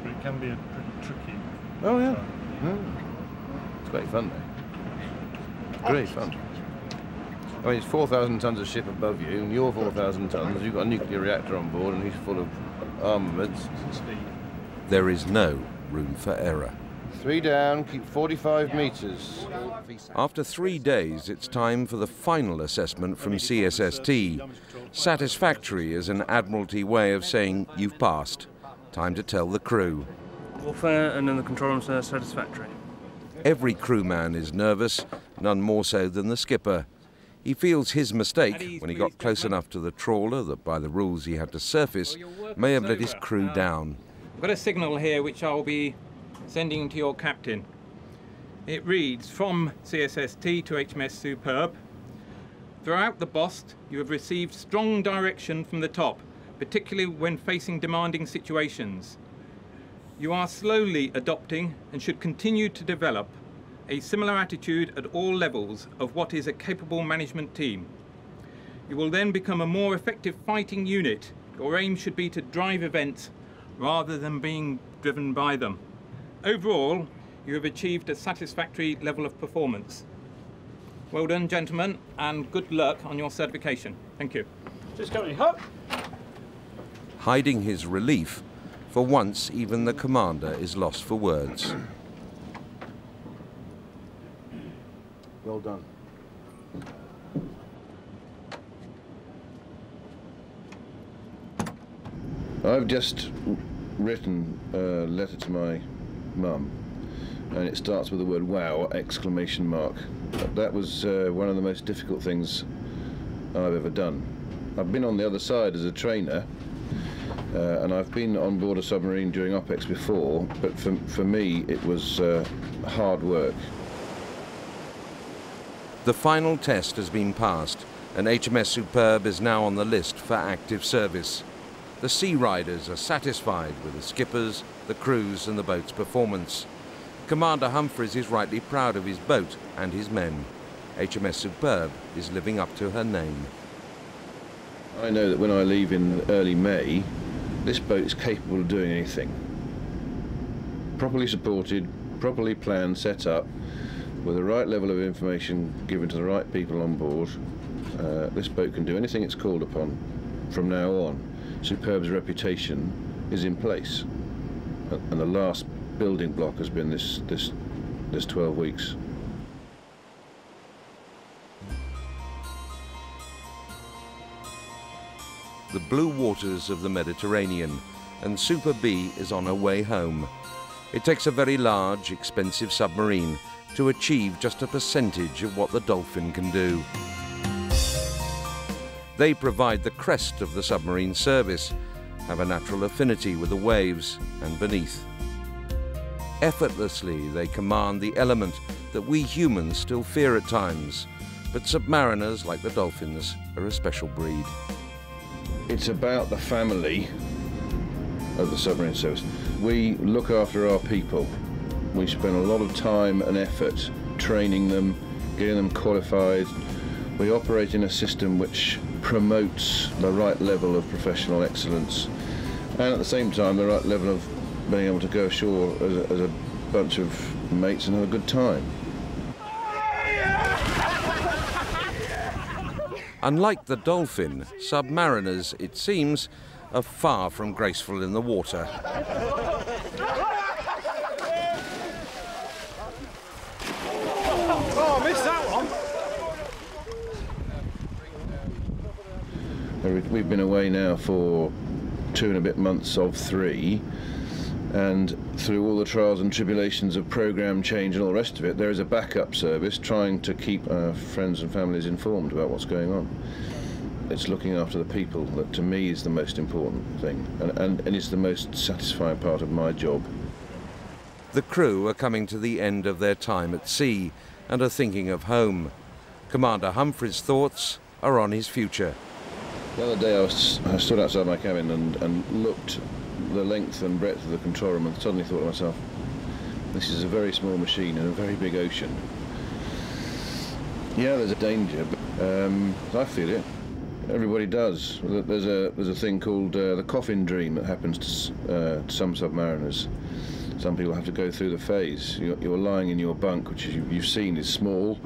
But it can be pretty tricky. Oh, yeah. It's great fun, though. Great fun. I mean, it's 4,000 tons of ship above you, and you're 4,000 tons. You've got a nuclear reactor on board, and he's full of armaments. There is no room for error. 3 down, keep 45 metres. After 3 days, it's time for the final assessment from CSST. Satisfactory is an Admiralty way of saying you've passed. Time to tell the crew. Warfare and then the control room says satisfactory. Every crewman is nervous, none more so than the skipper. He feels his mistake when he got close enough to the trawler that by the rules he had to surface may have let his crew down. I've got a signal here which I'll be sending to your captain. It reads, from CSST to HMS Superb. Throughout the BOST, you have received strong direction from the top, particularly when facing demanding situations. You are slowly adopting and should continue to develop a similar attitude at all levels of what is a capable management team. You will then become a more effective fighting unit. Your aim should be to drive events rather than being driven by them. Overall, you have achieved a satisfactory level of performance. Well done, gentlemen, and good luck on your certification. Thank you. Just coming up. hiding his relief. For once, even the commander is lost for words. Well done. I've just written a letter to my mum, and it starts with the word "wow!" exclamation mark. That was one of the most difficult things I've ever done. I've been on the other side as a trainer, and I've been on board a submarine during OPEX before, but for me it was hard work. The final test has been passed, and HMS Superb is now on the list for active service. The Sea Riders are satisfied with the skippers, the crews and the boat's performance. Commander Humphreys is rightly proud of his boat and his men. HMS Superb is living up to her name. I know that when I leave in early May, this boat is capable of doing anything. Properly supported, properly planned, set up, with the right level of information given to the right people on board, this boat can do anything it's called upon from now on. Superb's reputation is in place, and the last building block has been this 12 weeks. The blue waters of the Mediterranean, and Super B is on her way home. It takes a very large, expensive submarine to achieve just a percentage of what the Dolphin can do. They provide the crest of the submarine service, have a natural affinity with the waves and beneath. Effortlessly, they command the element that we humans still fear at times, but submariners, like the Dolphins, are a special breed. It's about the family of the submarine service. We look after our people. We spend a lot of time and effort training them, getting them qualified. We operate in a system which promotes the right level of professional excellence, and at the same time the right level of being able to go ashore as a bunch of mates and have a good time. Unlike the Dolphin, submariners, it seems, are far from graceful in the water. Oh, I missed that one! We've been away now for 2 and a bit months of 3, and through all the trials and tribulations of programme change and all the rest of it, there is a backup service trying to keep our friends and families informed about what's going on. It's looking after the people that to me is the most important thing, and is the most satisfying part of my job. The crew are coming to the end of their time at sea and are thinking of home. Commander Humphreys' thoughts are on his future. The other day I stood outside my cabin and looked the length and breadth of the control room and suddenly thought to myself, this is a very small machine in a very big ocean. Yeah, there's a danger, but I feel it. Everybody does. There's a thing called the coffin dream that happens to some submariners. Some people have to go through the phase. You're lying in your bunk, which you've seen is small.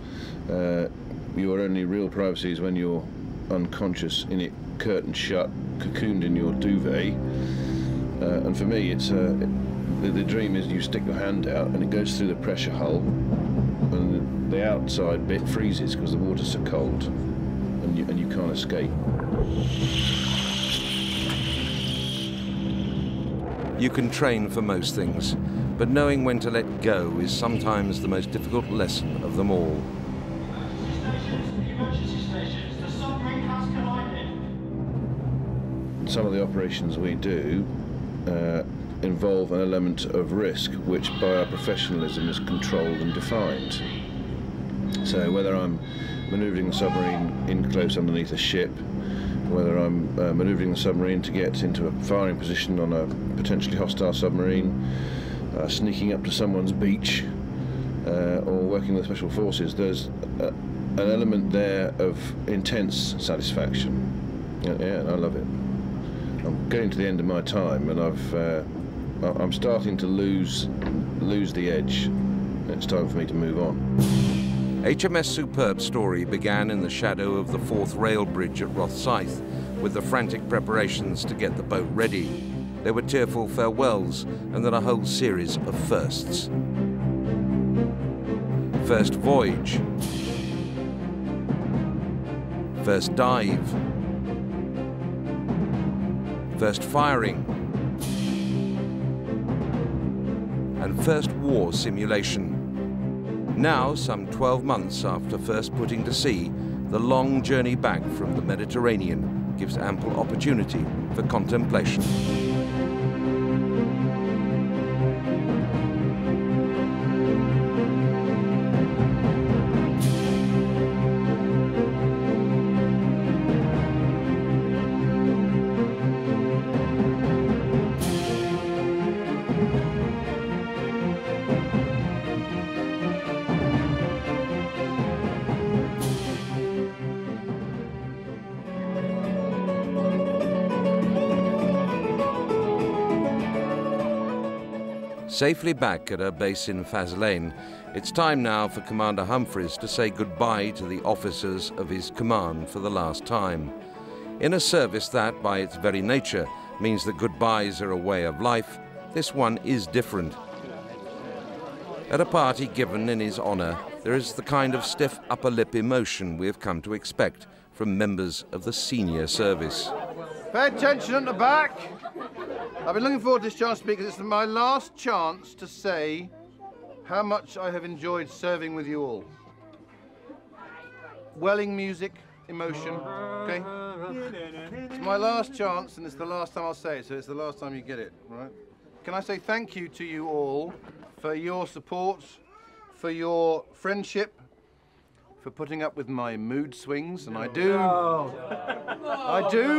Your only real privacy is when you're unconscious in it, curtains shut, cocooned in your duvet. And for me, it's the dream is you stick your hand out and it goes through the pressure hull, and the outside bit freezes because the water's so cold, and you can't escape. You can train for most things, but knowing when to let go is sometimes the most difficult lesson of them all. Some of the operations we do involve an element of risk, which by our professionalism is controlled and defined. So whether I'm manoeuvring the submarine in close underneath a ship, whether I'm manoeuvring the submarine to get into a firing position on a potentially hostile submarine, sneaking up to someone's beach, or working with special forces, there's an element there of intense satisfaction. Yeah, and I love it. I'm getting to the end of my time, and I'm starting to lose the edge. It's time for me to move on. HMS Superb's story began in the shadow of the 4th rail bridge at Rothscythe, with the frantic preparations to get the boat ready. There were tearful farewells and then a whole series of firsts. First voyage. First dive. First firing. And first war simulation. Now, some 12 months after first putting to sea, the long journey back from the Mediterranean gives ample opportunity for contemplation. Safely back at her base in Faslane, it's time now for Commander Humphreys to say goodbye to the officers of his command for the last time. In a service that, by its very nature, means that goodbyes are a way of life, this one is different. At a party given in his honour, there is the kind of stiff upper lip emotion we have come to expect from members of the senior service. Pay attention at the back. I've been looking forward to this chance to speak because it's my last chance to say how much I have enjoyed serving with you all. Welling music, emotion, okay? It's my last chance and it's the last time I'll say it, so it's the last time you get it, right? Can I say thank you to you all for your support, for your friendship, for putting up with my mood swings, and I do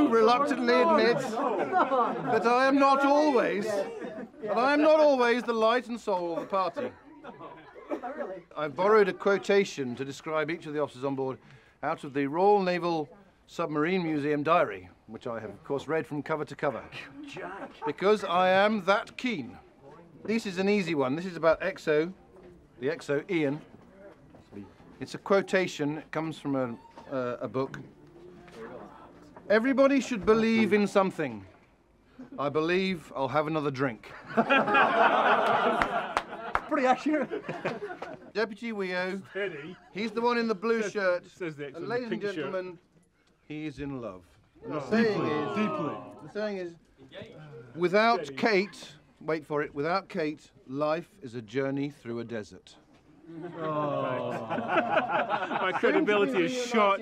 reluctantly admit that I am not always the light and soul of the party. I've borrowed a quotation to describe each of the officers on board out of the Royal Naval Submarine Museum diary, which I have, of course, read from cover to cover, because I am that keen. This is an easy one. This is about XO, the XO Ian. It's a quotation. It comes from a book. Everybody should believe in something. I believe I'll have another drink. Pretty accurate. Deputy Weo, he's the one in the blue shirt. And ladies and gentlemen, he is in love. And the saying is, without Kate, wait for it, without Kate, life is a journey through a desert. Oh. My credibility is shot.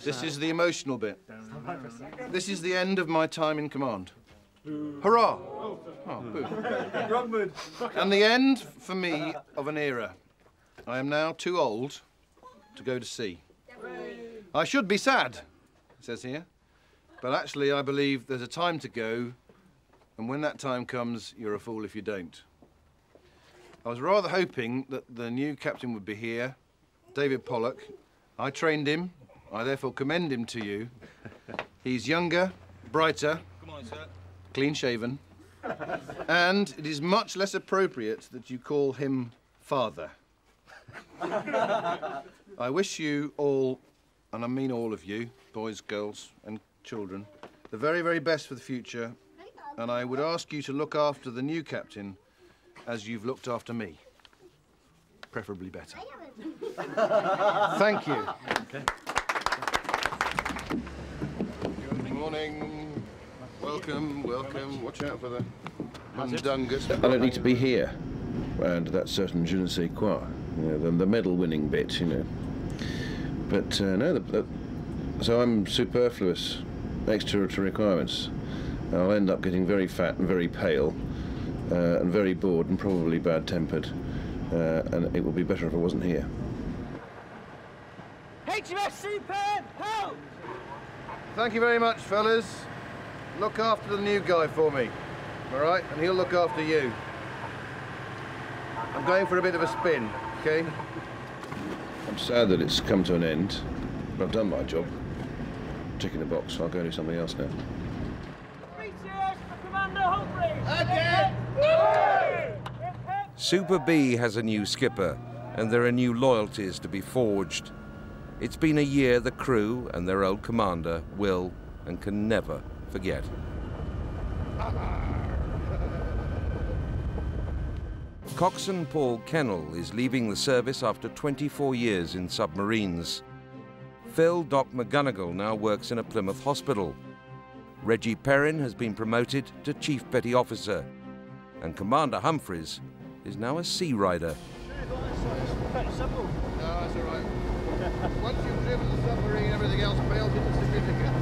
This is the emotional bit. This is the end of my time in command. Hurrah! Oh, boo. And the end, for me, of an era. I am now too old to go to sea. I should be sad, it says here, but actually I believe there's a time to go, and when that time comes, you're a fool if you don't. I was rather hoping that the new captain would be here, David Pollock. I trained him. I therefore commend him to you. He's younger, brighter, clean-shaven, and it is much less appropriate that you call him father. I wish you all, and I mean all of you, boys, girls, and children, the very, very best for the future, and I would ask you to look after the new captain as you've looked after me. Preferably better. Thank you. Okay. Good morning. Welcome, welcome. Watch out for the Mundungus. I don't need to be here. And that's certain je ne sais quoi. You know, the medal-winning bit, you know. But no, so I'm superfluous, extra to requirements. I'll end up getting very fat and very pale. And very bored and probably bad-tempered, and it would be better if I wasn't here. HMS Superb, help! Thank you very much, fellas. Look after the new guy for me, all right? And he'll look after you. I'm going for a bit of a spin, okay? I'm sad that it's come to an end, but I've done my job. Ticking the box, so I'll go do something else now. Commander Humphreys! Again! Super B has a new skipper, and there are new loyalties to be forged. It's been a year the crew and their old commander will, and can never forget. Coxswain Paul Kennell is leaving the service after 24 years in submarines. Phil Doc McGonigal now works in a Plymouth hospital. Reggie Perrin has been promoted to Chief Petty Officer, and Commander Humphreys is now a sea rider. Pretty simple. No, that's all right. Once you've driven the submarine, everything else pales into significance.